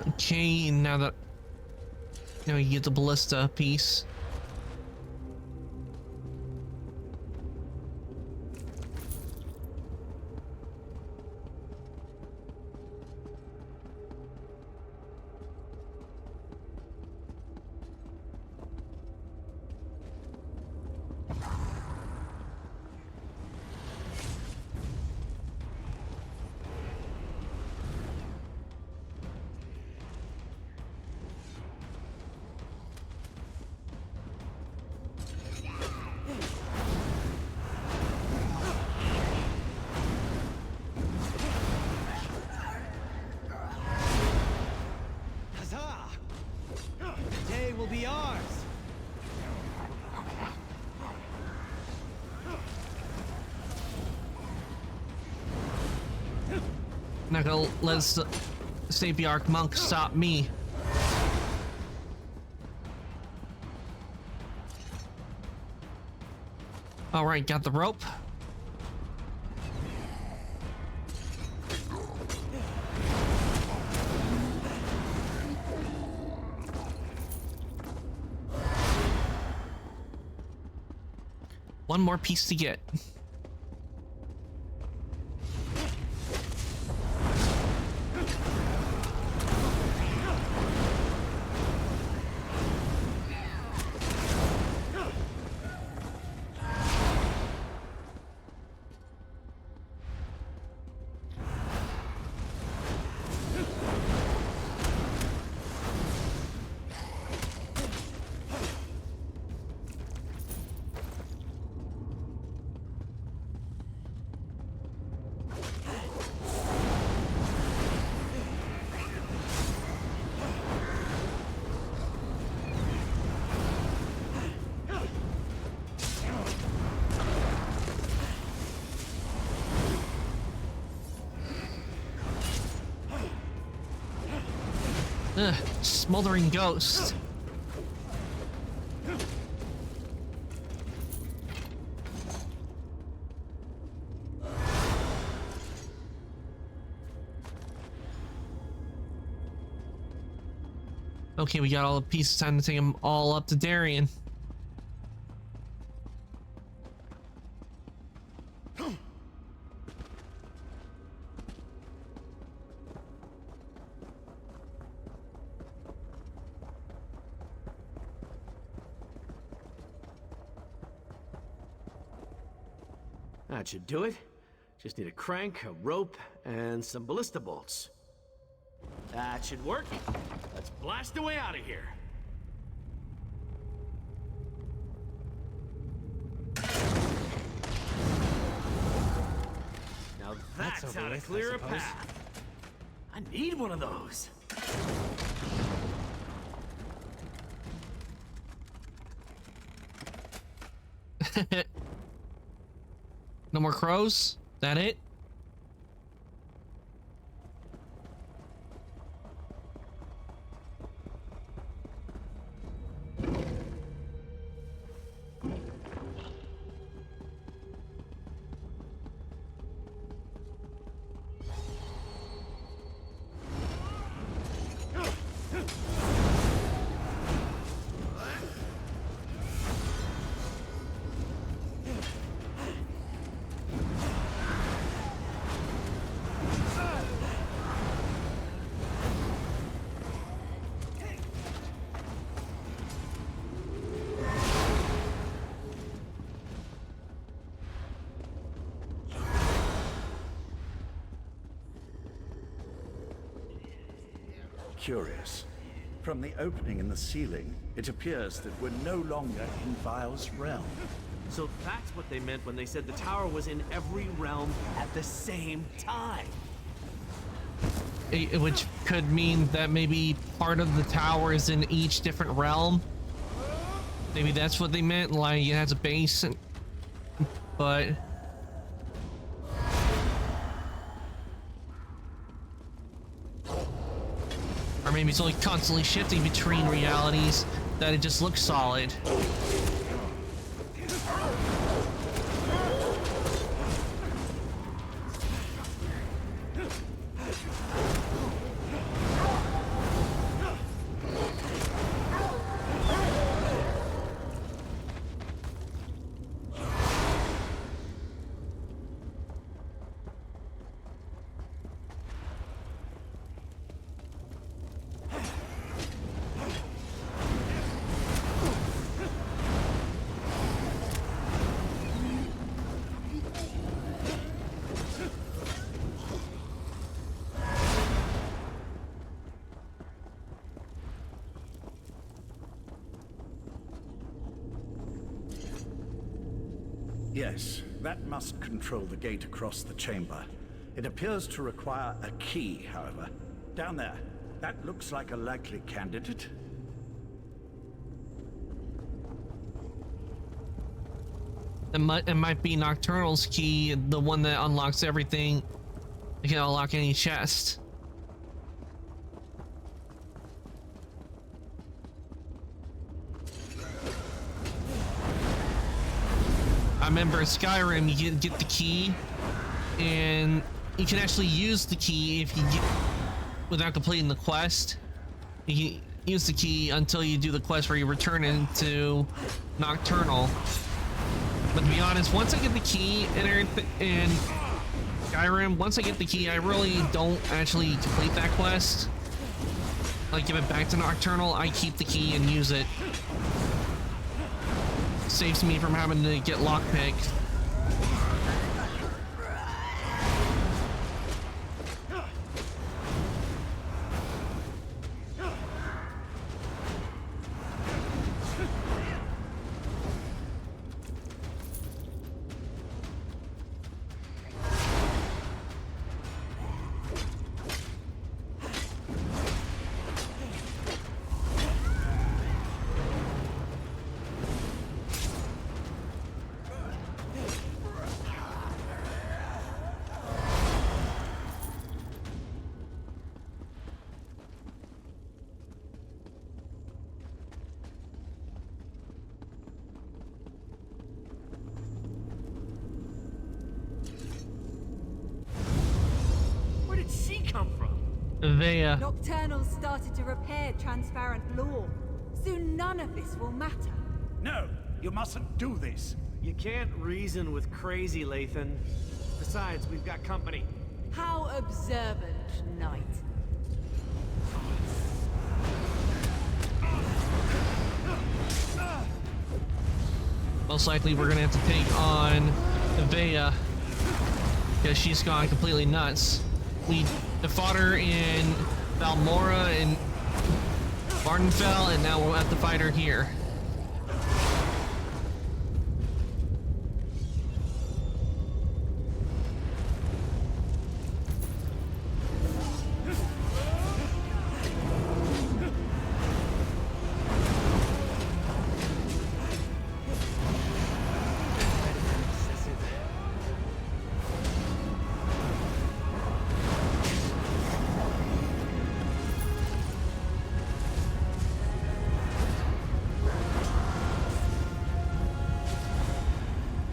Okay, now that Now you get the ballista piece. Will be ours. Not gonna let the Sapiarch monk stop me. All right, got the rope. One more piece to get. Ugh, smoldering ghost. Okay, we got all the pieces. Time to take them all up to Darien. That should do it. Just need a crank, a rope, and some ballista bolts. That should work. Let's blast away out of here. Now that's how to clear a path. I need one of those. No more crows? That it? Curious. From the opening in the ceiling, it appears that we're no longer in Vile's realm. So that's what they meant when they said the tower was in every realm at the same time. Which could mean that maybe part of the tower is in each different realm. Maybe that's what they meant, like it has a base, but... Or maybe it's only constantly shifting between realities, that it just looks solid. Yes, that must control the gate across the chamber. It appears to require a key, however. Down there. That looks like a likely candidate. It might be Nocturnal's key, the one that unlocks everything. It can unlock any chest. I remember in Skyrim, you get the key, and you can actually use the key if you get, without completing the quest. You can use the key until you do the quest where you return into Nocturnal. But to be honest, once I get the key in Skyrim, once I get the key, I really don't actually complete that quest. Like, give it back to Nocturnal, I keep the key and use it. Saves me from having to get lockpicked. Vea. Nocturnal started to repair transparent law. Soon none of this will matter. No, you mustn't do this. You can't reason with crazy, Lathan. Besides, we've got company. How observant, Knight. Most likely we're gonna have to take on Vea, because she's gone completely nuts. We fought her in Valmora and Vardenfell, and now we'll have to fight her here.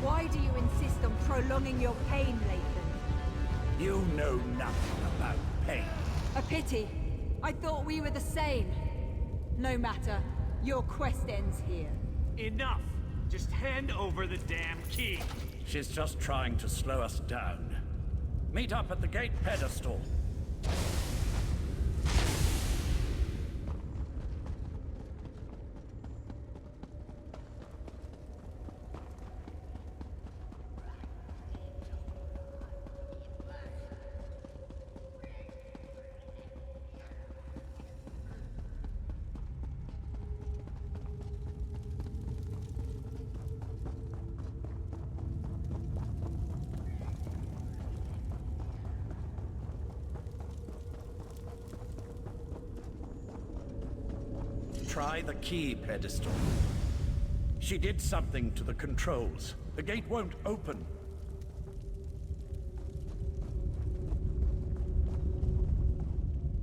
Why do you insist on prolonging your pain, Lathan? You know nothing about pain. A pity. I thought we were the same. No matter. Your quest ends here. Enough! Just hand over the damn key. She's just trying to slow us down. Meet up at the gate pedestal. Try the key pedestal. She did something to the controls. The gate won't open.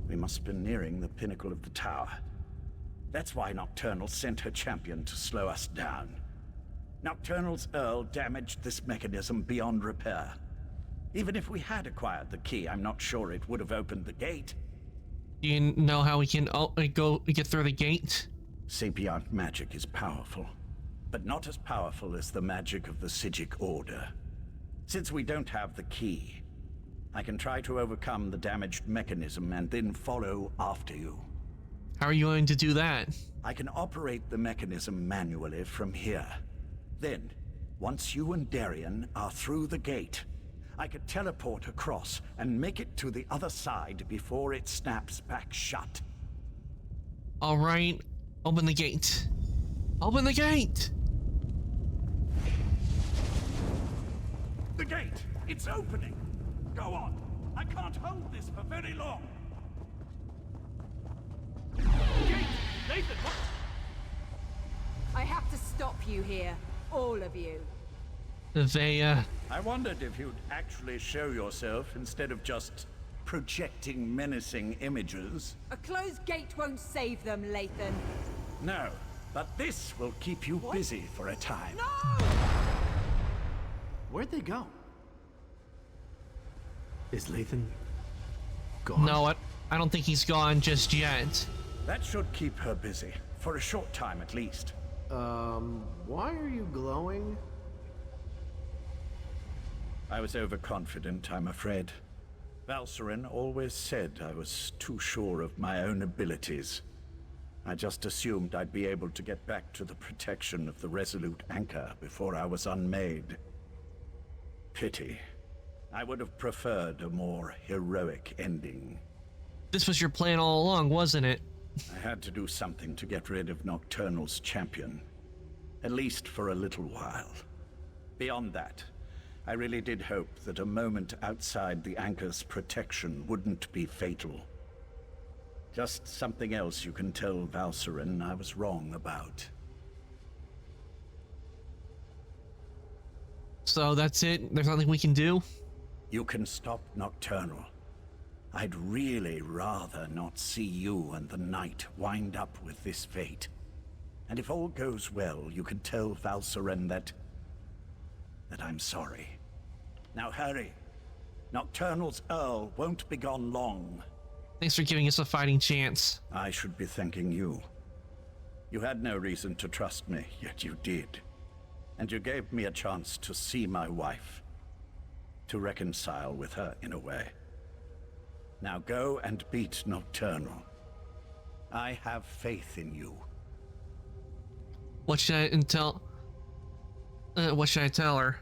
We must be nearing the pinnacle of the tower. That's why Nocturnal sent her champion to slow us down. Nocturnal's Earl damaged this mechanism beyond repair. Even if we had acquired the key, I'm not sure it would have opened the gate. Do you know how we can get through the gate? Sapient magic is powerful, but not as powerful as the magic of the Psijic Order. Since we don't have the key, I can try to overcome the damaged mechanism and then follow after you. How are you going to do that? I can operate the mechanism manually from here. Then, once you and Darien are through the gate, I could teleport across and make it to the other side before it snaps back shut. All right, open the gate. Open the gate! The gate! It's opening! Go on! I can't hold this for very long! Gate! Nathan, what? I have to stop you here. All of you. They, I wondered if you'd actually show yourself instead of just projecting menacing images. A closed gate won't save them, Lathan. No, but this will keep you busy for a time. No! Where'd they go? Is Lathan gone? no, I don't think he's gone just yet. That should keep her busy, for a short time at least. Why are you glowing? I was overconfident, I'm afraid. Valsarin always said I was too sure of my own abilities. I just assumed I'd be able to get back to the protection of the Resolute Anchor before I was unmade. Pity. I would have preferred a more heroic ending. This was your plan all along, wasn't it? I had to do something to get rid of Nocturnal's champion. At least for a little while. Beyond that, I really did hope that a moment outside the Anchor's protection wouldn't be fatal. Just something else you can tell Valsarin I was wrong about. So that's it? There's nothing we can do? You can stop Nocturnal. I'd really rather not see you and the Knight wind up with this fate. And if all goes well, you can tell Valsarin that I'm sorry. Now hurry. Nocturnal's Earl won't be gone long. Thanks for giving us a fighting chance. I should be thanking you. You had no reason to trust me, yet you did. And you gave me a chance to see my wife. To reconcile with her in a way. Now go and beat Nocturnal. I have faith in you. What should I tell? What should I tell her?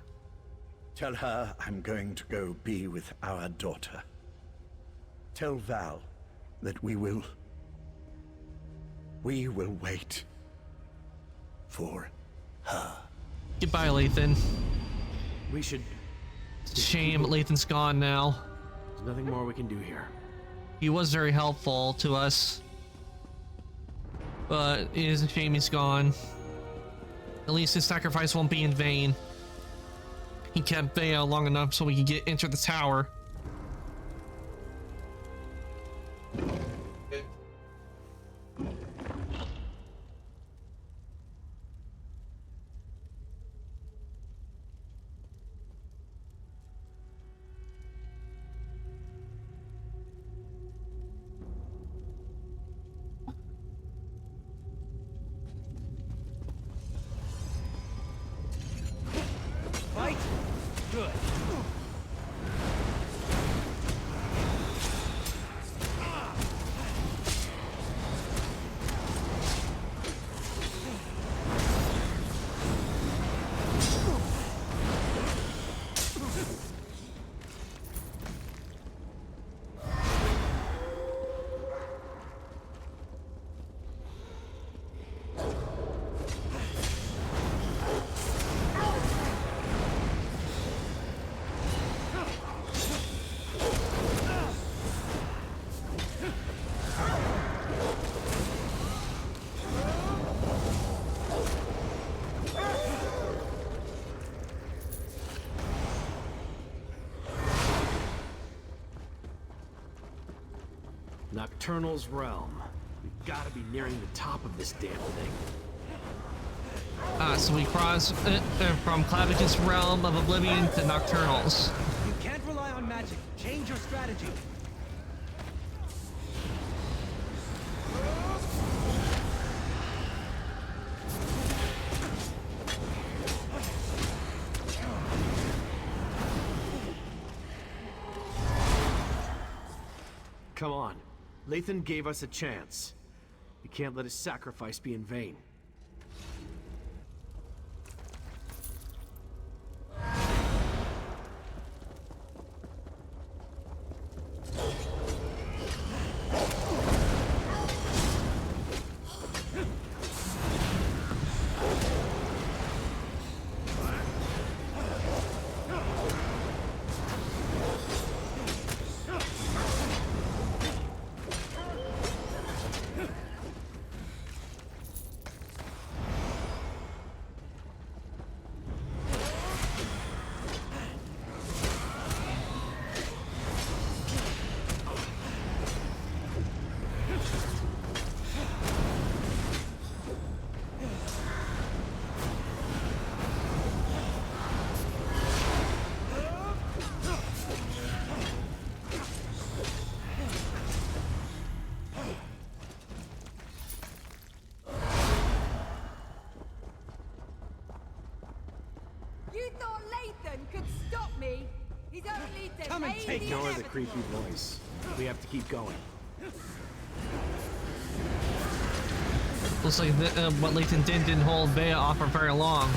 Tell her I'm going to go be with our daughter. Tell Val that we will wait for her. Goodbye, Lathan. We should... Shame Lathan's gone now. There's nothing more we can do here. He was very helpful to us. But it is a shame he's gone. At least his sacrifice won't be in vain. He kept Bea long enough so we could enter the tower. Fight? Good. Nocturnal's realm. We've got to be nearing the top of this damn thing. So we cross from Clavicus' realm of oblivion to Nocturnal's. You can't rely on magic. Change your strategy. Come on. Lathan gave us a chance. We can't let his sacrifice be in vain. You thought Lathan could stop me? He's only delayed Come and take the Ignore the inevitable. creepy voice. We have to keep going. Looks like what Lathan didn't hold Bea off for very long.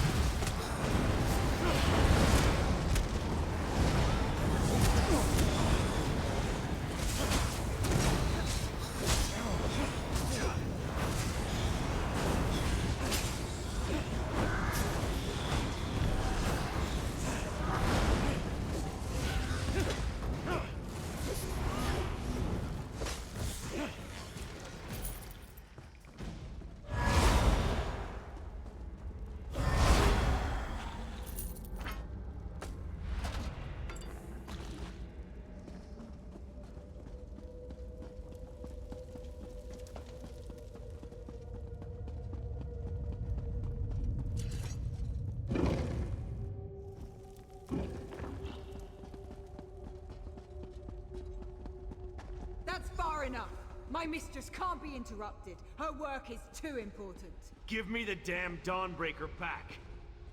That's far enough. My mistress can't be interrupted. Her work is too important. Give me the damn Dawnbreaker back.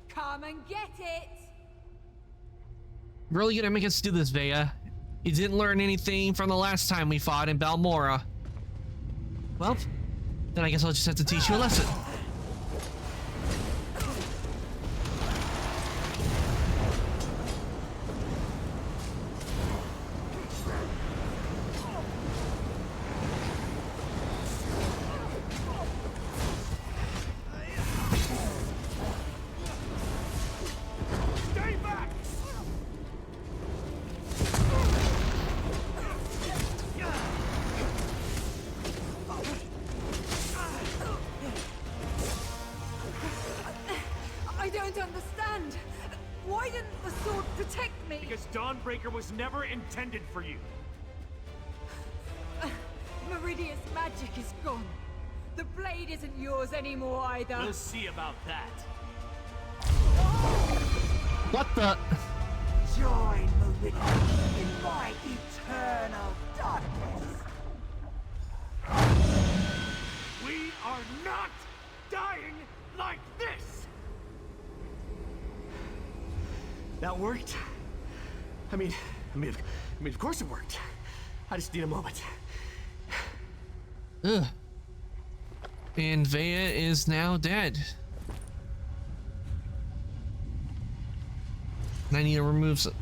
Come and get it! Really gonna make us do this, Bea? You didn't learn anything from the last time we fought in Balmora. Well, then I guess I'll just have to teach you a lesson. Stay back! I don't understand. Why didn't the sword protect me? Because Dawnbreaker was never intended for you. Meridia's magic is gone. The blade isn't yours anymore either. We'll see about that. What the? Join Meridia in my eternal darkness. We are not dying like this! That worked? I mean, of course it worked. I just need a moment. Ugh. And Bea is now dead. And I need to remove some.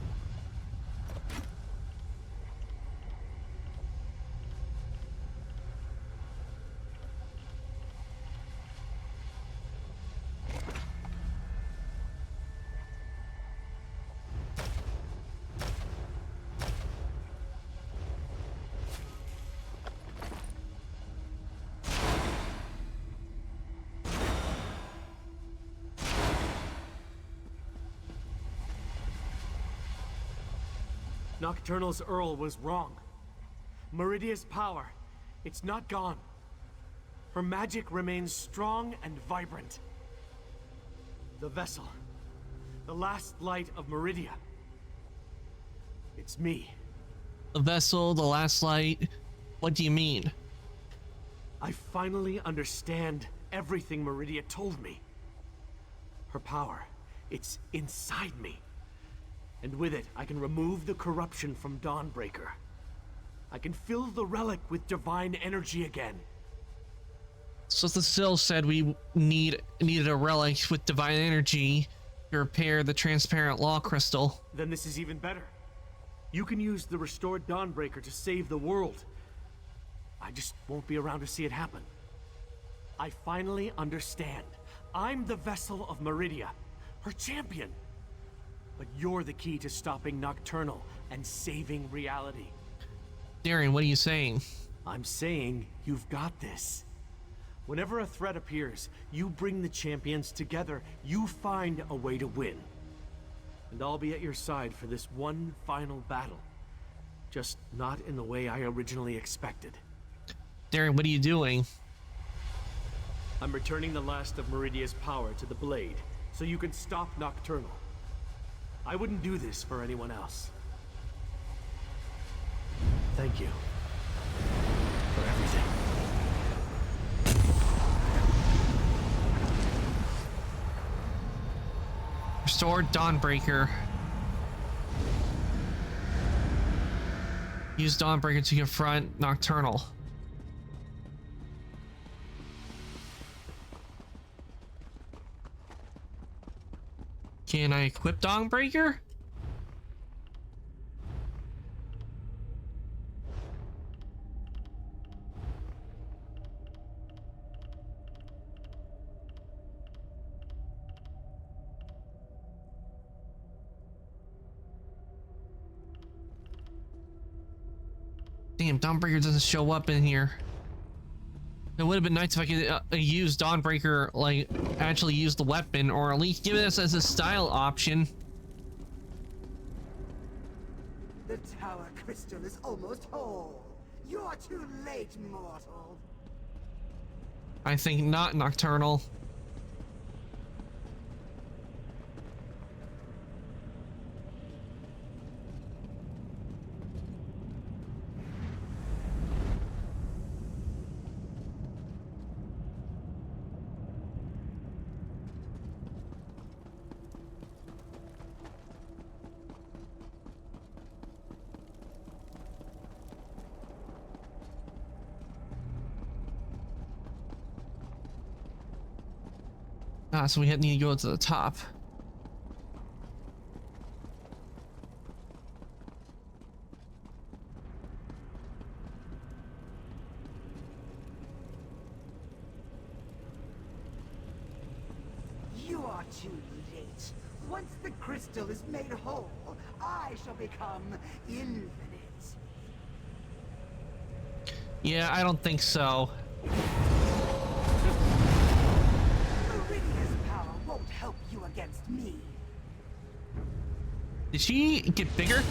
Nocturnal's Earl was wrong. Meridia's power, it's not gone. Her magic remains strong and vibrant. The vessel, the last light of Meridia. It's me. The vessel, the last light. What do you mean? I finally understand everything Meridia told me. Her power, it's inside me. And with it, I can remove the corruption from Dawnbreaker. I can fill the relic with divine energy again. So the Sill said we needed a relic with divine energy to repair the transparent law crystal. Then this is even better. You can use the restored Dawnbreaker to save the world. I just won't be around to see it happen. I finally understand. I'm the vessel of Meridia, her champion. But you're the key to stopping Nocturnal and saving reality. Darian, what are you saying? I'm saying you've got this. Whenever a threat appears, you bring the champions together. You find a way to win. And I'll be at your side for this one final battle. Just not in the way I originally expected. Darian, what are you doing? I'm returning the last of Meridia's power to the Blade, so you can stop Nocturnal. I wouldn't do this for anyone else. Thank you for everything. Restore Dawnbreaker. Use Dawnbreaker to confront Nocturnal. Can I equip Dawnbreaker? Damn, Dawnbreaker doesn't show up in here. It would have been nice if I could use Dawnbreaker, like, actually use the weapon, or at least give us as a style option. The tower crystal is almost whole. You're too late, mortal. I think not, Nocturnal. Ah, so we need to go to the top. You are too late. Once the crystal is made whole, I shall become infinite. Yeah, I don't think so. Meridia's power won't help you against me. Did she get bigger?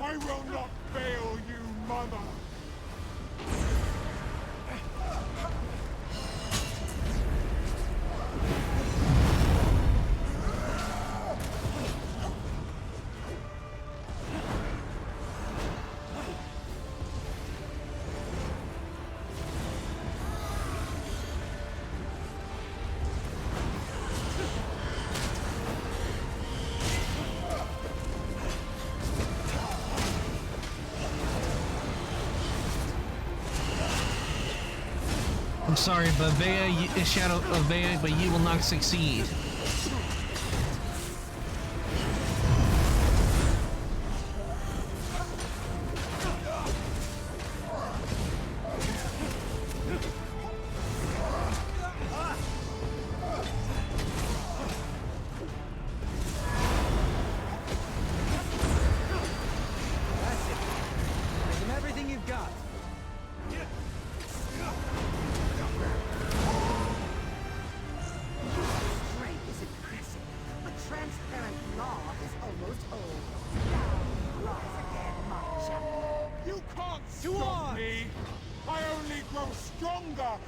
I will not fail you, Mother! I'm sorry, but Vea, Shadow of Vea, but you will not succeed.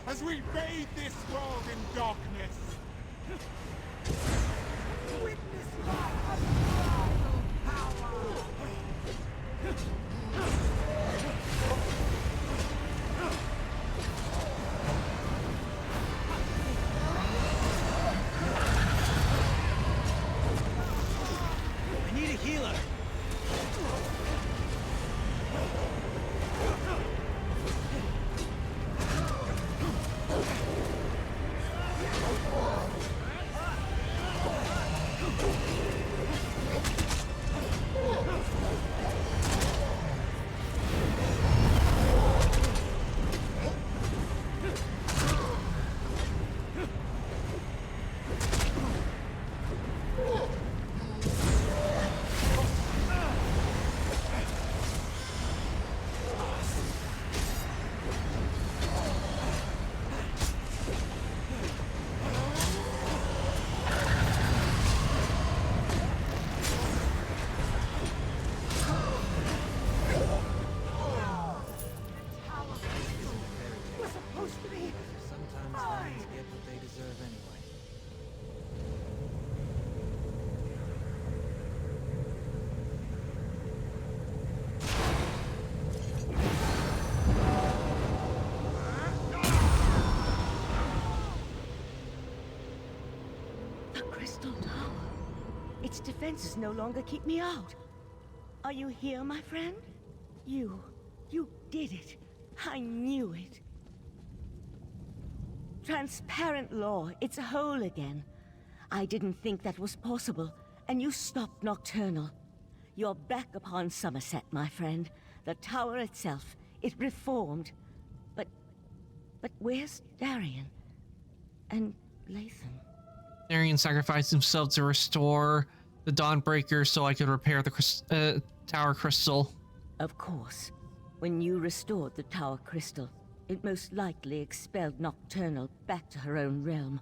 As we bathe this world in darkness! Witness my unrivaled power! I need a healer! Crystal Tower. Its defenses no longer keep me out. Are you here, my friend? You did it. I knew it. Transparent law, it's whole again. I didn't think that was possible, and you stopped Nocturnal. You're back upon Somerset, my friend. The tower itself, it reformed. But where's Darian? And Latham? Darian sacrificed himself to restore the Dawnbreaker so I could repair the Tower Crystal. Of course. When you restored the Tower Crystal, it most likely expelled Nocturnal back to her own realm.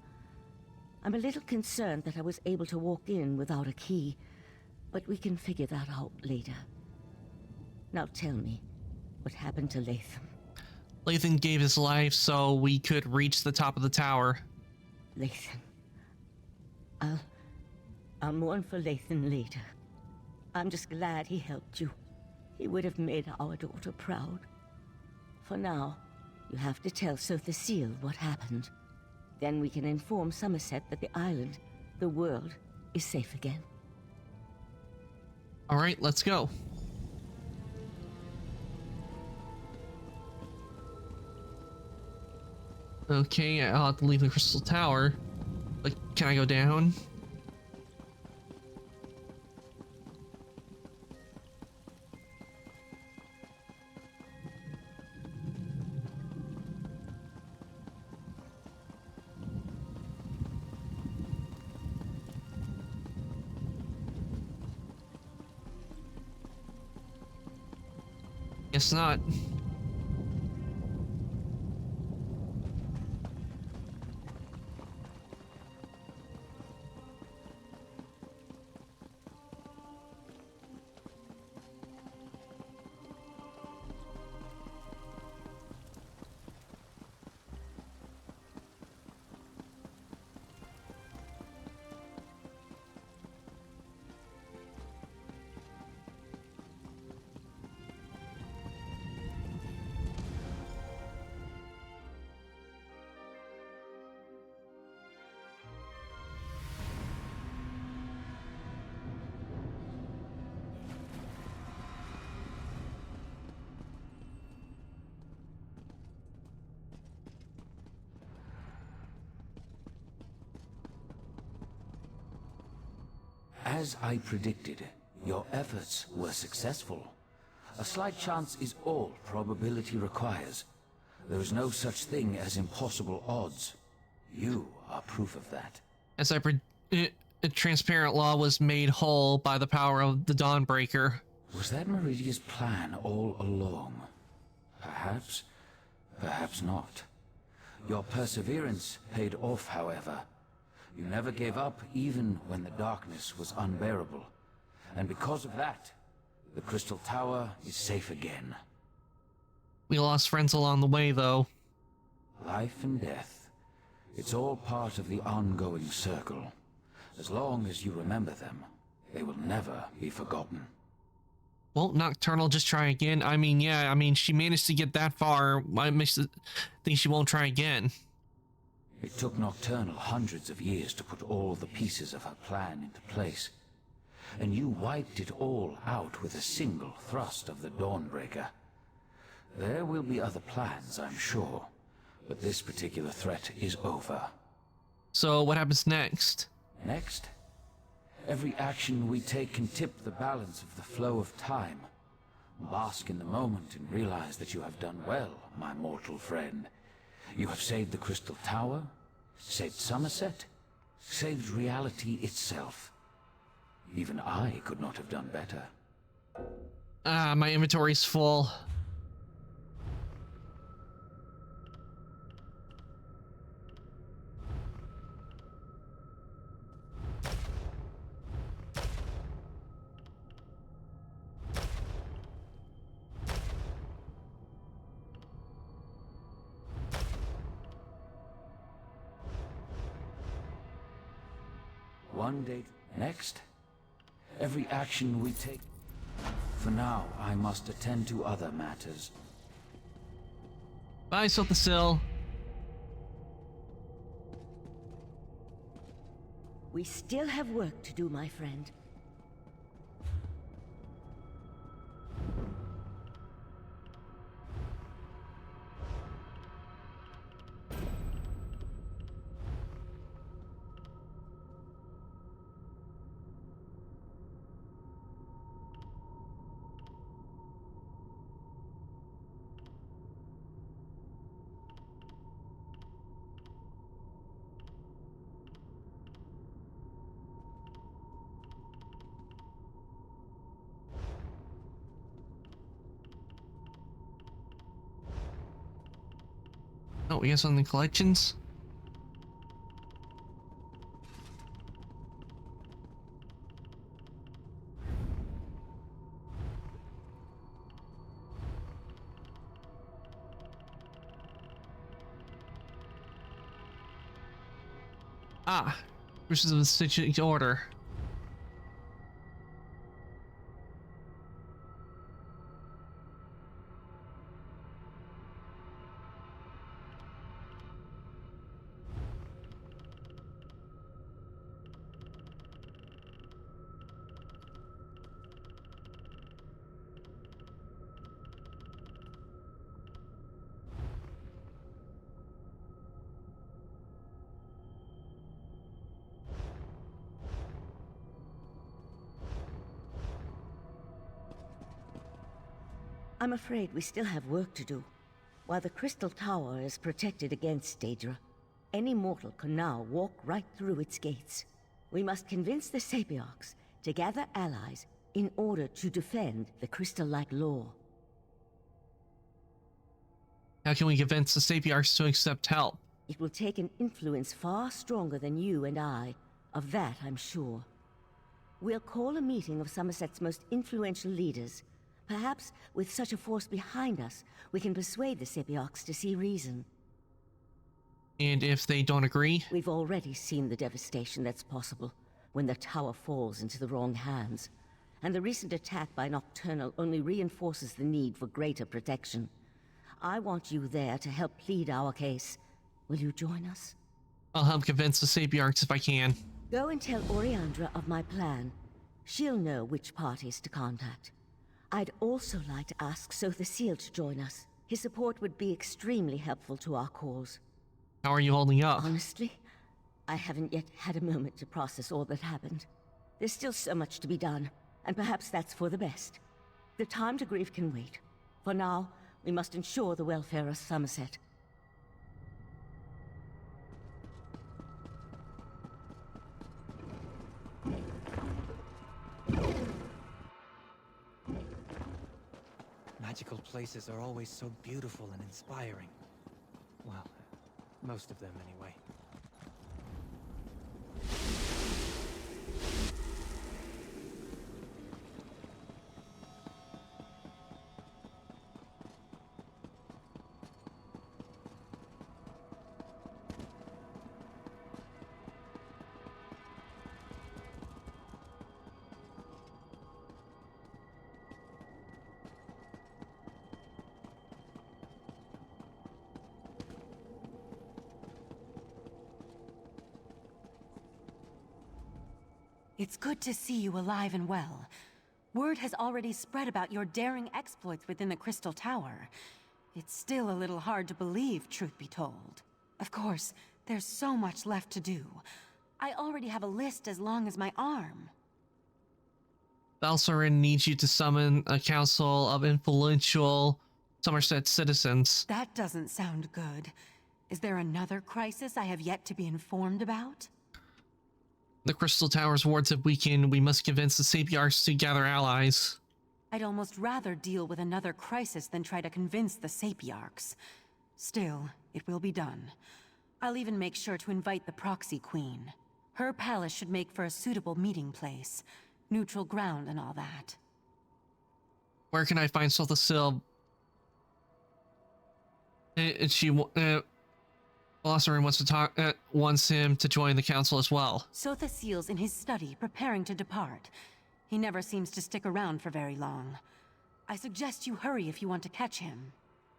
I'm a little concerned that I was able to walk in without a key, but we can figure that out later. Now tell me, what happened to Latham? Latham gave his life so we could reach the top of the tower. Latham. I'll mourn for Latham later. I'm just glad he helped you. He would have made our daughter proud. For now, you have to tell Sotha Sil what happened. Then we can inform Somerset that the island, the world, is safe again. All right, let's go. Okay, I'll have to leave the Crystal Tower. But can I go down? Guess not. As I predicted, your efforts were successful. A slight chance is all probability requires. There is no such thing as impossible odds. You are proof of that. As a transparent law was made whole by the power of the Dawnbreaker. Was that Meridia's plan all along? Perhaps, perhaps not. Your perseverance paid off, however. You never gave up even when the darkness was unbearable. And because of that, the Crystal Tower is safe again. We lost friends along the way, though. Life and death. It's all part of the ongoing circle. As long as you remember them, they will never be forgotten. Won't Nocturnal just try again? I mean, yeah, she managed to get that far. I think she won't try again. It took Nocturnal hundreds of years to put all the pieces of her plan into place. And you wiped it all out with a single thrust of the Dawnbreaker. There will be other plans, I'm sure, but this particular threat is over. So what happens next? Next? Every action we take can tip the balance of the flow of time. Bask in the moment and realize that you have done well, my mortal friend. You have saved the Crystal Tower, saved Somerset, saved reality itself. Even I could not have done better. My inventory's full. One day next, every action we take. For now, I must attend to other matters. Bye, Sotha Sil. We still have work to do, my friend. Oh, we got some in the collections. Ah, versus the Stitching Order. I'm afraid we still have work to do. While the Crystal Tower is protected against Daedra, any mortal can now walk right through its gates. We must convince the Sapiarchs to gather allies in order to defend the crystal-like law. How can we convince the Sapiarchs to accept help? It will take an influence far stronger than you and I. Of that, I'm sure. We'll call a meeting of Somerset's most influential leaders. Perhaps, with such a force behind us, we can persuade the Sapiarchs to see reason. And if they don't agree? We've already seen the devastation that's possible when the tower falls into the wrong hands. And the recent attack by Nocturnal only reinforces the need for greater protection. I want you there to help plead our case. Will you join us? I'll help convince the Sapiarchs if I can. Go and tell Oriandra of my plan. She'll know which parties to contact. I'd also like to ask Sotha Sil to join us. His support would be extremely helpful to our cause. How are you holding up? Honestly, I haven't yet had a moment to process all that happened. There's still so much to be done, and perhaps that's for the best. The time to grieve can wait. For now, we must ensure the welfare of Somerset. Magical places are always so beautiful and inspiring. Well, most of them anyway. It's good to see you alive and well. Word has already spread about your daring exploits within the Crystal Tower. It's still a little hard to believe, truth be told. Of course, there's so much left to do. I already have a list as long as my arm. Balsarin needs you to summon a council of influential Somerset citizens. That doesn't sound good. Is there another crisis I have yet to be informed about? The Crystal Tower's wards have weakened. We must convince the Sapiarchs to gather allies. I'd almost rather deal with another crisis than try to convince the Sapiarchs. Still, it will be done. I'll even make sure to invite the Proxy Queen. Her palace should make for a suitable meeting place. Neutral ground and all that. Where can I find Sotha Sil? Balsarin wants him to join the council as well. Sotha Sil's in his study, preparing to depart. He never seems to stick around for very long. I suggest you hurry if you want to catch him.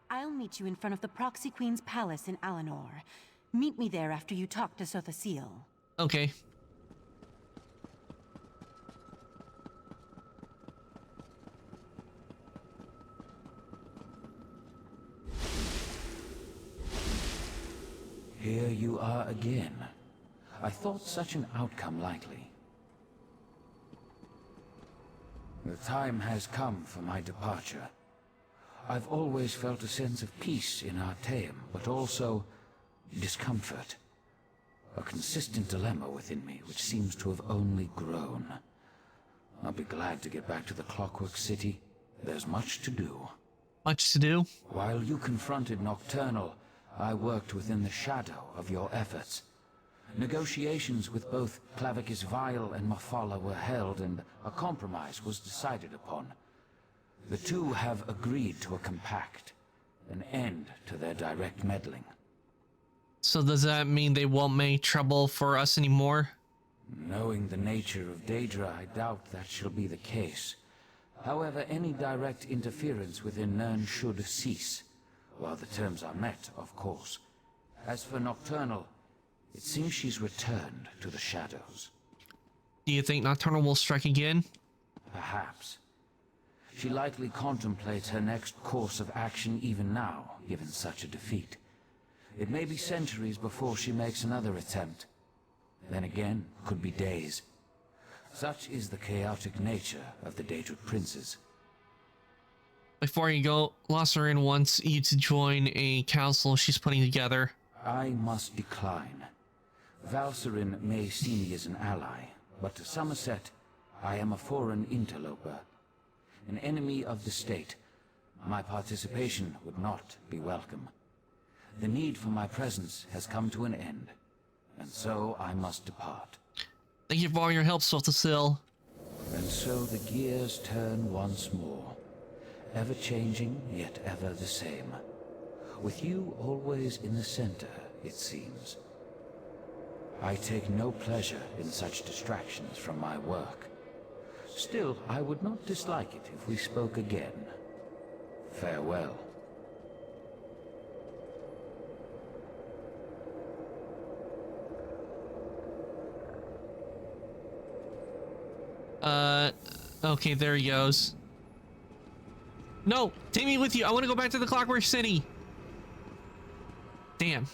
I'll meet you in front of the Proxy Queen's palace in Alinor. Meet me there after you talk to Sotha Sil. Okay. are again. I thought such an outcome likely. The time has come for my departure. I've always felt a sense of peace in Artaeum, but also discomfort. A consistent dilemma within me, which seems to have only grown. I'll be glad to get back to the Clockwork City. There's much to do. Much to do? While you confronted Nocturnal, I worked within the shadow of your efforts. Negotiations with both Clavicus Vile and Mephala were held, and a compromise was decided upon. The two have agreed to a compact, an end to their direct meddling. So does that mean they won't make trouble for us anymore? Knowing the nature of Daedra, I doubt that shall be the case. However, any direct interference within Nirn should cease, while the terms are met, of course. As for Nocturnal, it seems she's returned to the shadows. Do you think Nocturnal will strike again? Perhaps. She likely contemplates her next course of action even now, given such a defeat. It may be centuries before she makes another attempt. Then again, could be days. Such is the chaotic nature of the Daedric princes. Before you go, Lossarin wants you to join a council she's putting together. I must decline. Valcerin may see me as an ally, but to Somerset, I am a foreign interloper. An enemy of the state. My participation would not be welcome. The need for my presence has come to an end, and so I must depart. Thank you for all your help, Swel'Thuzil. And so the gears turn once more. Ever changing, yet ever the same. With you always in the center, it seems. I take no pleasure in such distractions from my work. Still, I would not dislike it if we spoke again. Farewell. Okay, there he goes. No, take me with you. I want to go back to the Clockwork City. Damn.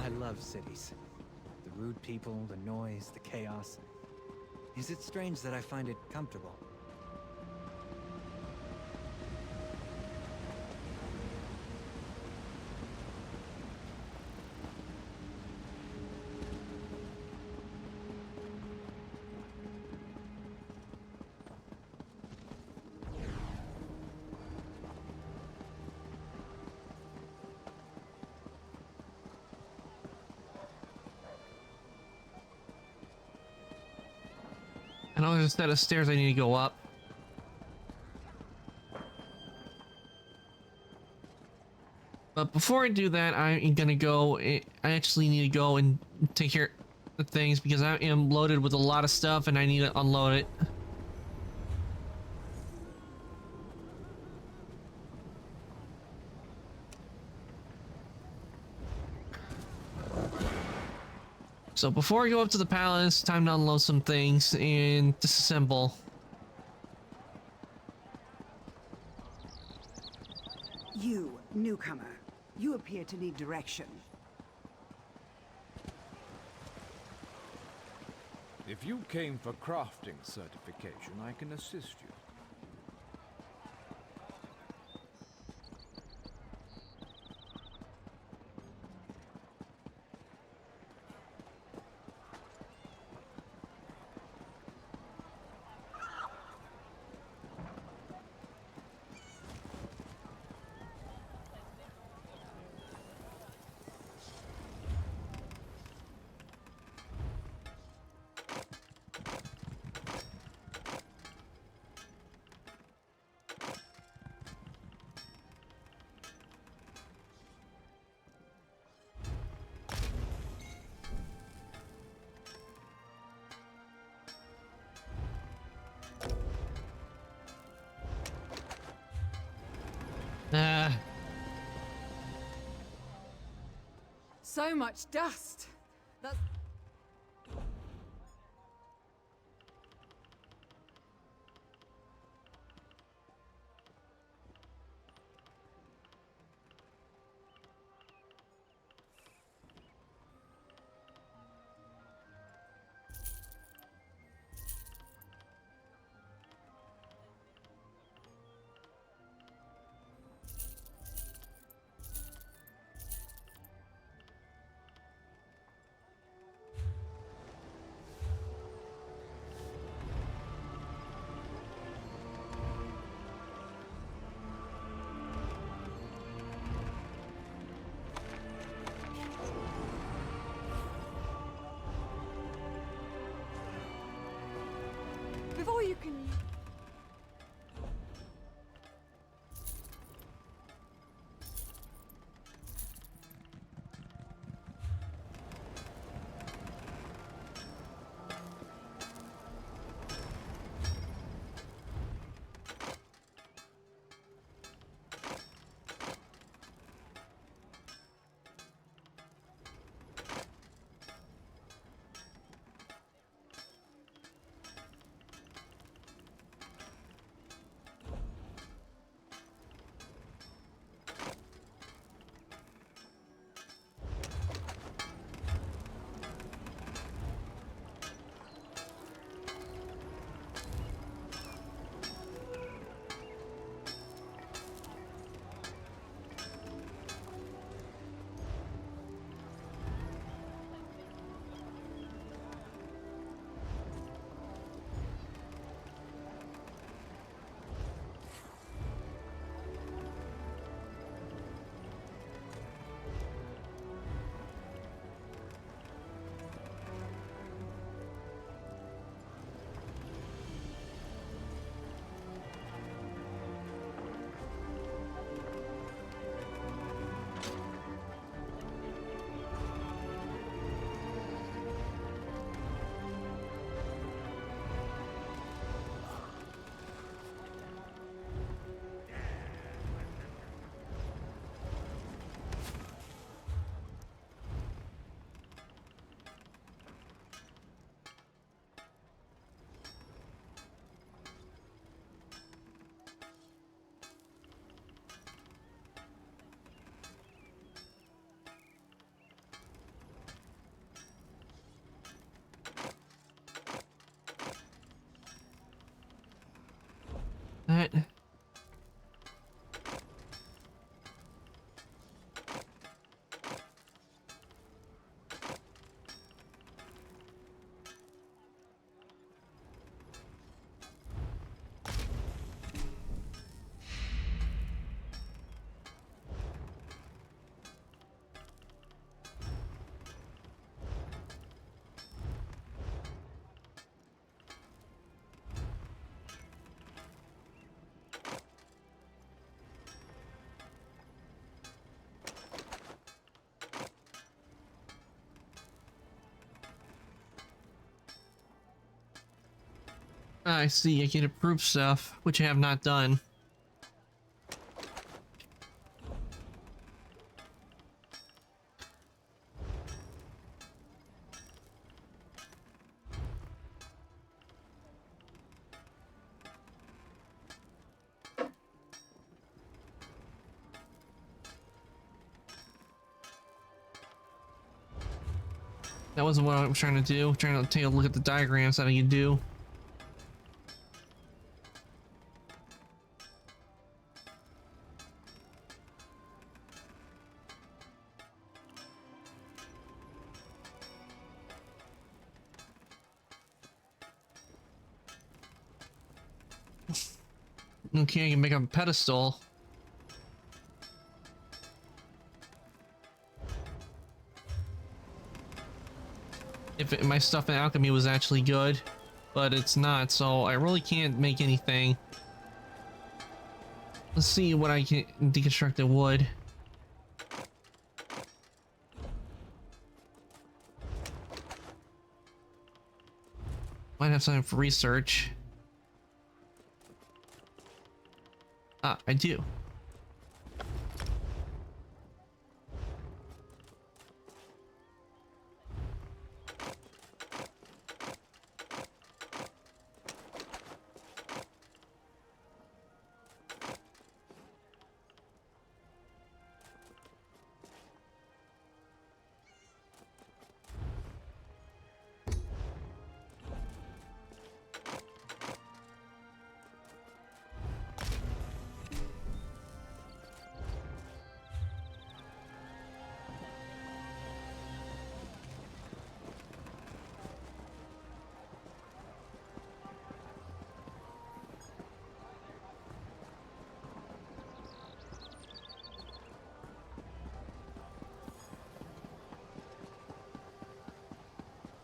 I love cities. The rude people, the noise, the chaos. Is it strange that I find it comfortable? I know there's a set of stairs I need to go up. But before I do that, I'm gonna go. I actually need to go and take care of things because I am loaded with a lot of stuff and I need to unload it. So before I go up to the palace, time to unload some things and disassemble. You, newcomer, you appear to need direction. If you came for crafting certification, I can assist you. So much dust. That's... Before you can... That... I see, I can improve stuff, which I have not done. That wasn't what I was trying to do. I'm trying to take a look at the diagrams that I can do. Okay, I can make up a pedestal. If my stuff in alchemy was actually good, but it's not, so I really can't make anything. Let's see what I can deconstruct the wood. Might have something for research. Ah, I do.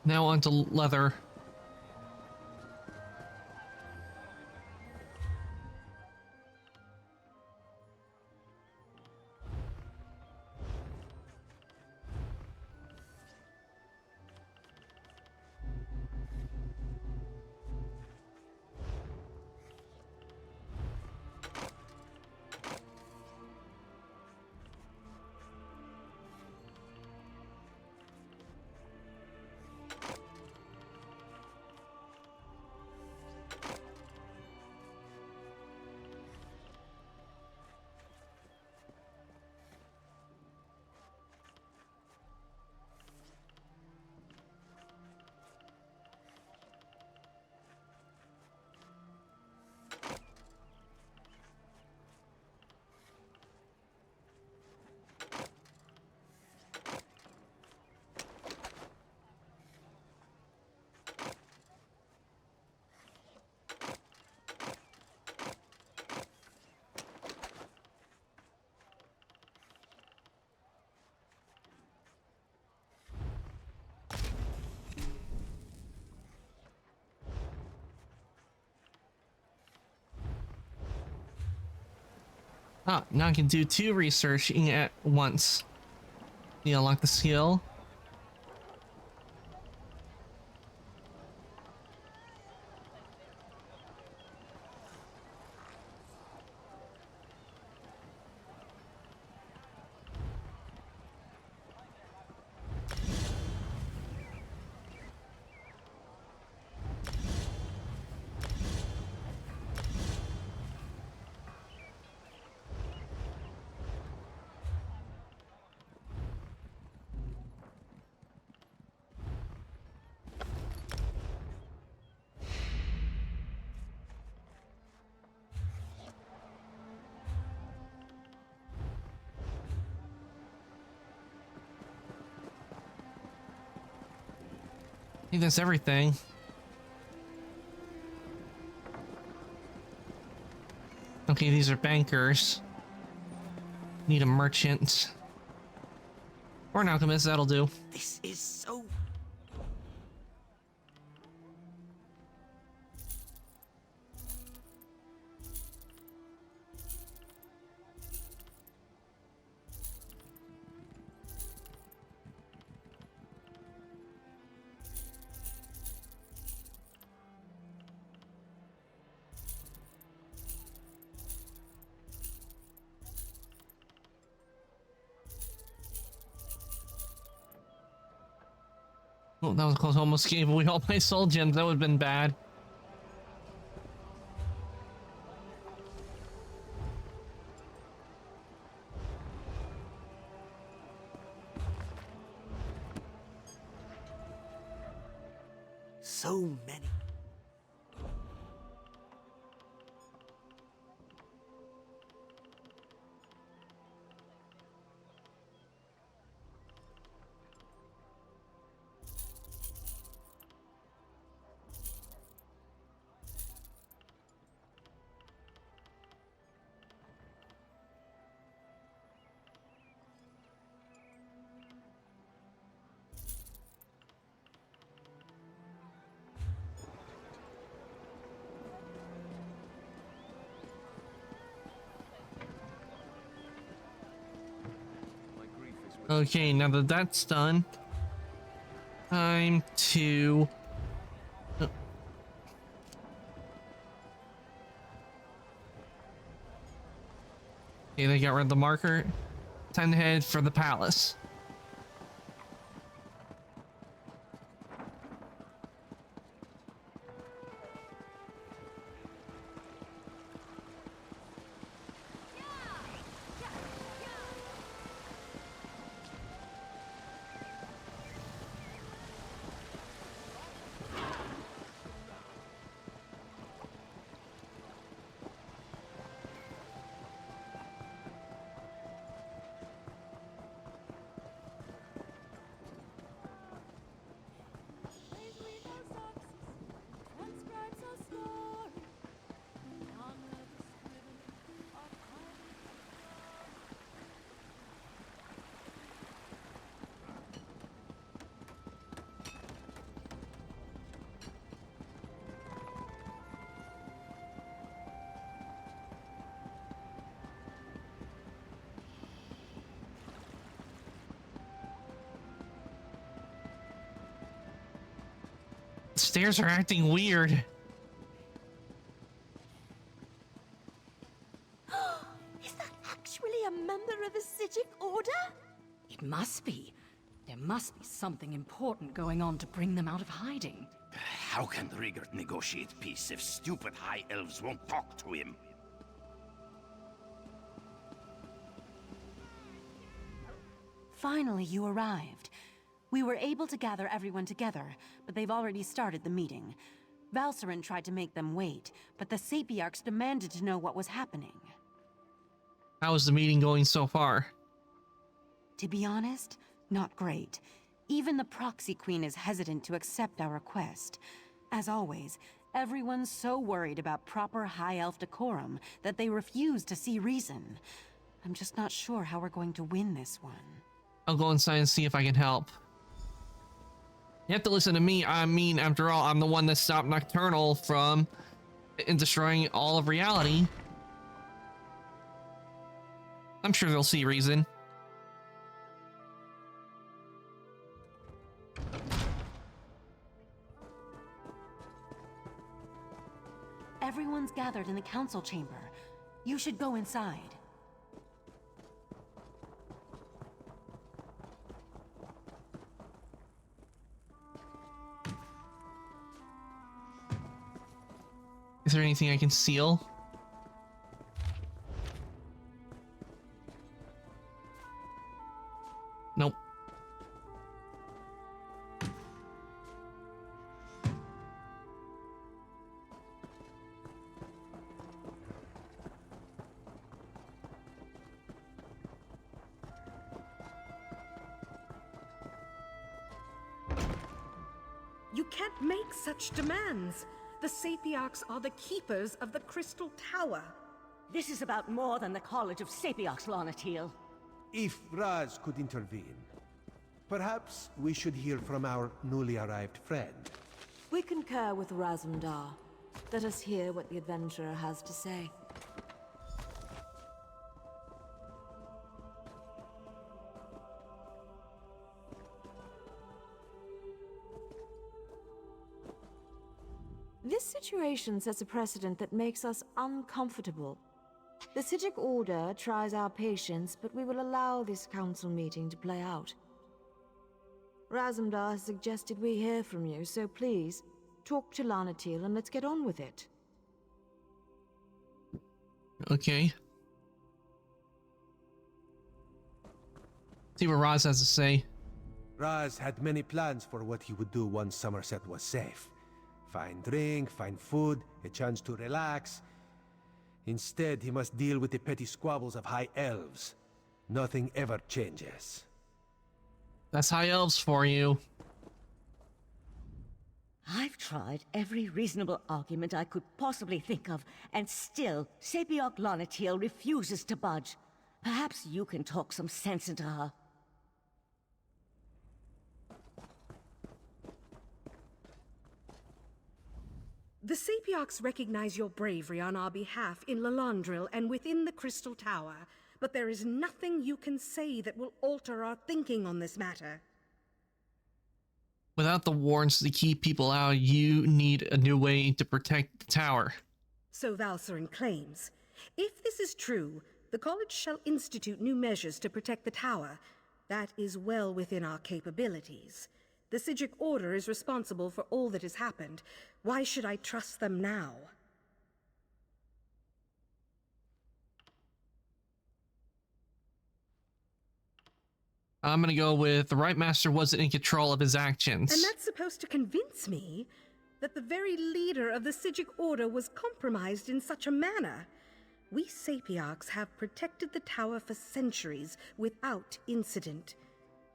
Now onto leather. Ah, now I can do 2 researching at once. You unlock the skill. I think that's everything. Okay, these are bankers. Need a merchant. Or an alchemist, that'll do. This is so... Oh, that was close. Almost gave away all my soul gems. That would have been bad. So many. Okay, now that that's done, time to... Okay, they got rid of the marker. Time to head for the palace. stairs are acting weird. Is that actually a member of the Psijic Order? It must be. There must be something important going on to bring them out of hiding. How can Rigert negotiate peace if stupid High Elves won't talk to him? Finally, you arrived. We were able to gather everyone together, but they've already started the meeting. Valcerin tried to make them wait, but the Sapiarchs demanded to know what was happening. How is the meeting going so far? To be honest, not great. Even the Proxy Queen is hesitant to accept our request. As always, everyone's so worried about proper High Elf decorum that they refuse to see reason. I'm just not sure how we're going to win this one. I'll go inside and see if I can help. You have to listen to me. I mean, after all, I'm the one that stopped Nocturnal from destroying all of reality. I'm sure they'll see reason. Everyone's gathered in the council chamber. You should go inside. Is there anything I can seal? Nope. You can't make such demands. The Sapiarchs are the keepers of the Crystal Tower. This is about more than the College of Sapiarchs, Lanatil. If Raz could intervene, perhaps we should hear from our newly arrived friend. We concur with Razumdar. Let us hear what the adventurer has to say. This situation sets a precedent that makes us uncomfortable. The Psijic Order tries our patience, but we will allow this council meeting to play out. Razumdar has suggested we hear from you, so please, talk to Lanatil and let's get on with it. Okay. See what Raz has to say. Raz had many plans for what he would do once Somerset was safe. Find drink, find food, a chance to relax. Instead, he must deal with the petty squabbles of High Elves. Nothing ever changes. That's High Elves for you. I've tried every reasonable argument I could possibly think of, and still, Sapiarch Lanatil refuses to budge. Perhaps you can talk some sense into her. The Sapiarchs recognize your bravery on our behalf in Lalandril and within the Crystal Tower, but there is nothing you can say that will alter our thinking on this matter. Without the warrants to keep people out, you need a new way to protect the tower. So Valcerin claims. If this is true, the College shall institute new measures to protect the tower. That is well within our capabilities. The Psijic Order is responsible for all that has happened. Why should I trust them now? I'm gonna go with the Right Master wasn't in control of his actions. And that's supposed to convince me that the very leader of the Psijic Order was compromised in such a manner. We Sapiarchs have protected the tower for centuries without incident.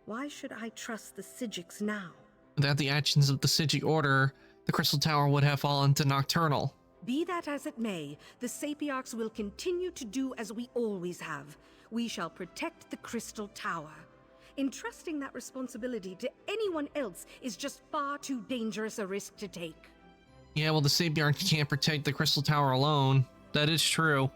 Why should I trust the Psijics now? Without the actions of the Psijic Order, the Crystal Tower would have fallen to Nocturnal. Be that as it may, the Sapiarchs will continue to do as we always have. We shall protect the Crystal Tower. Entrusting that responsibility to anyone else is just far too dangerous a risk to take. Yeah, well, the Sapiarch can't protect the Crystal Tower alone. That is true.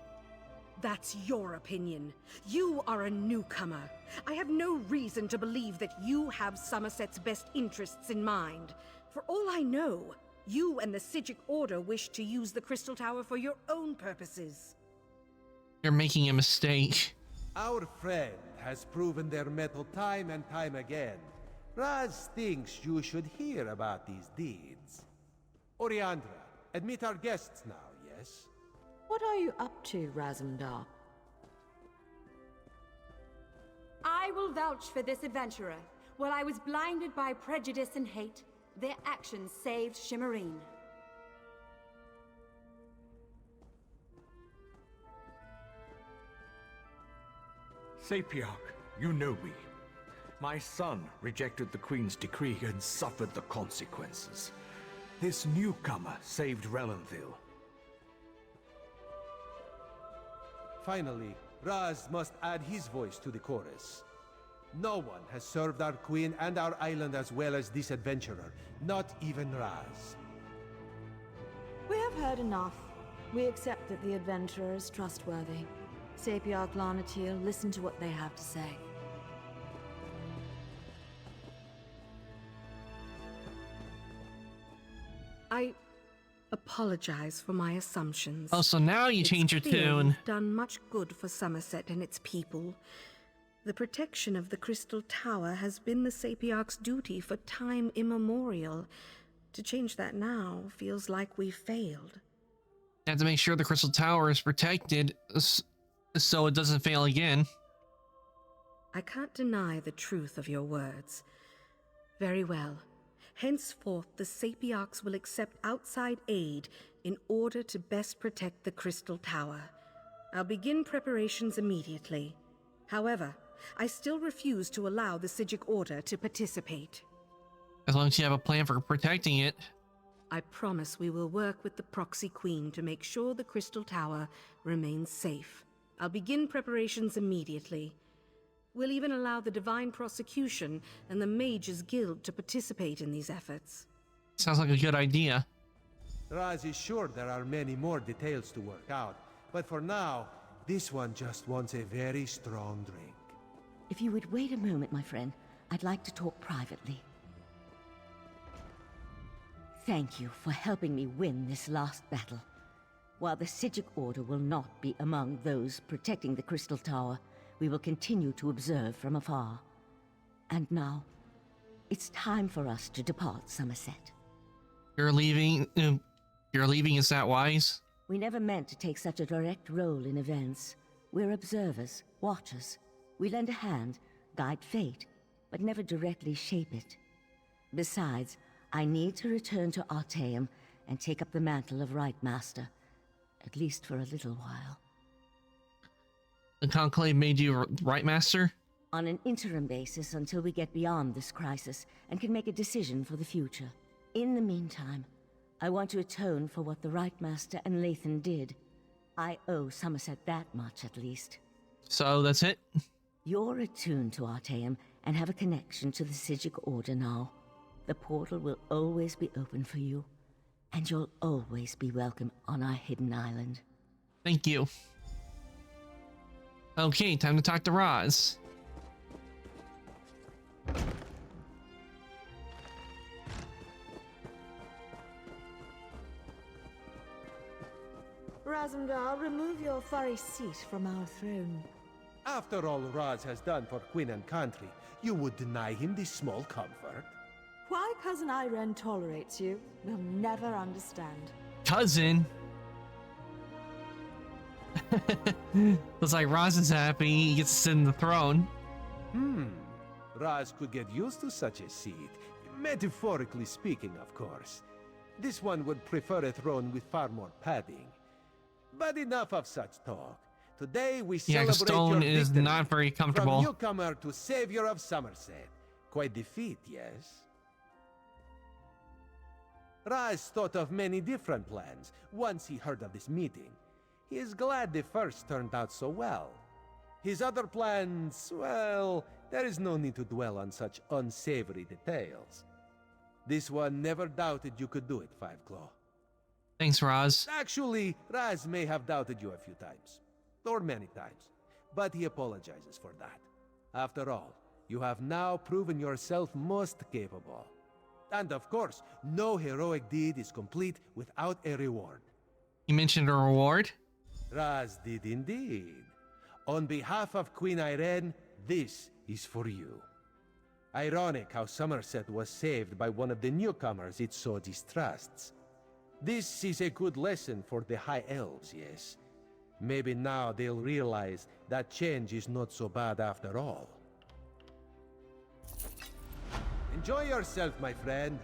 That's your opinion. You are a newcomer. I have no reason to believe that you have Somerset's best interests in mind. For all I know, you and the Psijic Order wish to use the Crystal Tower for your own purposes. You're making a mistake. Our friend has proven their mettle time and time again. Raz thinks you should hear about these deeds. Oriandra, admit our guests now, yes? What are you up to, Razumdar? I will vouch for this adventurer. While I was blinded by prejudice and hate, their actions saved Shimmerine. Sapiarch, you know me. My son rejected the Queen's decree and suffered the consequences. This newcomer saved Relenville. Finally, Raz must add his voice to the chorus. No one has served our queen and our island as well as this adventurer, not even Raz. We have heard enough. We accept that the adventurer is trustworthy. Sapiarch Larnatil, listen to what they have to say. I apologize for my assumptions. Oh, so now you change your It's clear tune. you've done much good for Somerset and its people. The protection of the Crystal Tower has been the Sapiarch's duty for time immemorial. To change that now feels like we failed. You have to make sure the Crystal Tower is protected so it doesn't fail again. I can't deny the truth of your words. Very well. Henceforth, the Sapiarchs will accept outside aid in order to best protect the Crystal Tower. I'll begin preparations immediately. However, I still refuse to allow the Psijic Order to participate. As long as you have a plan for protecting it. I promise we will work with the Proxy Queen to make sure the Crystal Tower remains safe. I'll begin preparations immediately. We'll even allow the Divine Prosecution and the Mages Guild to participate in these efforts. Sounds like a good idea. Raz is sure there are many more details to work out, but for now, this one just wants a very strong drink. If you would wait a moment, my friend, I'd like to talk privately. Thank you for helping me win this last battle. While the Psijic Order will not be among those protecting the Crystal Tower, we will continue to observe from afar. And now, it's time for us to depart Somerset. You're leaving, is that wise? We never meant to take such a direct role in events. We're observers, watchers. We lend a hand, guide fate, but never directly shape it. Besides, I need to return to Artaeum and take up the mantle of Rite Master, at least for a little while. The Conclave made you Rite Master? On an interim basis until we get beyond this crisis and can make a decision for the future. In the meantime, I want to atone for what the Rite Master and Lathan did. I owe Somerset that much, at least. So that's it? You're attuned to Artaeum and have a connection to the Psijic Order now. The portal will always be open for you, and you'll always be welcome on our hidden island. Thank you. Okay, time to talk to Raz. Razumdar, remove your furry seat from our throne. After all Raz has done for Queen and country, you would deny him this small comfort? Why Cousin Irene tolerates you, we'll never understand. Cousin? Looks like Raz is happy he gets to sit in the throne. Raz could get used to such a seat. Metaphorically speaking, of course. This one would prefer a throne with far more padding. But enough of such talk. Today we celebrate Stone your is victory. not very comfortable. From newcomer to savior of Somerset. Quite the feat, yes? Raz thought of many different plans once he heard of this meeting. He is glad the first turned out so well. His other plans, well, there is no need to dwell on such unsavory details. This one never doubted you could do it, Fiveclaw. Thanks, Raz. Actually, Raz may have doubted you a few times. Or many times. But he apologizes for that. After all, you have now proven yourself most capable. And of course, no heroic deed is complete without a reward. You mentioned a reward? Raz did indeed. On behalf of Queen Irene, this is for you. Ironic how Somerset was saved by one of the newcomers it so distrusts. This is a good lesson for the High Elves, yes. Maybe now they'll realize that change is not so bad after all. Enjoy yourself, my friend.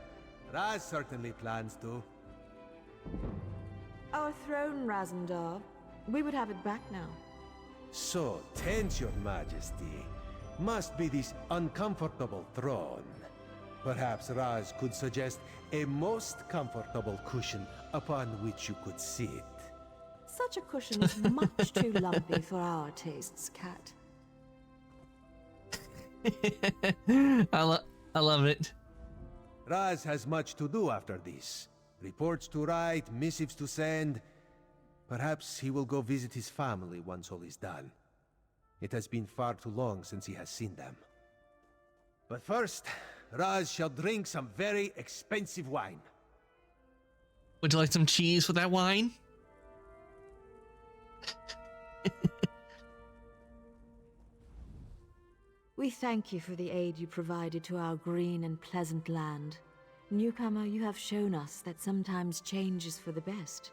Raz certainly plans to. Our throne, Razendar. We would have it back now. So tense, your majesty. Must be this uncomfortable throne. Perhaps Raz could suggest a most comfortable cushion upon which you could sit. Such a cushion is much too lumpy for our tastes, Cat. I love it. Raz has much to do after this. Reports to write, missives to send. Perhaps he will go visit his family once all is done. It has been far too long since he has seen them. But first, Raz shall drink some very expensive wine. Would you like some cheese with that wine? We thank you for the aid you provided to our green and pleasant land. Newcomer, you have shown us that sometimes change is for the best.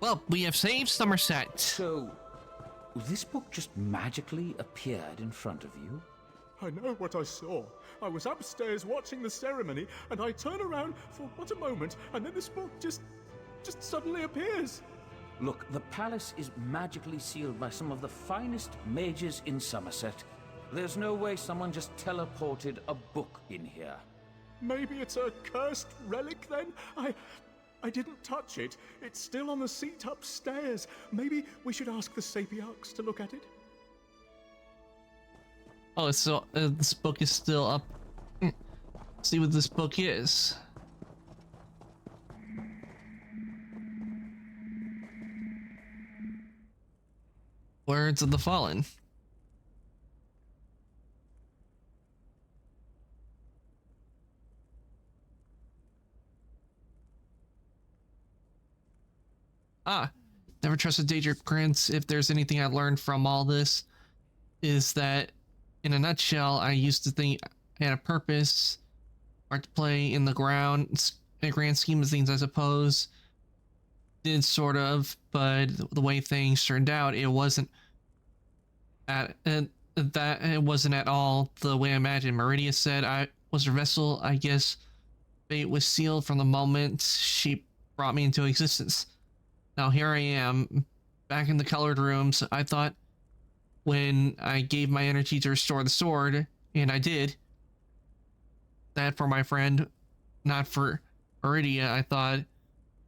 Well, we have saved Somerset. So, this book just magically appeared in front of you? I know what I saw. I was upstairs watching the ceremony, and I turn around for what a moment, and then this book just suddenly appears. Look, the palace is magically sealed by some of the finest mages in Somerset. There's no way someone just teleported a book in here. Maybe it's a cursed relic then? I didn't touch it. It's still on the seat upstairs. Maybe we should ask the Sapiarchs to look at it? Oh, so this book is still up. See what this book is. Words of the Fallen. Never trust a Daedric Prince. If there's anything I learned from all this, is that in a nutshell, I used to think I had a purpose, or to play in the grand scheme of things, I suppose. Did sort of, but the way things turned out, it wasn't at it wasn't at all the way I imagined. Meridia said I was her vessel. I guess fate was sealed from the moment she brought me into existence. Now here I am, back in the colored rooms. I thought when I gave my energy to restore the sword, and I did, that for my friend, not for Meridia, I thought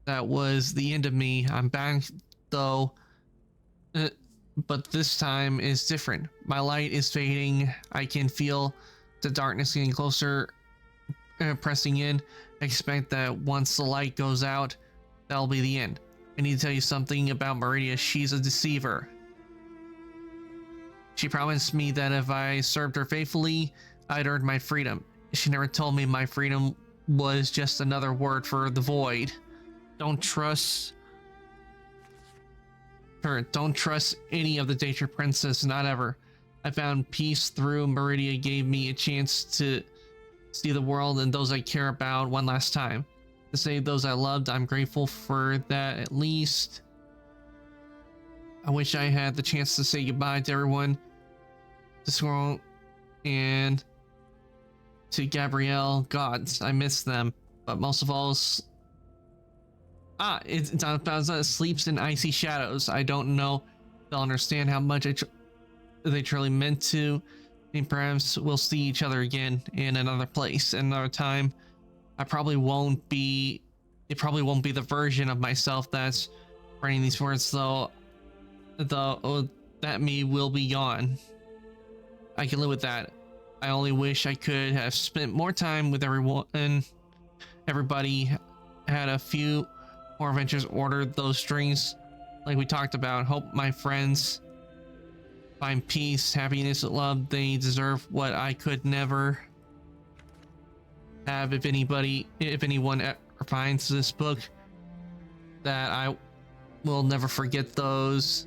that was the end of me. I'm back though, but this time is different. My light is fading. I can feel the darkness getting closer, pressing in. I expect that once the light goes out, that'll be the end. I need to tell you something about Meridia. She's a deceiver. She promised me that if I served her faithfully, I'd earn my freedom. She never told me my freedom was just another word for the void. Don't trust her. Don't trust any of the Daedric Princes, not ever. I found peace through Meridia, gave me a chance to see the world and those I care about one last time. To save those I loved, I'm grateful for that at least. I wish I had the chance to say goodbye to everyone, to Squirrel, and to Gabrielle. Gods, I miss them, but most of all, it sleeps in icy shadows. I don't know if they'll understand how much they truly meant to, and perhaps we'll see each other again in another place, another time. It probably won't be the version of myself that's writing these words, though. That me will be gone. I can live with that. I only wish I could have spent more time with everyone and everybody, had a few more adventures, ordered those drinks like we talked about. Hope my friends find peace, happiness, love. They deserve what I could never have. If anyone ever finds this book, that I will never forget those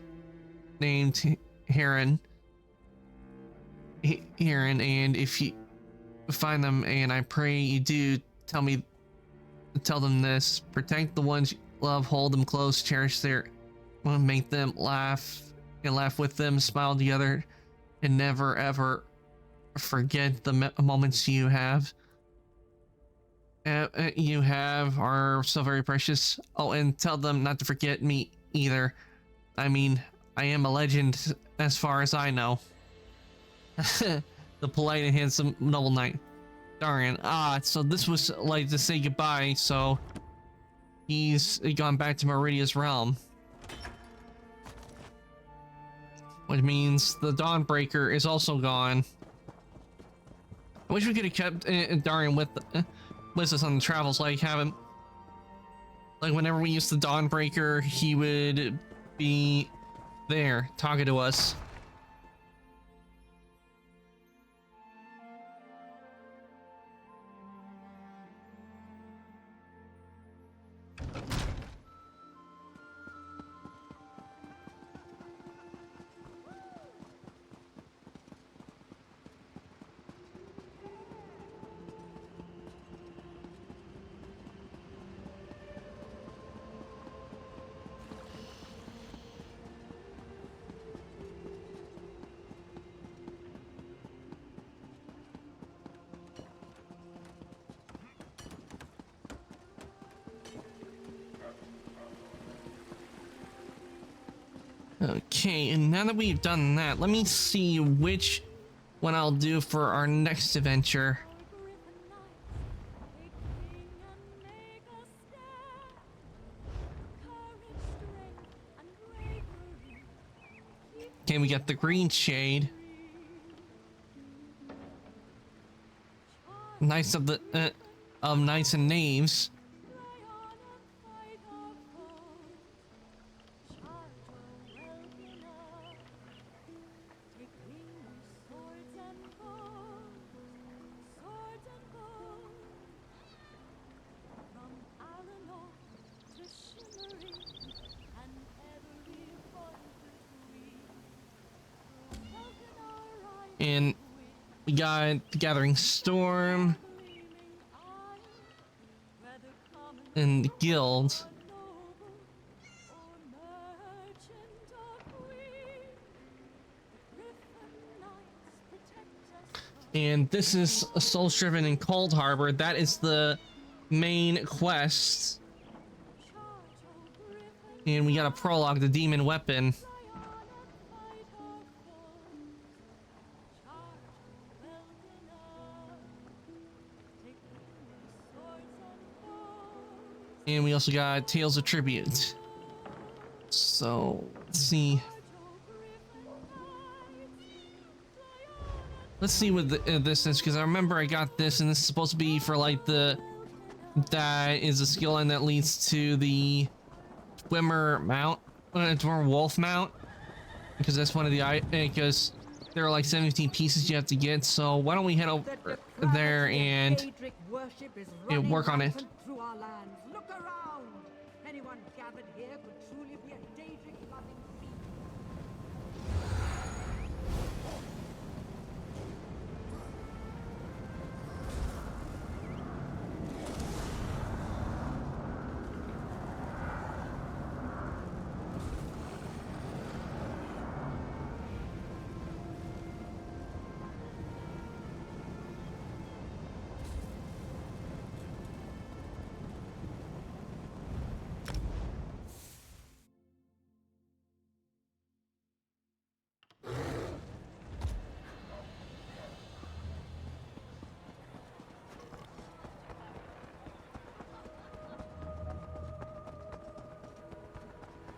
named Heron. And if you find them, and I pray you do, tell them this: protect the ones you love, hold them close, cherish their, make them laugh and laugh with them, smile together, and never ever forget the moments you have are so very precious. Oh, and tell them not to forget me either. I mean, I am a legend as far as I know. The polite and handsome noble knight. Darn. So this was like to say goodbye, so he's gone back to Meridia's realm. Which means the Dawnbreaker is also gone. I wish we could have kept Darian with us on the travels, like whenever we used the Dawnbreaker, he would be there talking to us. Okay, and now that we've done that, let me see which one I'll do for our next adventure. Okay, we got the Green Shade. Knights of the Knights and Knaves. And we got the Gathering Storm and the Guild. And this is a Souls Driven in Cold Harbor. That is the main quest. And we got a prologue, the Demon Weapon. And we also got Tales of Tribute. So, let's see. Let's see what this is, because I remember I got this, and this is supposed to be for like that is a skill line that leads to the Dwemer mount, Dwemer Wolf mount, because that's one of the because there are like 17 pieces you have to get. So why don't we head over there and work on it. Look around! Anyone gathered here could truly be a Daedric-loving being.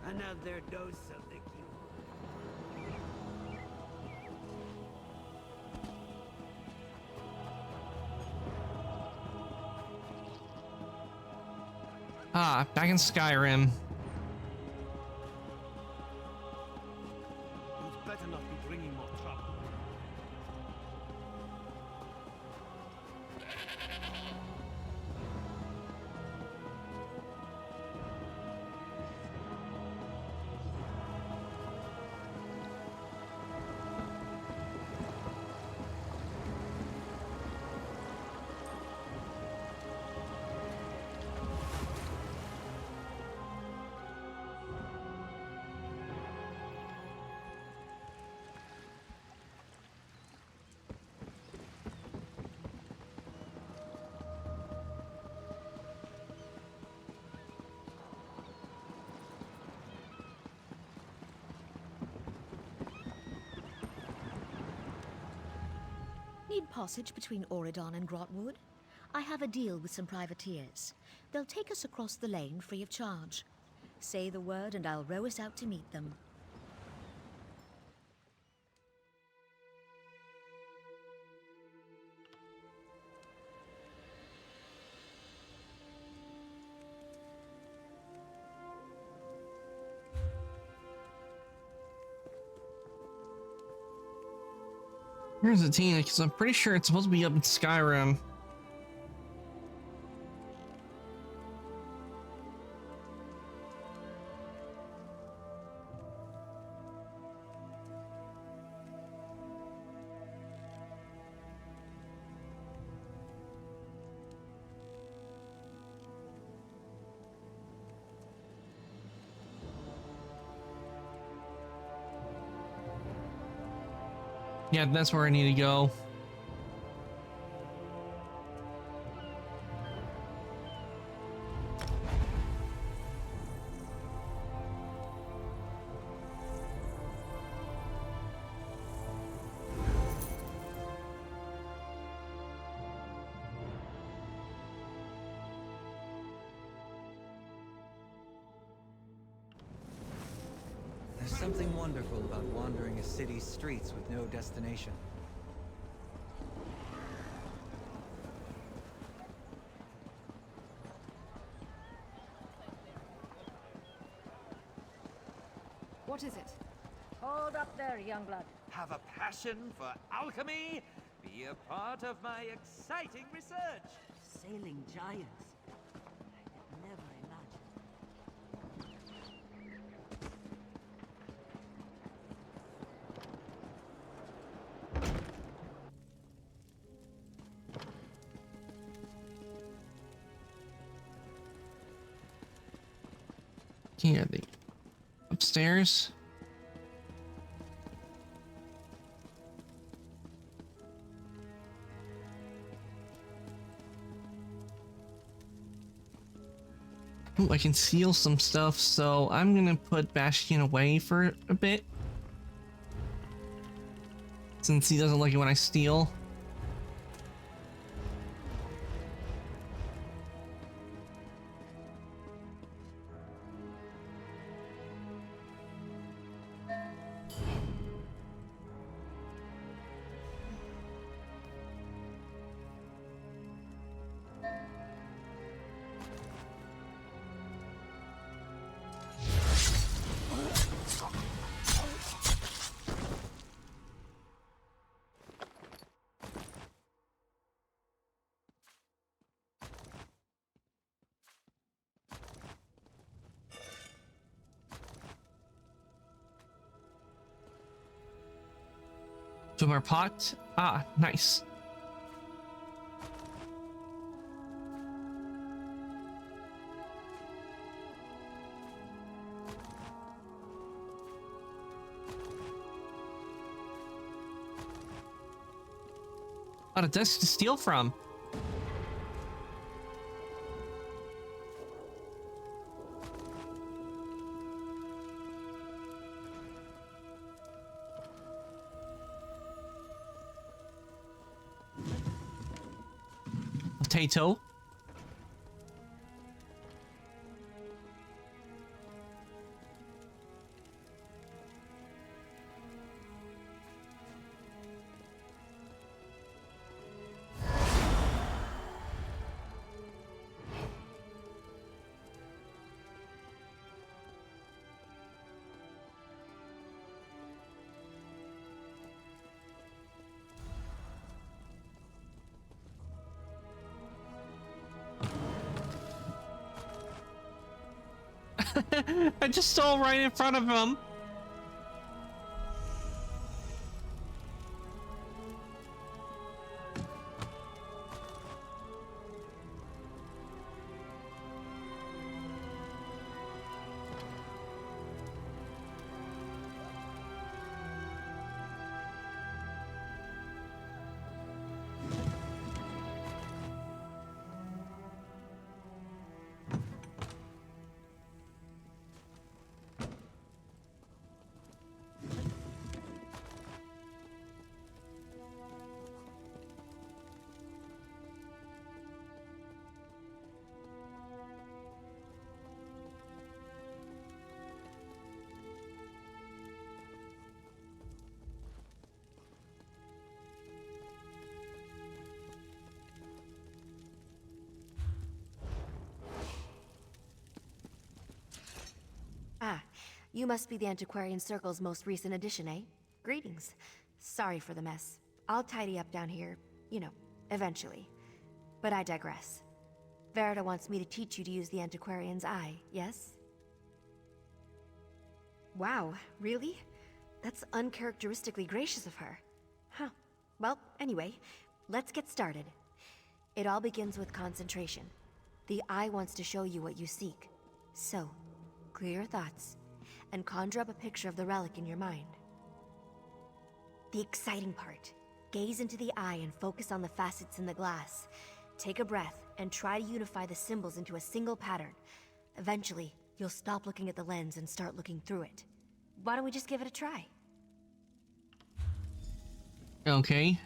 Another dose of the cure. Back in Skyrim. You'd better not be bringing trade passage between Auridon and Grotwood? I have a deal with some privateers. They'll take us across the lane free of charge. Say the word and I'll row us out to meet them. Where's Athena? Because I'm pretty sure it's supposed to be up in Skyrim. Yeah, that's where I need to go. There's something wonderful about wandering a city's streets with no destination. What is it? Hold up there, Youngblood. Have a passion for alchemy? Be a part of my exciting research. Sailing giants. I could never imagine. Here, the upstairs. Ooh, I can seal some stuff, so I'm gonna put Bastion away for a bit, since he doesn't like it when I steal. To our pot. Ah, nice. A lot of desks to steal from. Potato. I just stole right in front of him. You must be the Antiquarian Circle's most recent addition, eh? Greetings. Sorry for the mess. I'll tidy up down here, you know, eventually. But I digress. Verita wants me to teach you to use the Antiquarian's eye, yes? Wow, really? That's uncharacteristically gracious of her. Huh. Well, anyway, let's get started. It all begins with concentration. The eye wants to show you what you seek. So, clear your thoughts, and conjure up a picture of the relic in your mind. The exciting part. Gaze into the eye and focus on the facets in the glass. Take a breath and try to unify the symbols into a single pattern. Eventually, you'll stop looking at the lens and start looking through it. Why don't we just give it a try? Okay.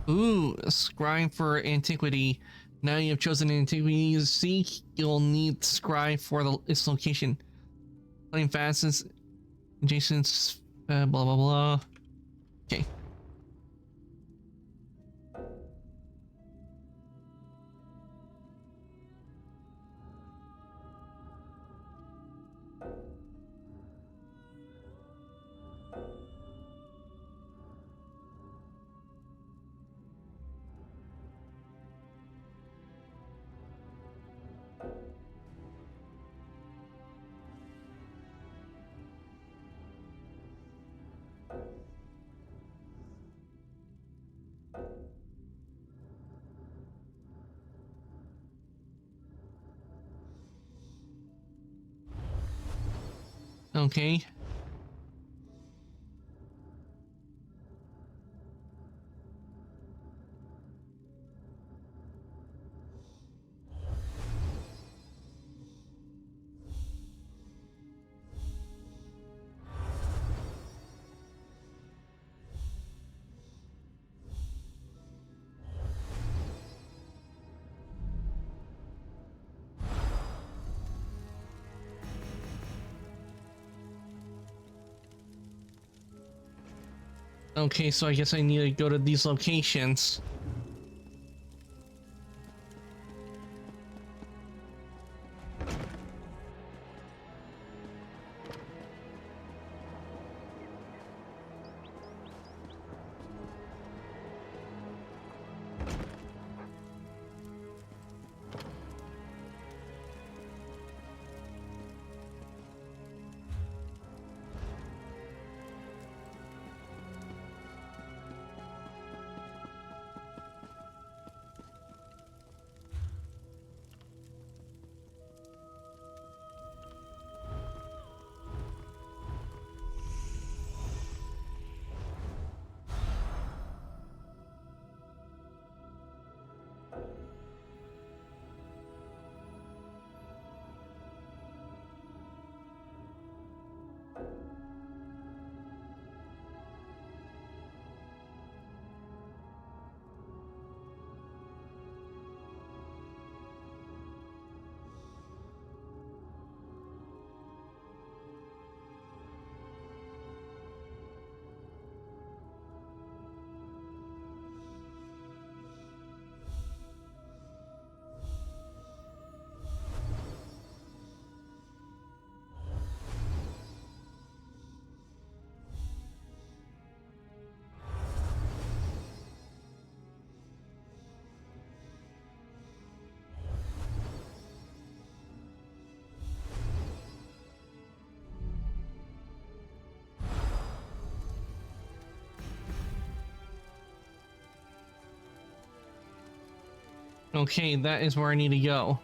Ooh, a scribe for antiquity. Now you have chosen antiquity to seek, you'll need scribe for its location. Plain facets, adjacent, blah blah blah. Okay. Okay. Okay, so I guess I need to go to these locations. Okay, that is where I need to go.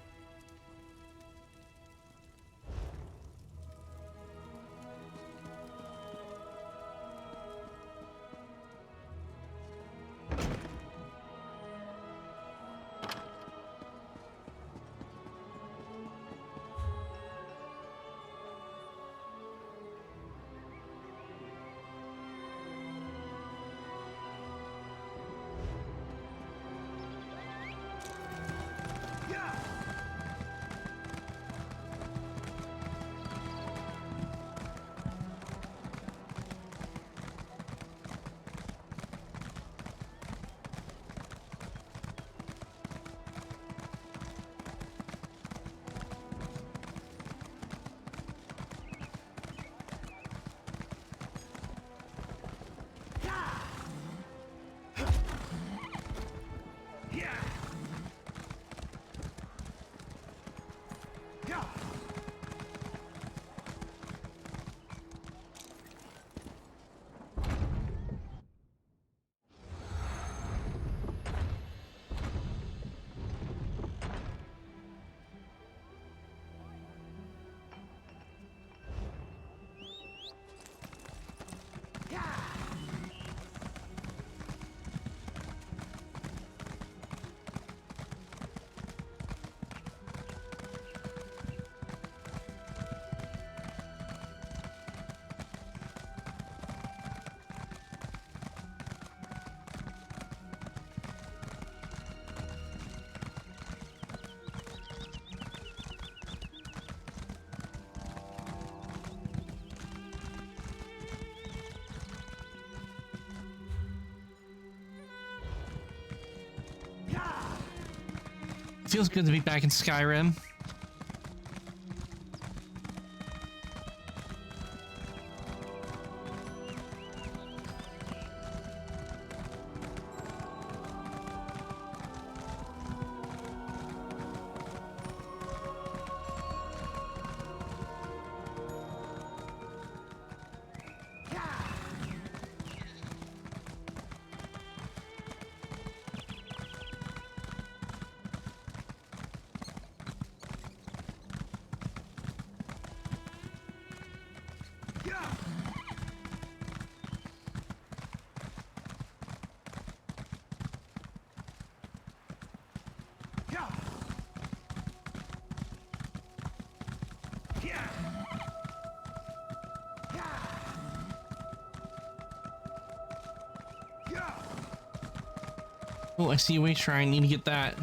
Feels good to be back in Skyrim. Oh, I see a witch shrine. Need to get that.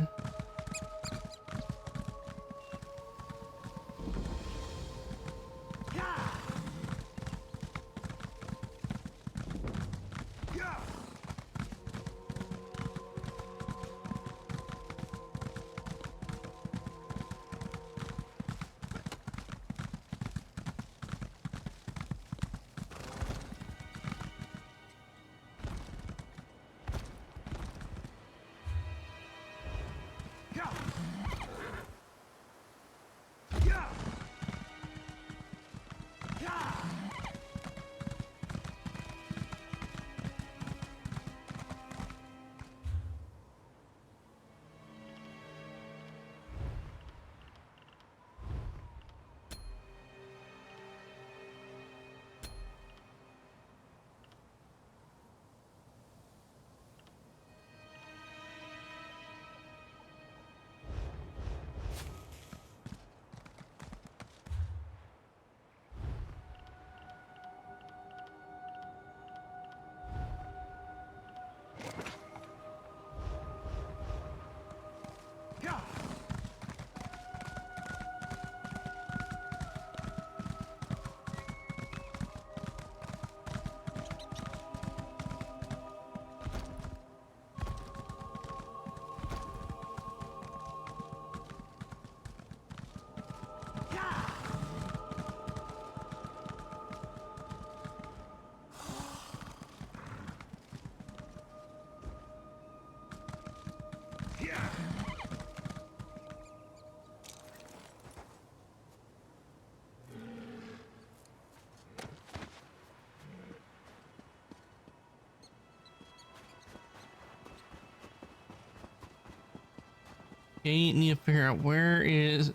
Okay, need to figure out where is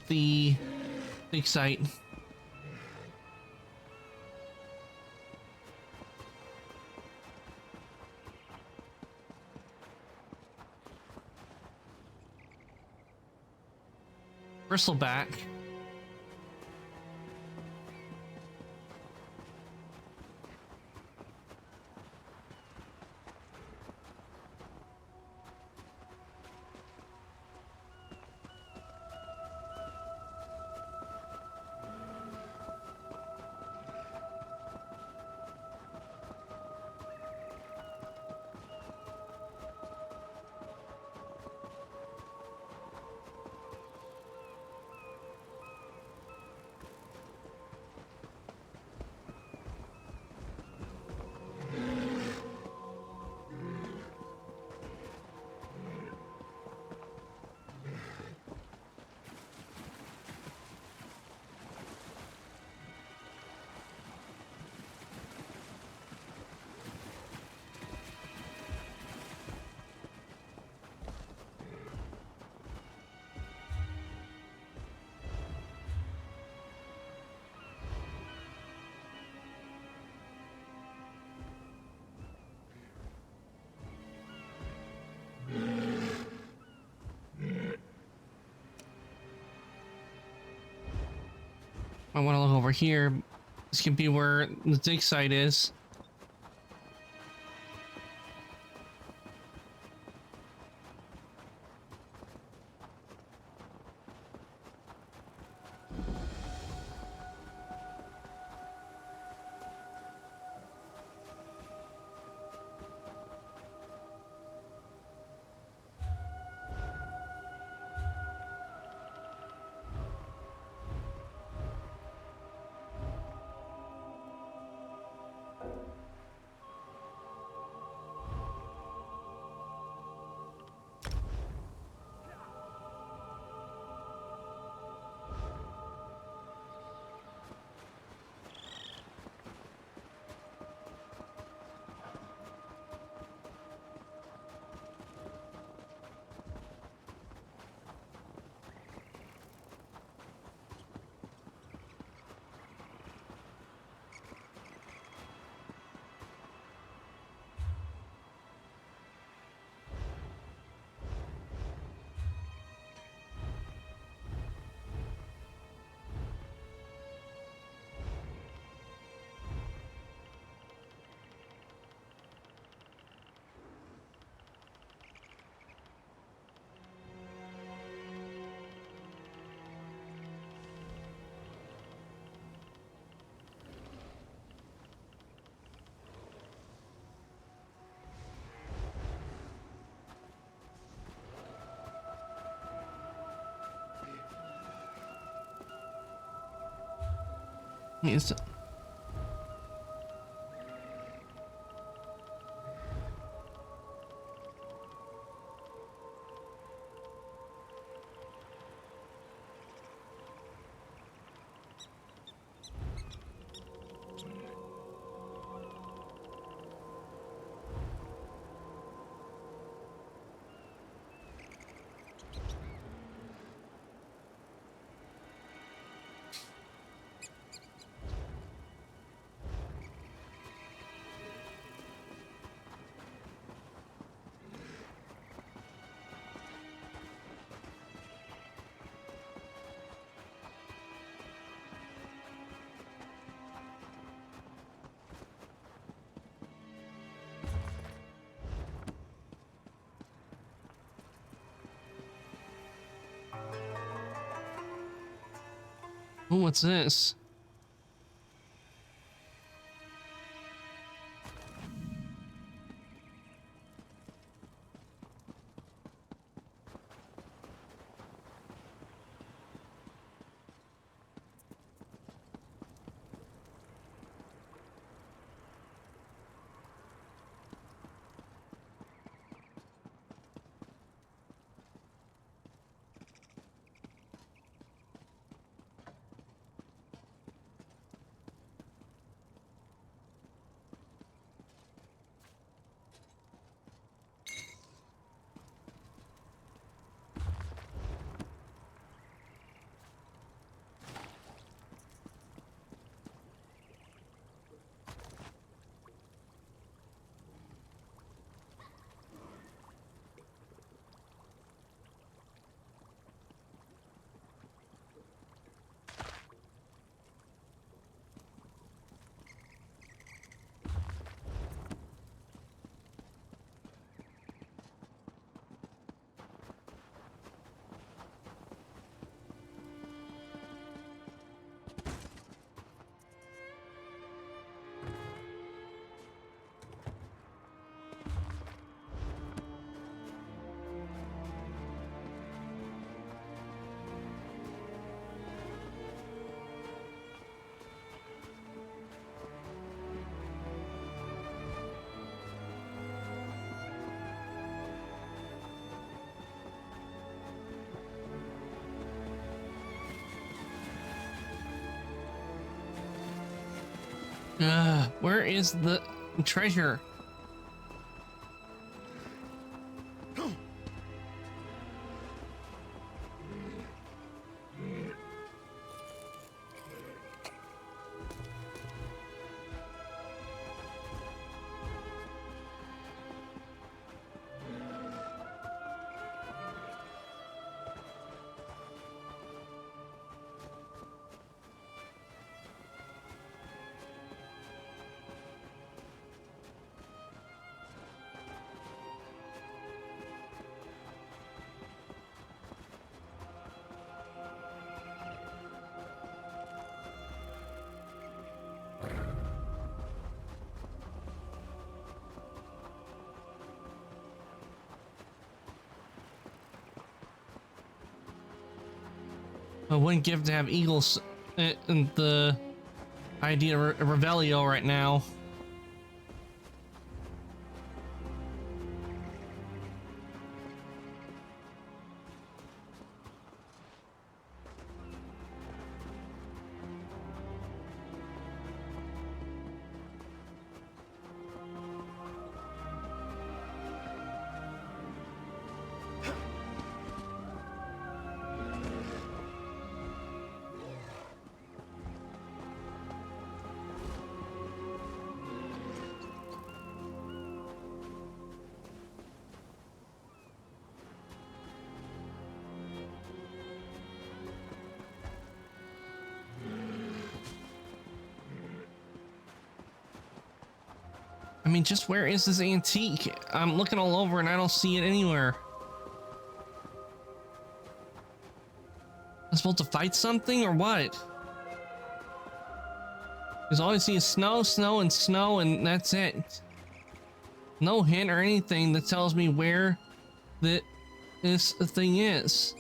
the big site. Bristleback. I want to look over here. This could be where the dig site is. Yes. Oh, what's this? Where is the treasure? I wouldn't give to have Eagles and the idea of Revelio right now. I mean, just where is this antique? I'm looking all over and I don't see it anywhere. I'm supposed to fight something or what? Because all I see is snow, snow, and snow, and that's it. No hint or anything that tells me where this thing is.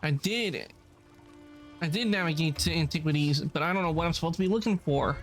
I did navigate to antiquities, but I don't know what I'm supposed to be looking for.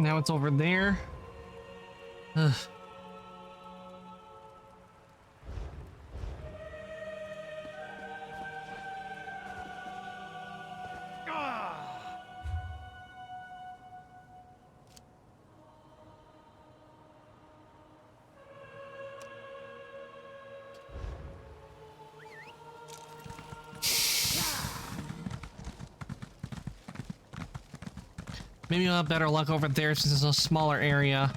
Now it's over there. Ugh. Maybe we'll have better luck over there since it's a smaller area.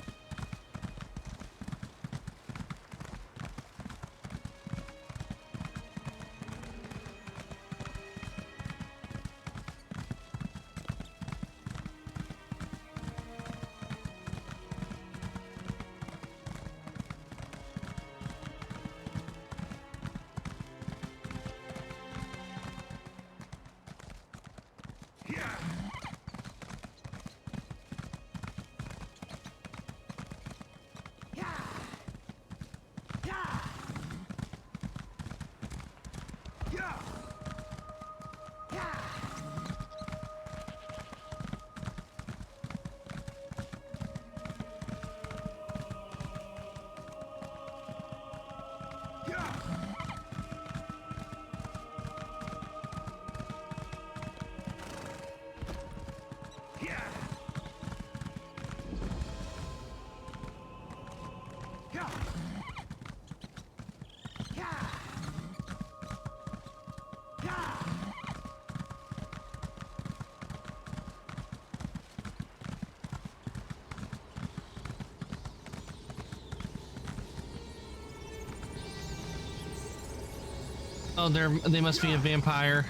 Oh, they must be a vampire.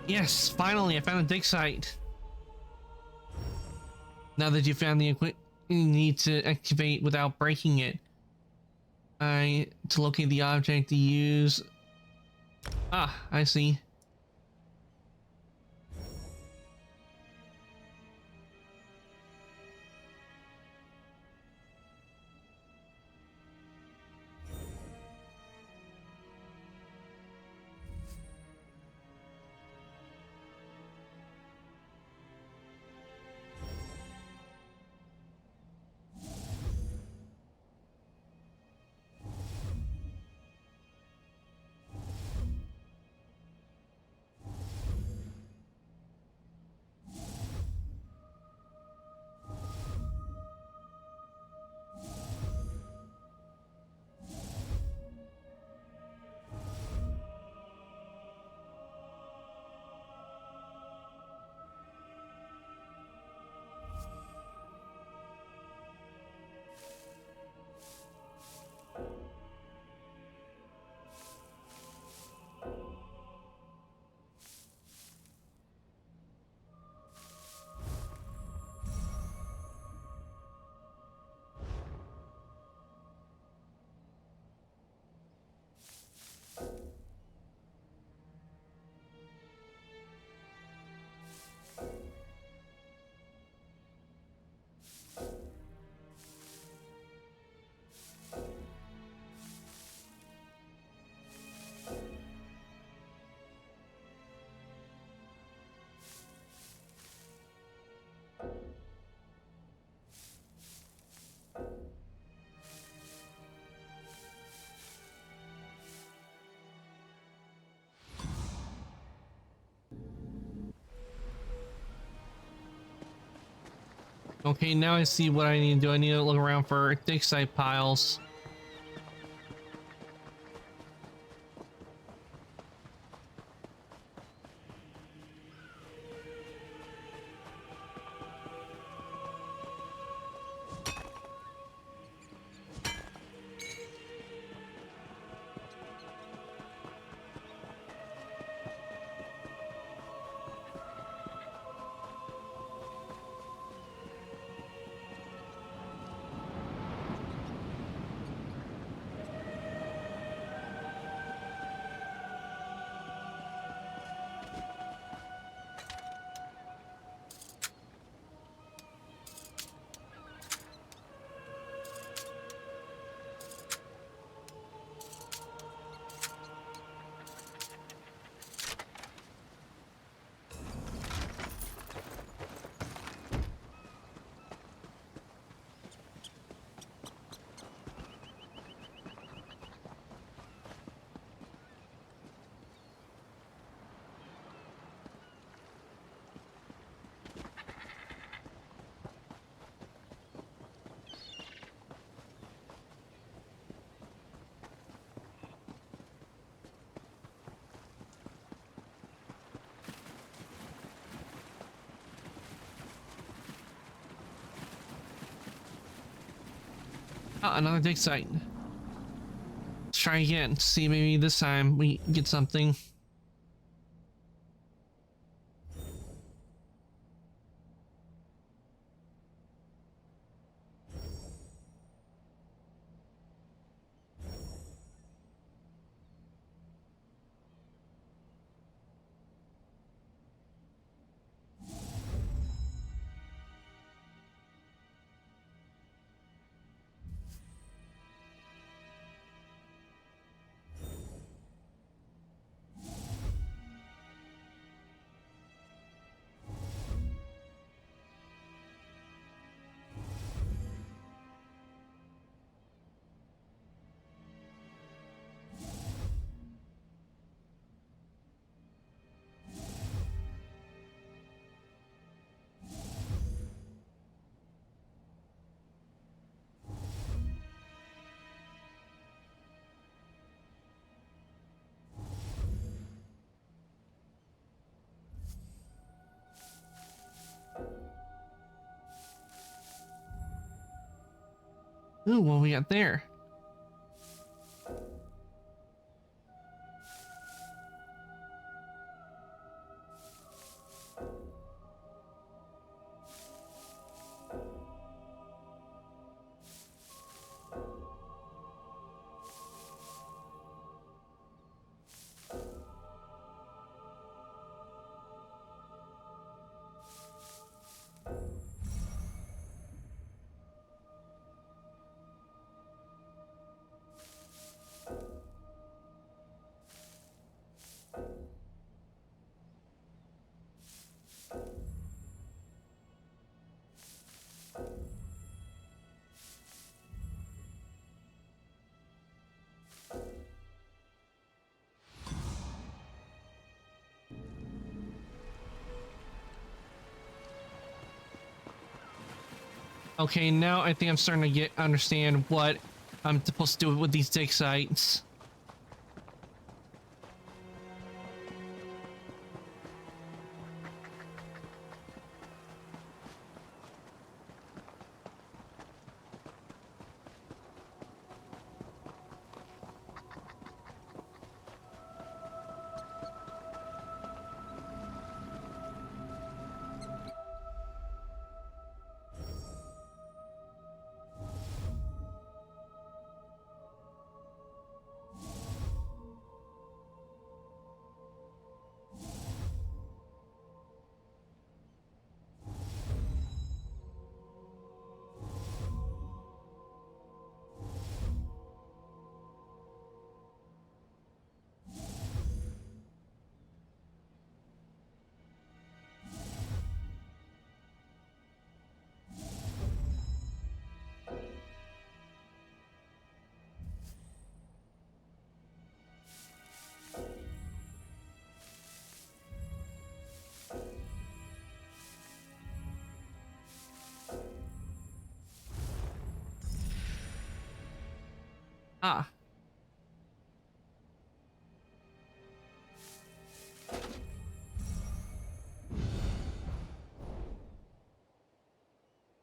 Yes, finally, I found a dig site. Now that you found the equipment you need to activate without breaking it. To locate the object to use. Ah, I see. Okay, now I see what I need to do. I need to look around for dig site piles. Ah, another dig site. Let's try again. See, maybe this time we get something. Ooh, what we got there? Okay, now I think I'm starting to understand what I'm supposed to do with these dig sites. Ah.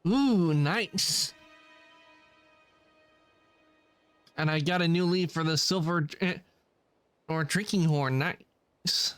Ooh, nice. And I got a new lead for the silver or drinking horn. Nice.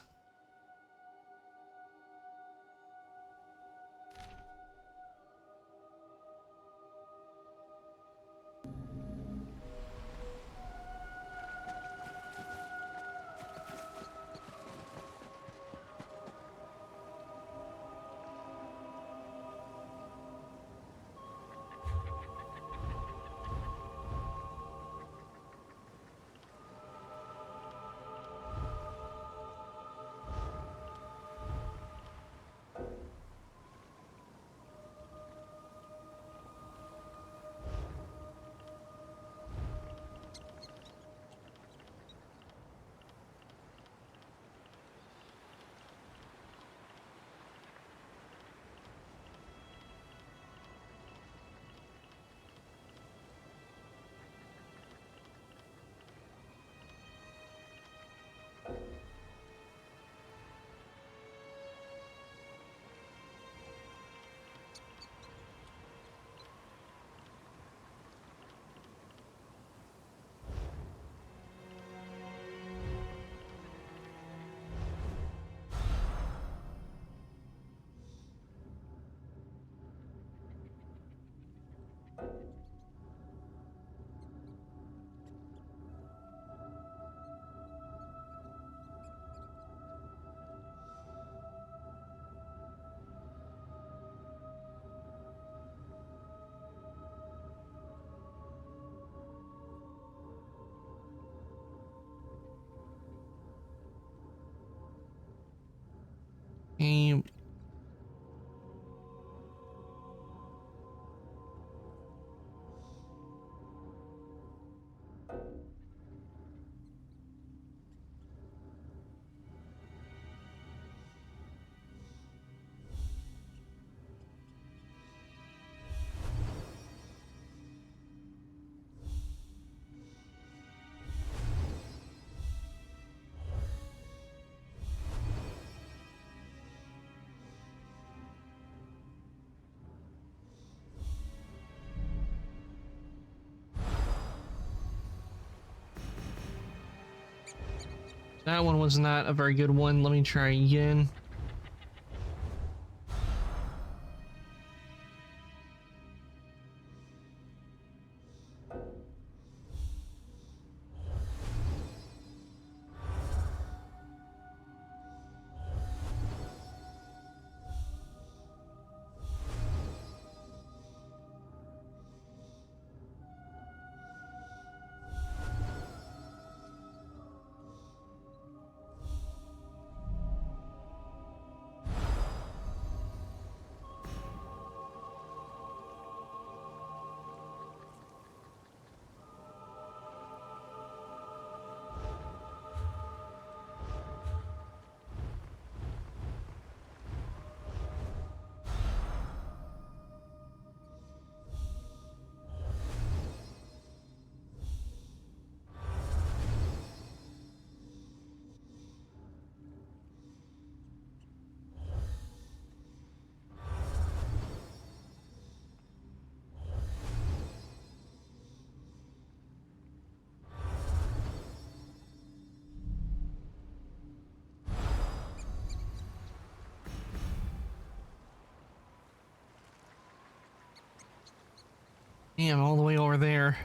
Hey. That one was not a very good one. Let me try again. Damn, all the way over there.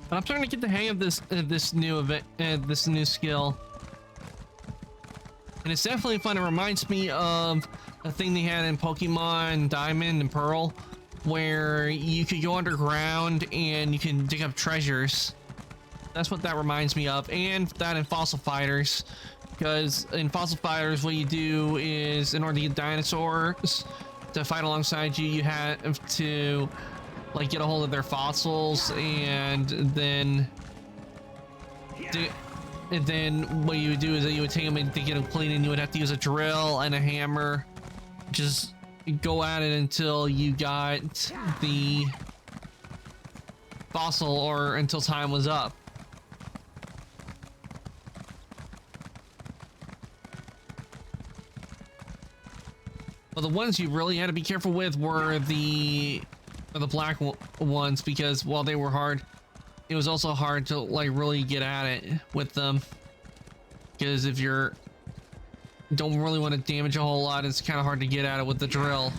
But I'm starting to get the hang of this new event, this new skill, and it's definitely fun. It reminds me of a thing they had in Pokemon Diamond and Pearl, where you could go underground and you can dig up treasures. That's what that reminds me of, and that in Fossil Fighters, because in Fossil Fighters, what you do is, in order to get dinosaurs to fight alongside you, you have to like get a hold of their fossils, and then what you would do is that you would take them and to get them clean, and you would have to use a drill and a hammer, just go at it until you got the fossil, or until time was up. But the ones you really had to be careful with were the black ones, because while they were hard, it was also hard to like really get at it with them, because if you're don't really want to damage a whole lot, it's kind of hard to get at it with the drill.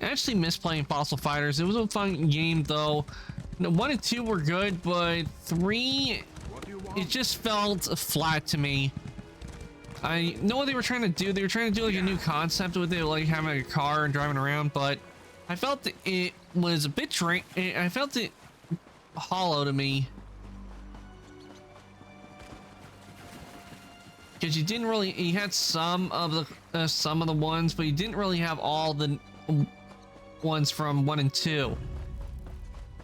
I actually miss playing Fossil Fighters. It was a fun game though. 1 and 2 were good, but 3, it just felt flat to me. I know what they were trying to do. They were trying to do like a new concept with it, like having a car and driving around, but I felt that it was a bit I felt it hollow to me. Because you didn't really, you had some of the ones, but you didn't really have all the ones from 1 and 2,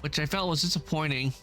which I felt was disappointing.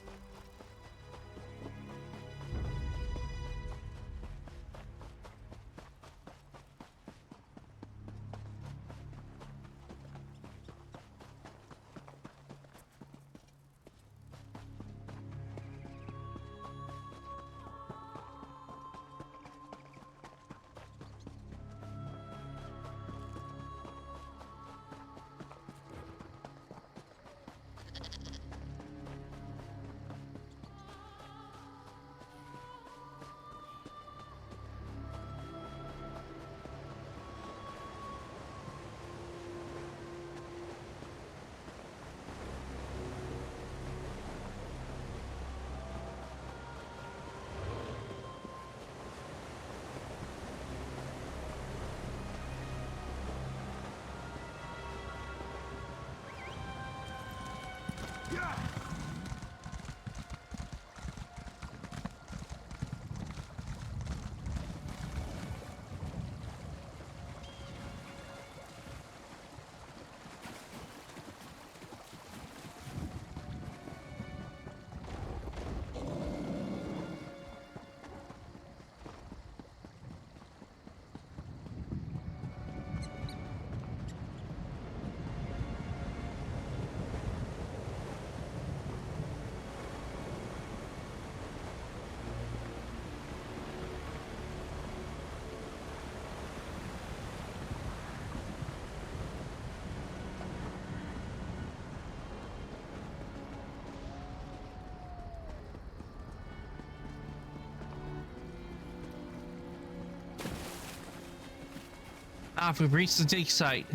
Ah, we've reached the dig site.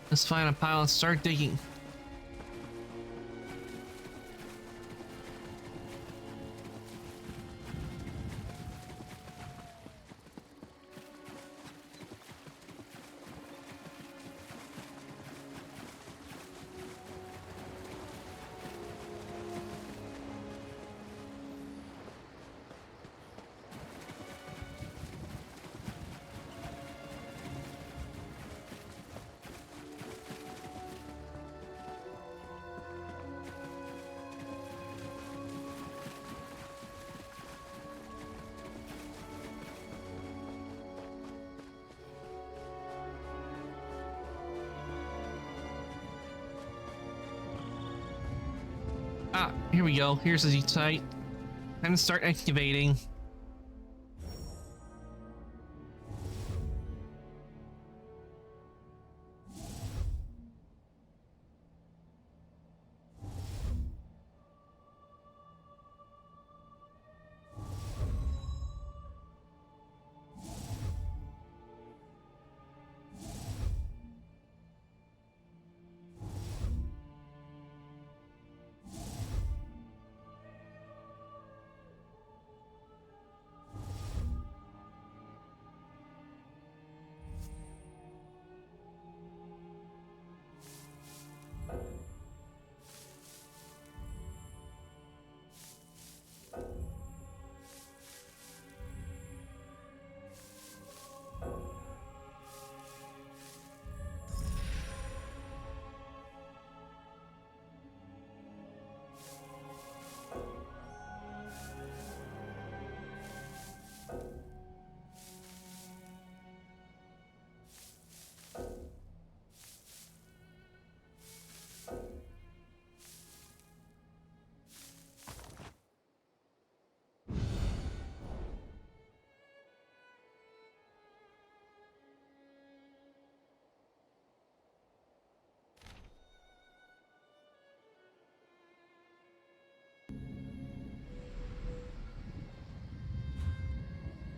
Let's find a pile and start digging. Ah, here we go. Here's the site. Time to start excavating.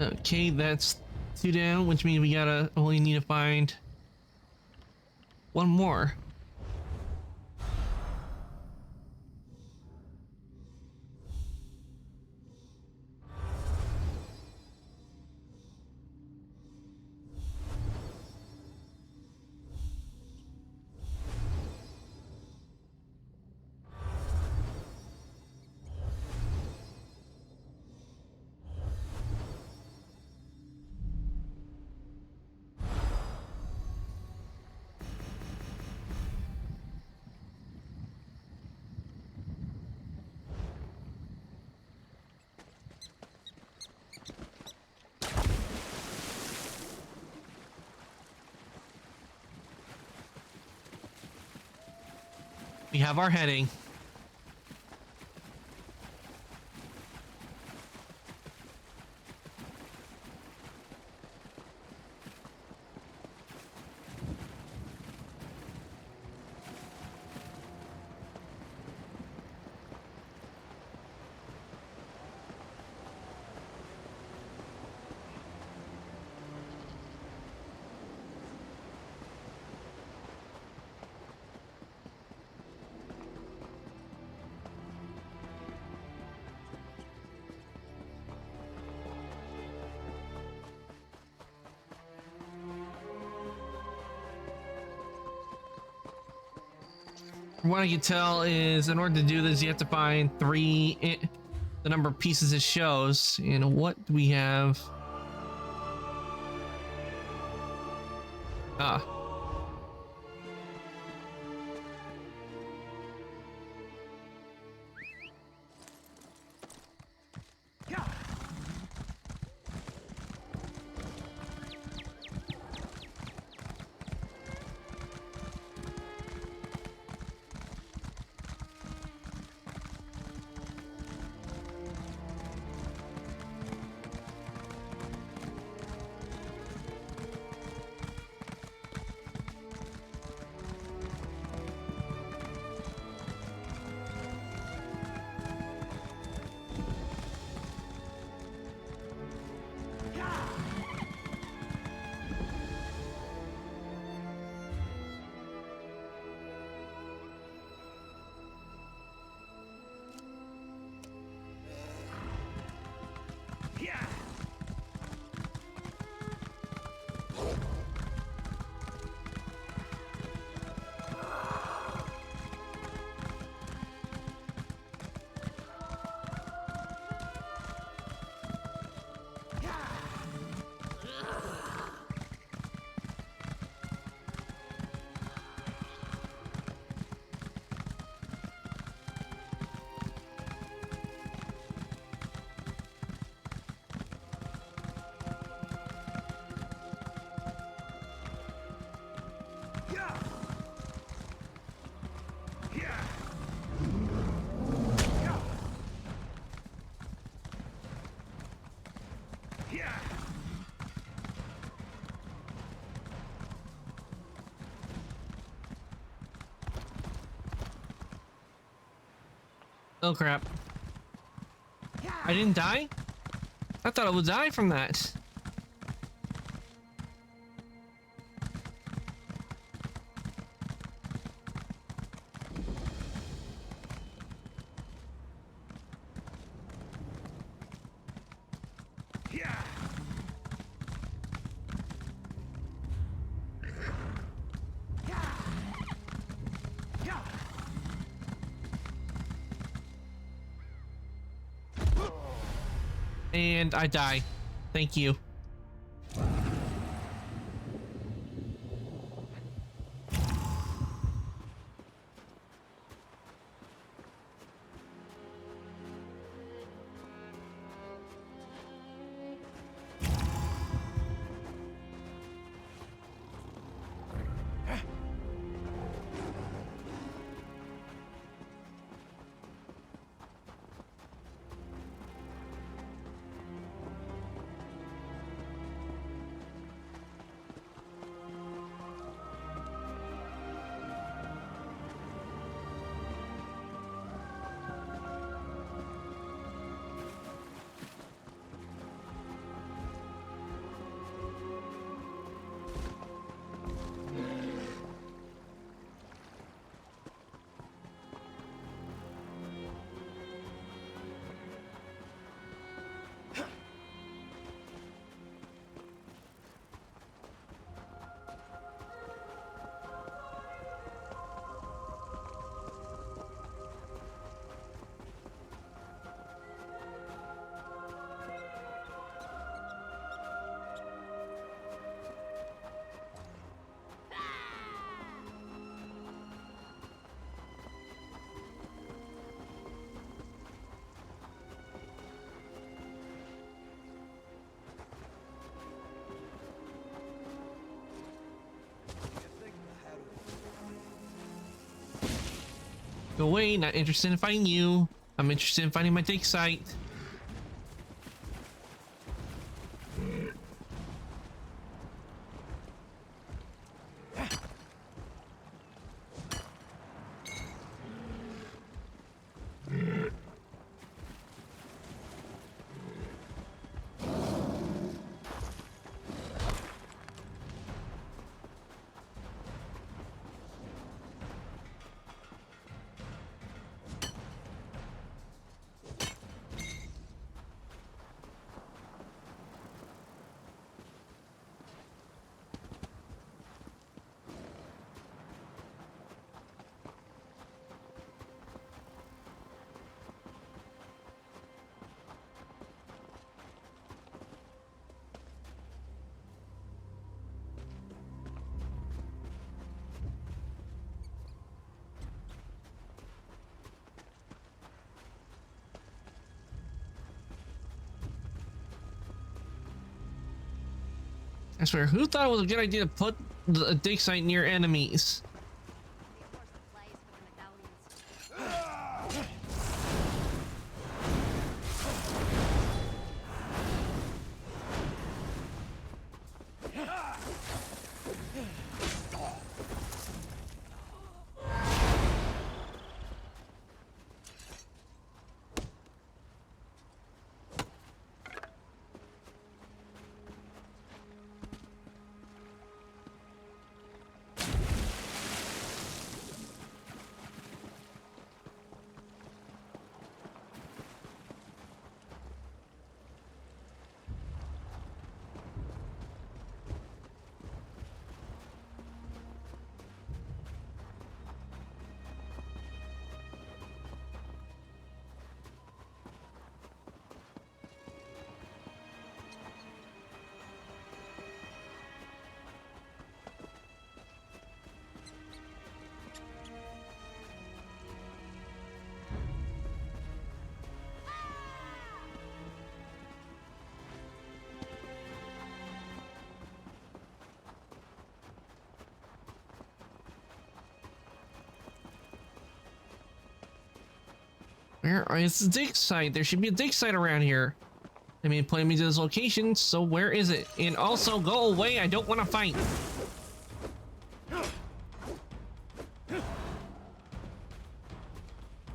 Okay, that's 2 down, which means we gotta only need to find 1 more. We have our heading. From what I can tell is in order to do this, you have to find 3, the number of pieces it shows. And what do we have? Ah. Oh crap. I didn't die? I thought I would die from that. And I die. Thank you. Go away, not interested in fighting you. I'm interested in finding my dig site. I swear, who thought it was a good idea to put a dig site near enemies? Where is the dig site? There should be a dig site around here. I mean, pointing me to this location, so where is it? And also, go away, I don't want to fight.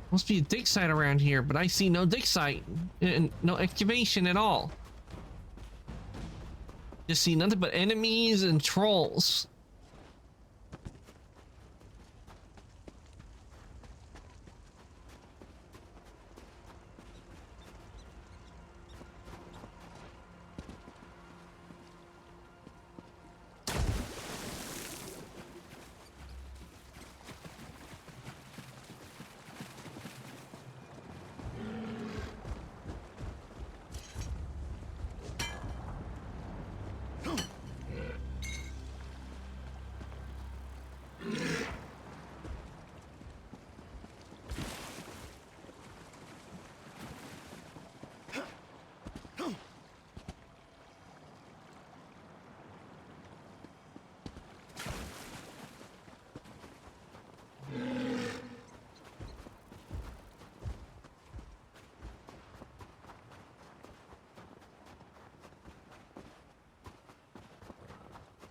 Must be a dig site around here, but I see no dig site. And no excavation at all. Just see nothing but enemies and trolls.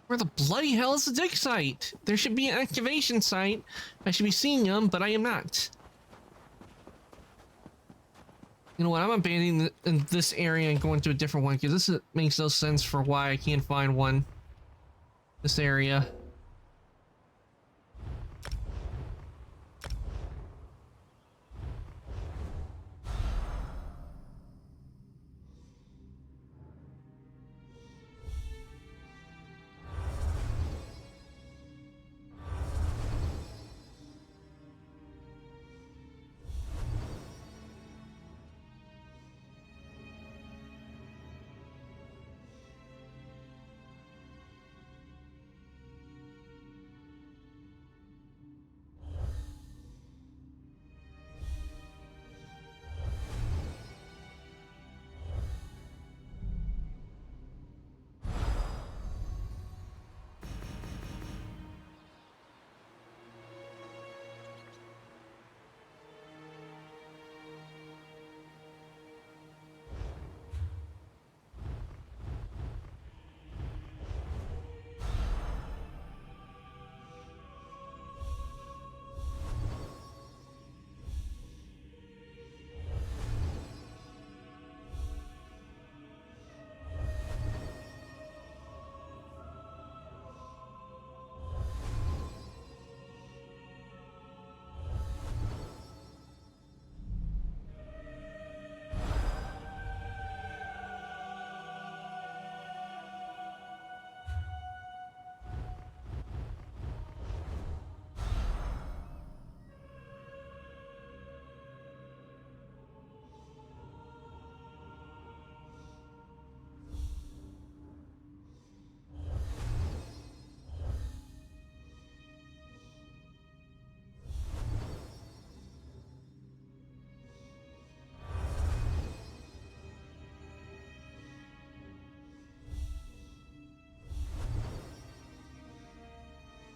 Where the bloody hell is the dig site? There should be an activation site. I should be seeing them, but I am not. You know what? I'm abandoning this area and going to a different one because this makes no sense for why I can't find one. This area.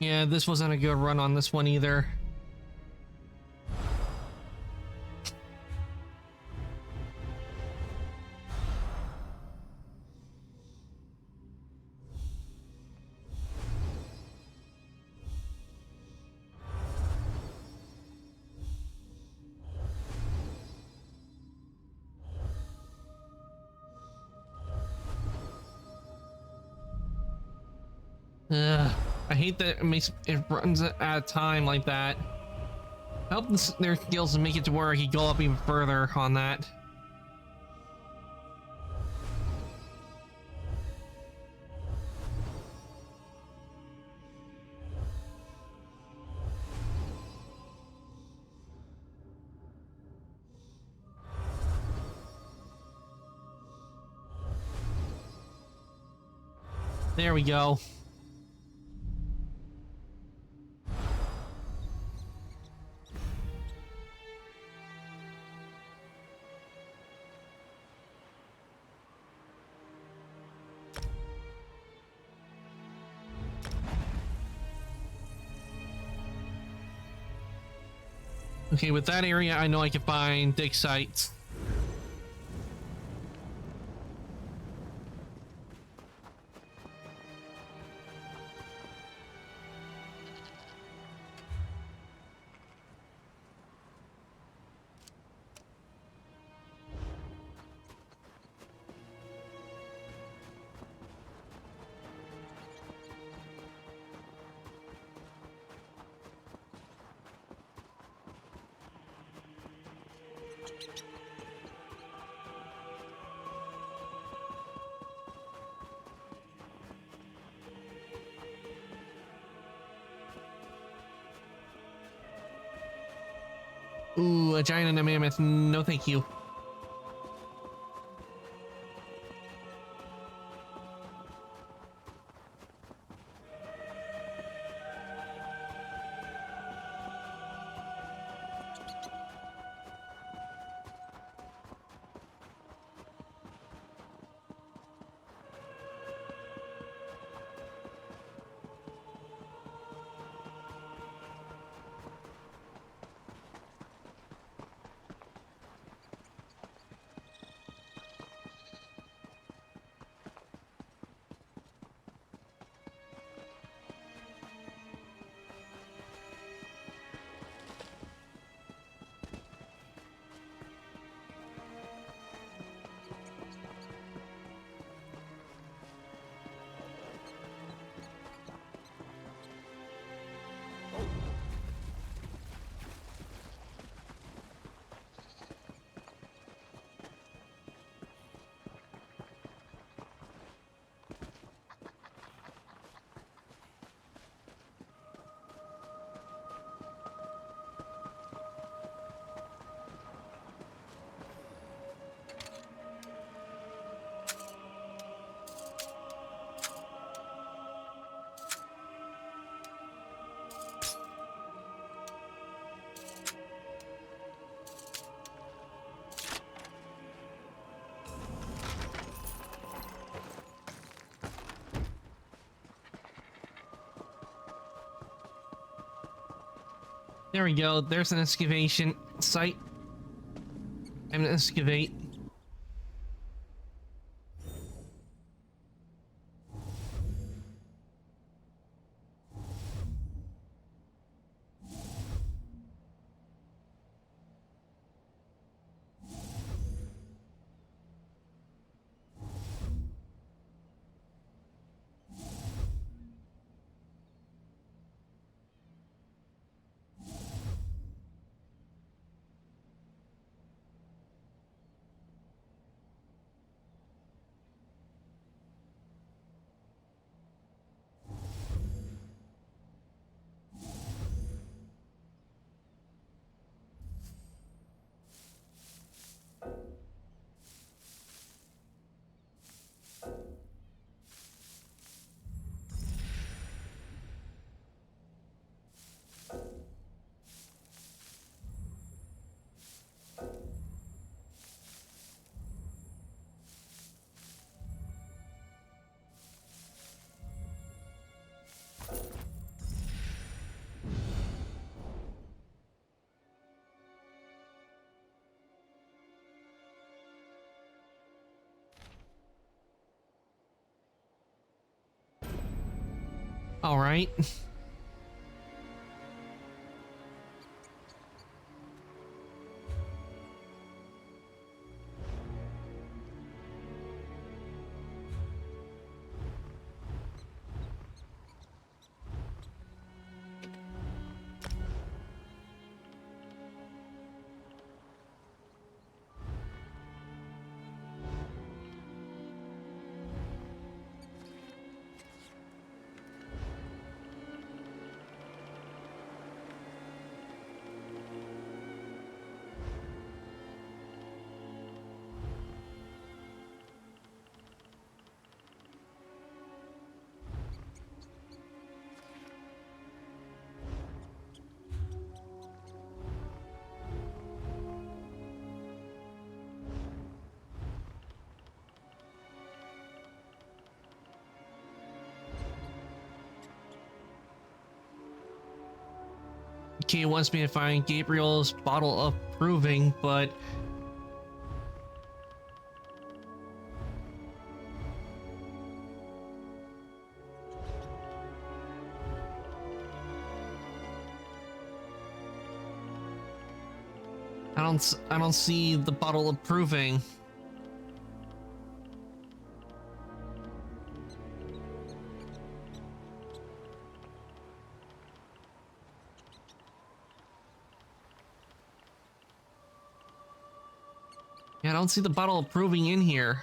Yeah, this wasn't a good run on this one either. Ugh, I hate that it runs out of time like that. I hope their skills make it to where he go up even further on that. There we go. Okay, with that area, I know I can find dig sites. Ooh, a giant and a mammoth. No, thank you. There we go. There's an excavation site. I'm gonna excavate. All right. Kay wants me to find Gabriel's bottle of proving, but I don't see the bottle of proving. Yeah, I don't see the bottle of proving in here.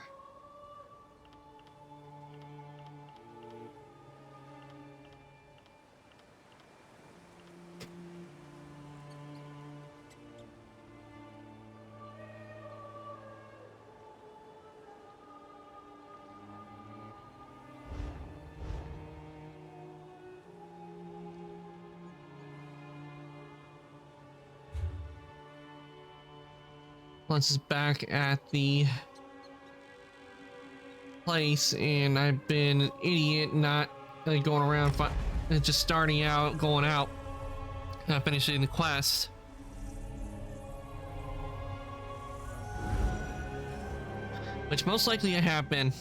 Once is back at the place, and I've been an idiot not going around just starting out, going out, not finishing the quest. Which most likely I have been.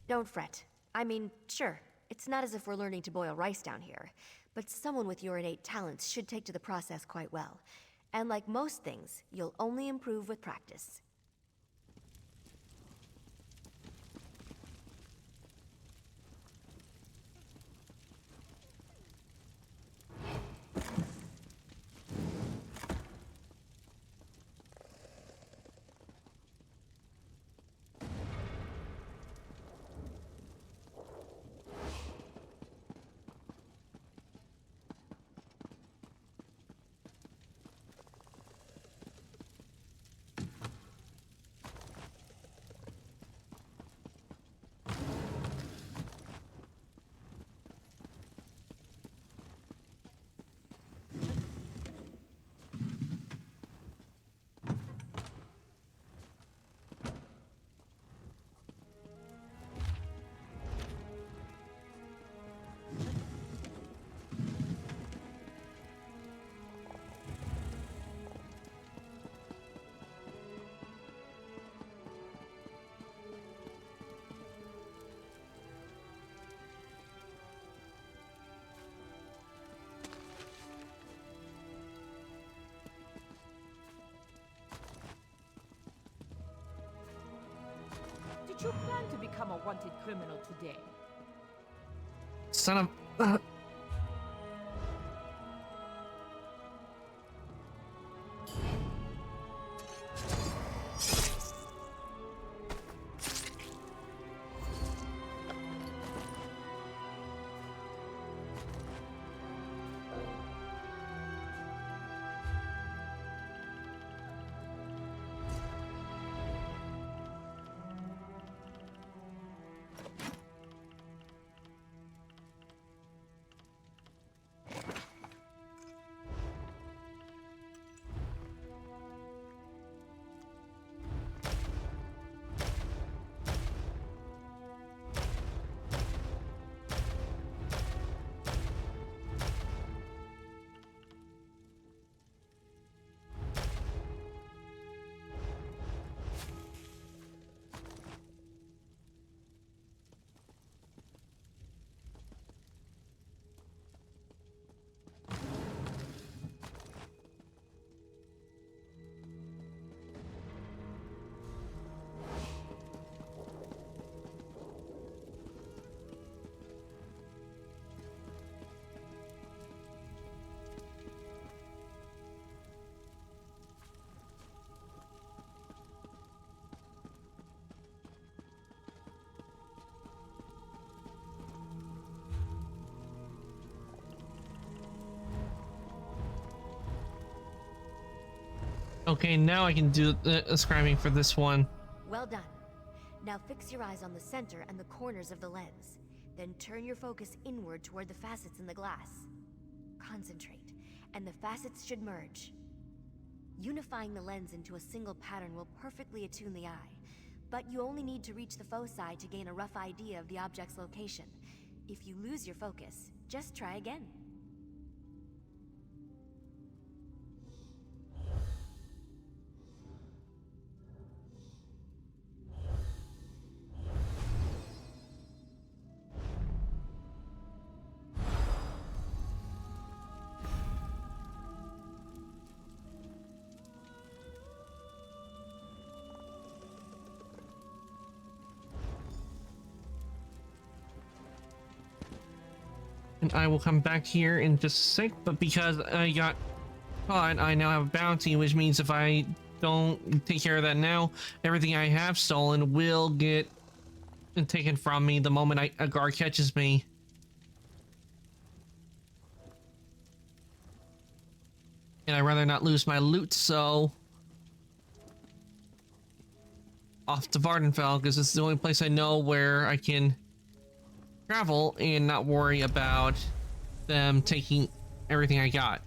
Don't fret. I mean, sure, it's not as if we're learning to boil rice down here, but someone with your innate talents should take to the process quite well. And like most things, you'll only improve with practice. Did you plan to become a wanted criminal today? Son of... Okay, now I can do the scribing for this one. Well done. Now fix your eyes on the center and the corners of the lens. Then turn your focus inward toward the facets in the glass. Concentrate, and the facets should merge. Unifying the lens into a single pattern will perfectly attune the eye, but you only need to reach the foci to gain a rough idea of the object's location. If you lose your focus, just try again. And I will come back here in just a sec, but because I got caught, I now have a bounty, which means if I don't take care of that now, everything I have stolen will get taken from me the moment a guard catches me. And I'd rather not lose my loot, so off to Vardenfell, because it's the only place I know where I can travel and not worry about them taking everything I got.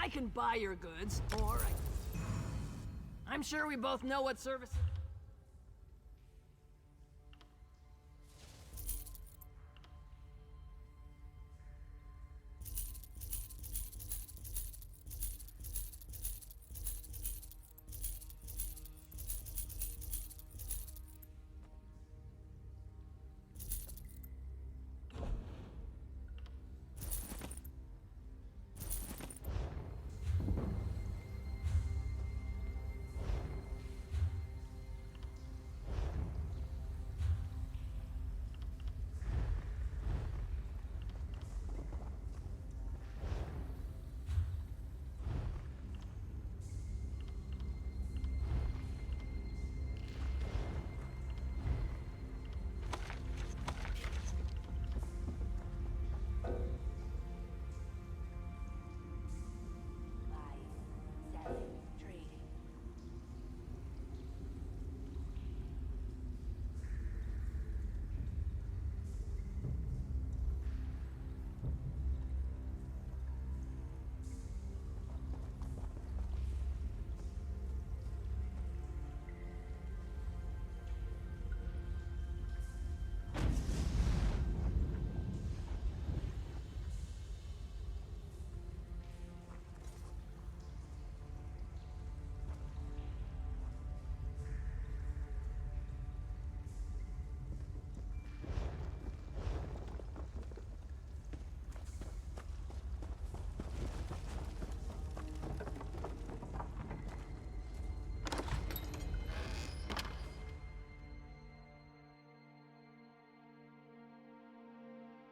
I can buy your goods, or I'm sure we both know what service.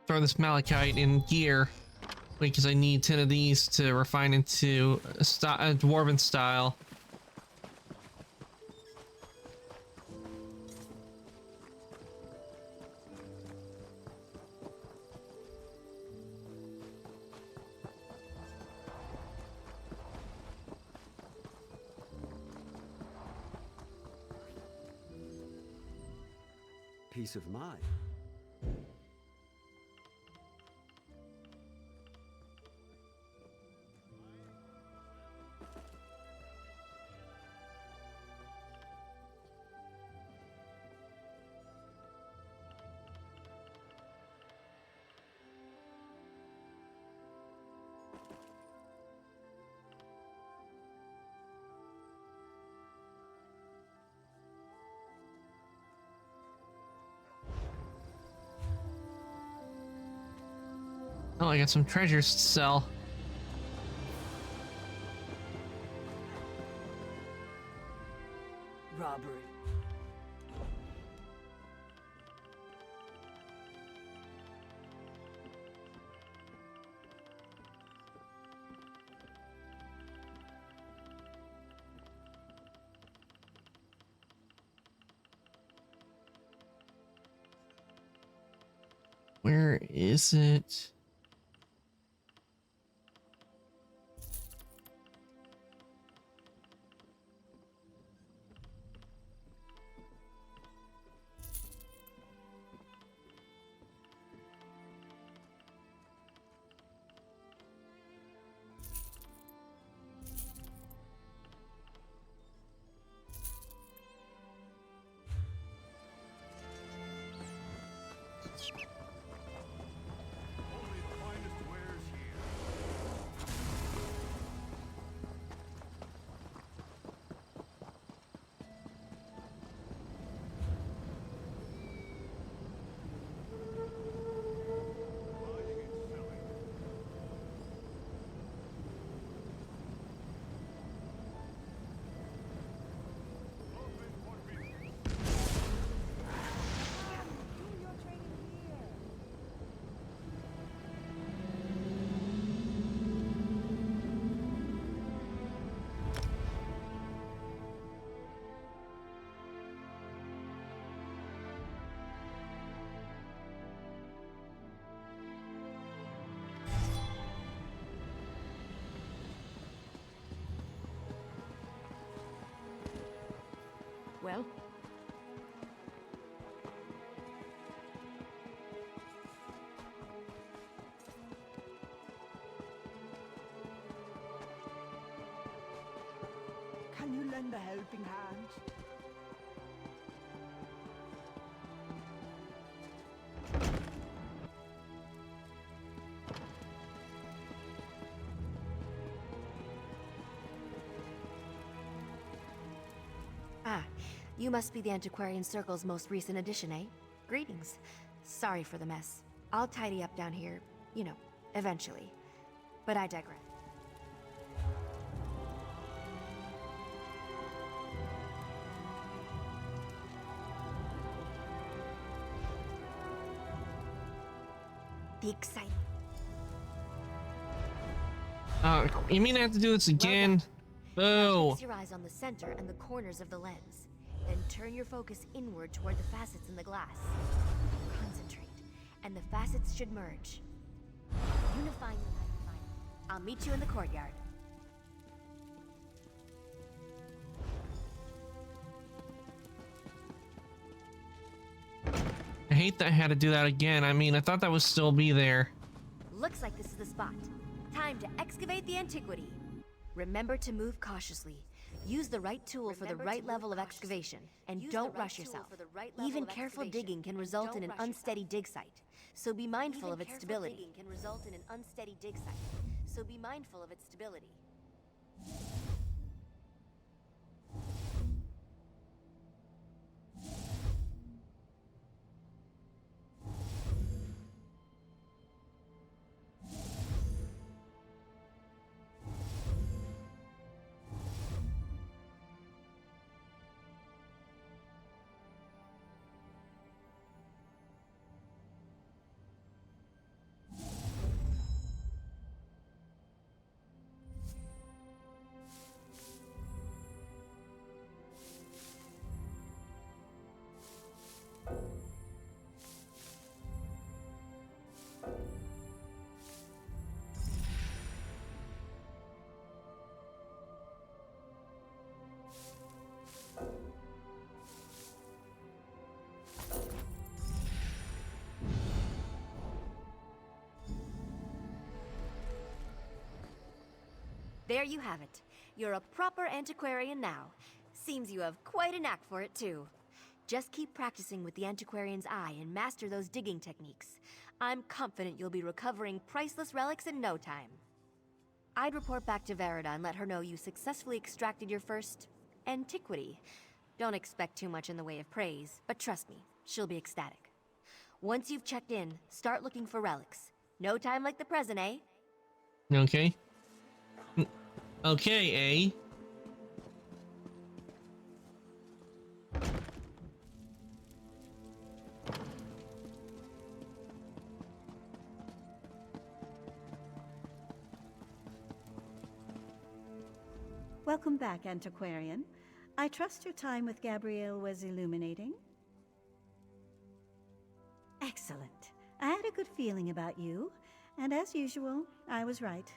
Throw this malachite in gear because I need 10 of these to refine into a dwarven style. Peace of mind. Oh, I got some treasures to sell. Robbery. Where is it? Well? Can you lend a helping hand? Ah, you must be the Antiquarian Circle's most recent addition, eh? Greetings. Sorry for the mess. I'll tidy up down here, you know, eventually. But I digress. The exciting. You mean I have to do this again? Boo. Fix your eyes on the center and the corners of the lens. Then turn your focus inward toward the facets in the glass. Concentrate, and the facets should merge. Unifying the magnifier. I'll meet you in the courtyard. I hate that I had to do that again. I mean, I thought that would still be there. Looks like this is the spot. Time to excavate the antiquity. Remember to move cautiously. Use the right tool for the right level of excavation, and don't rush yourself. Even careful digging can result in an unsteady dig site, so be mindful of its stability. So be mindful of its stability. There you have it. You're a proper antiquarian now. Seems you have quite a knack for it, too. Just keep practicing with the antiquarian's eye and master those digging techniques. I'm confident you'll be recovering priceless relics in no time. I'd report back to Verida and let her know you successfully extracted your first antiquity. Don't expect too much in the way of praise, but trust me, she'll be ecstatic. Once you've checked in, start looking for relics. No time like the present, eh? Okay. Okay, eh? Welcome back, Antiquarian. I trust your time with Gabrielle was illuminating. Excellent. I had a good feeling about you, and as usual, I was right.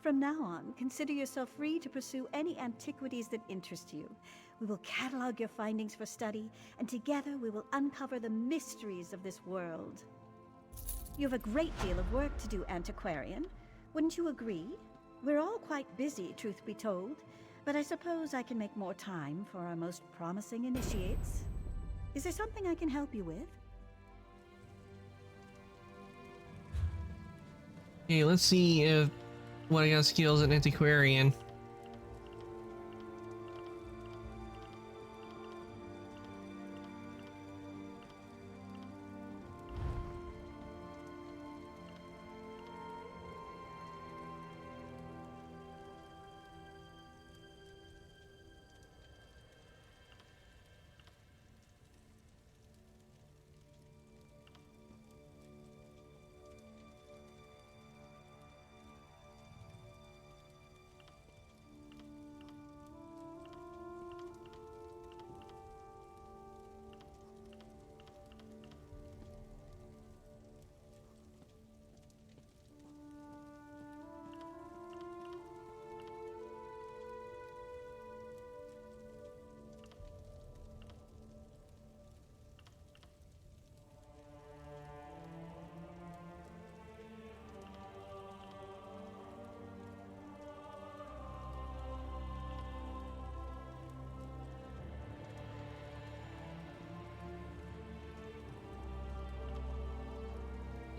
From now on, consider yourself free to pursue any antiquities that interest you. We will catalog your findings for study, and together we will uncover the mysteries of this world. You have a great deal of work to do, Antiquarian. Wouldn't you agree? We're all quite busy, truth be told, but I suppose I can make more time for our most promising initiates. Is there something I can help you with? Okay, let's see if what I got skills in Antiquarian.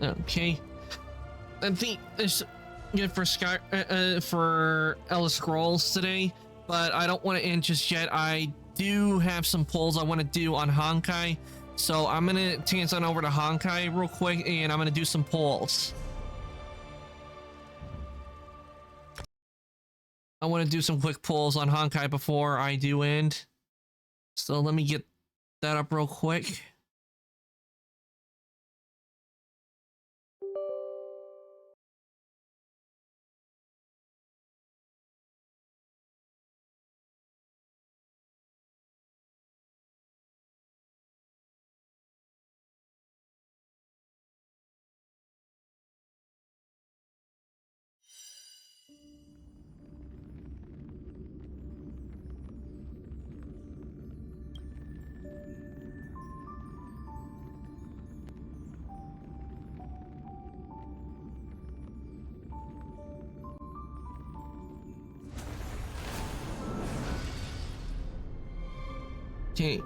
Okay, I think it's good for for Elder Scrolls today, but I don't want to end just yet. I do have some polls I want to do on Honkai, so I'm gonna chance on over to Honkai real quick, and I'm gonna do some polls. I want to do some quick polls on Honkai before I do end, so let me get that up real quick. Okay.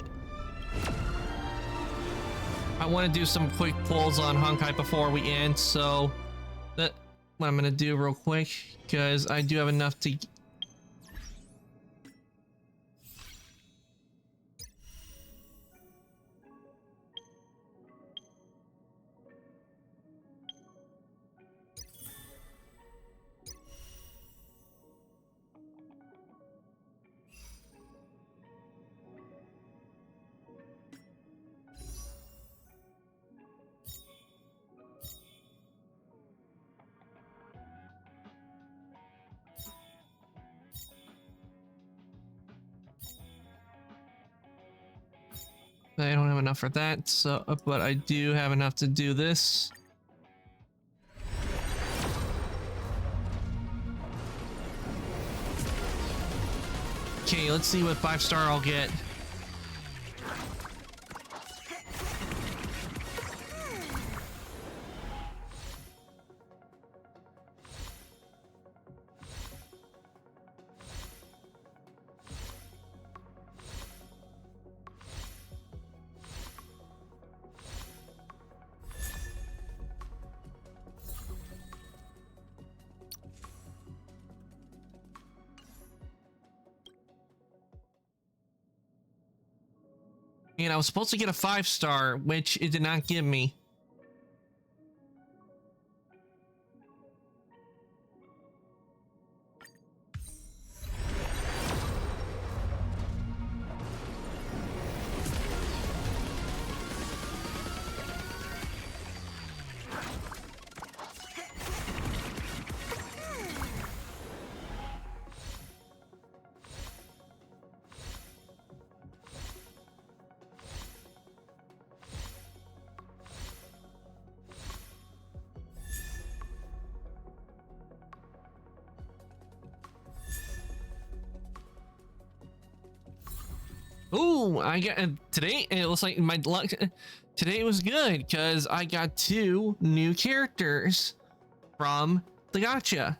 I want to do some quick polls on Honkai before we end, so that's what I'm gonna do real quick, because I do have enough to. I don't have enough for that, so but I do have enough to do this. Okay, let's see what 5-star I'll get. And I was supposed to get a 5-star, which it did not give me. Ooh, I got today. It looks like my luck today was good because I got 2 new characters from the gacha.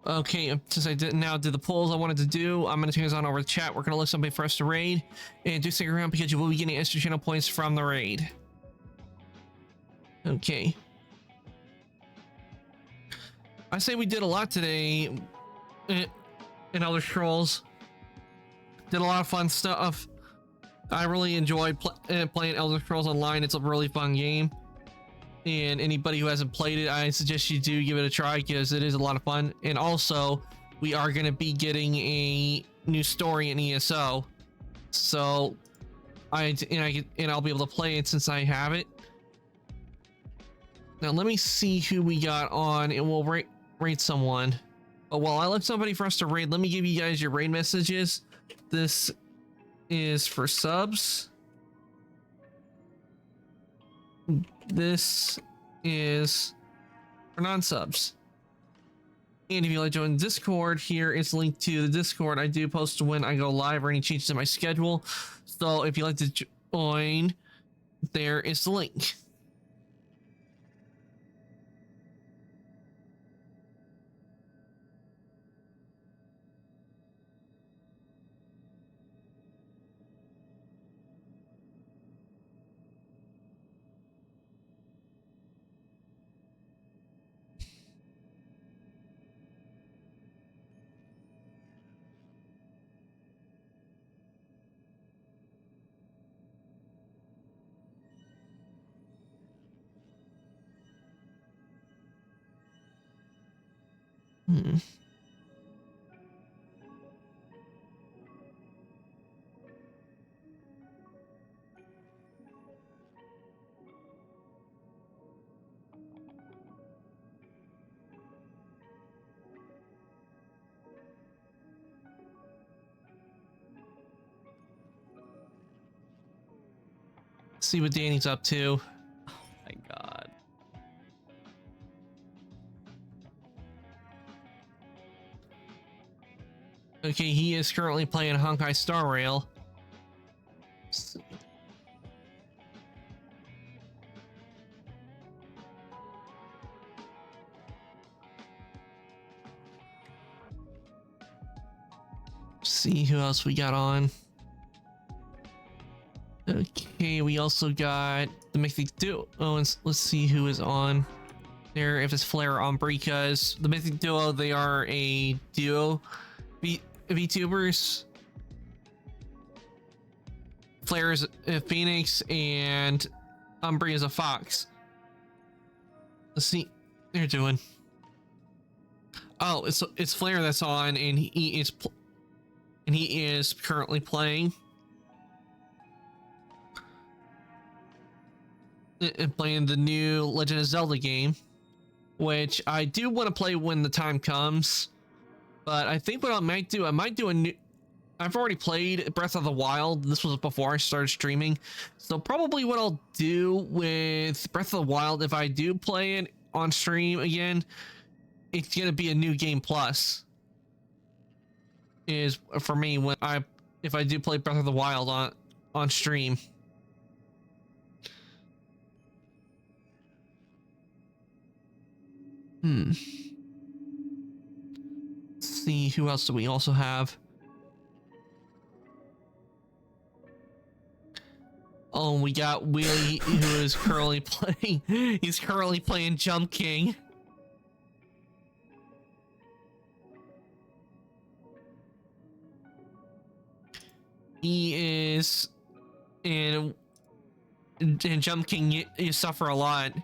Okay, since I did the polls I wanted to do, I'm gonna turn this on over the chat. We're gonna look somebody for us to raid, and do stick around because you will be getting extra channel points from the raid. Okay. I say we did a lot today in Elder Scrolls. Did a lot of fun stuff. I really enjoyed playing Elder Scrolls Online. It's a really fun game. And anybody who hasn't played it, I suggest you do give it a try because it is a lot of fun. And also, we are going to be getting a new story in ESO, so I'll be able to play it since I have it. Now let me see who we got on, and we'll rate someone. But while I look somebody for us to raid, let me give you guys your raid messages. This is for subs. This is for non-subs. And if you like to join Discord, here is linked to the Discord. I do post when I go live or any changes in my schedule. So if you like to join, there is the link. See what Danny's up to. Oh my god. Okay, he is currently playing Honkai Star Rail. See who else we got on. Okay, we also got the Mythic Duo. Oh, and let's see who is on there. If it's Flare or Umbra, because the Mythic Duo, they are a duo. VTubers. Flare is a Phoenix and Umbra is a Fox. Let's see what they're doing. Oh, it's Flare that's on, and he is currently playing. And playing the new Legend of Zelda game, which I do want to play when the time comes. But I think what I might do a new. I've already played Breath of the Wild. This was before I started streaming, so probably what I'll do with Breath of the Wild, if I do play it on stream again, it's gonna be a new game plus. Is for me if I do play Breath of the Wild on stream. Let's see, who else do we also have? Oh, we got Wheelie, who is currently playing. He's currently playing Jump King. He is in Jump King. You suffer a lot.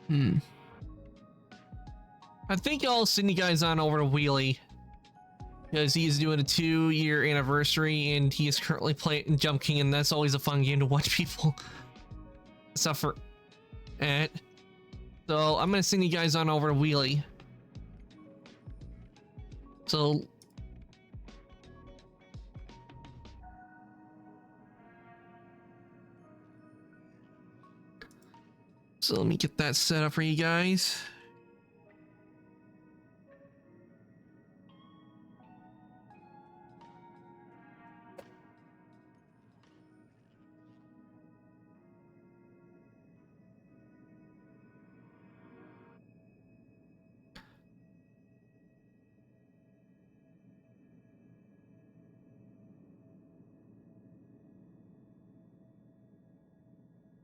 I think I'll send you guys on over to Wheelie, because he's doing a 2-year anniversary and he is currently playing Jump King, and that's always a fun game to watch people suffer at. So I'm gonna send you guys on over to Wheelie. So let me get that set up for you guys.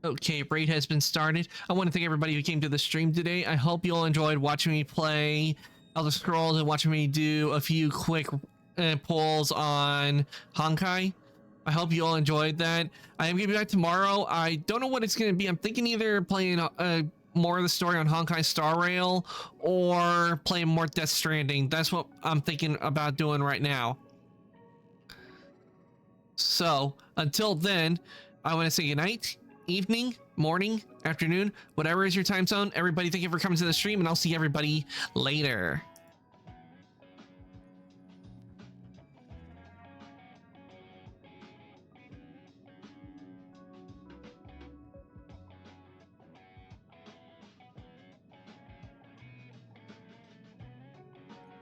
Okay, raid has been started. I want to thank everybody who came to the stream today. I hope you all enjoyed watching me play Elder Scrolls and watching me do a few quick polls on Honkai. I hope you all enjoyed that. I am going to be back tomorrow. I don't know what it's going to be. I'm thinking either playing more of the story on Honkai Star Rail or playing more Death Stranding. That's what I'm thinking about doing right now. So, until then, I want to say goodnight. Evening, morning, afternoon, whatever is your time zone. Everybody, thank you for coming to the stream, and I'll see everybody later.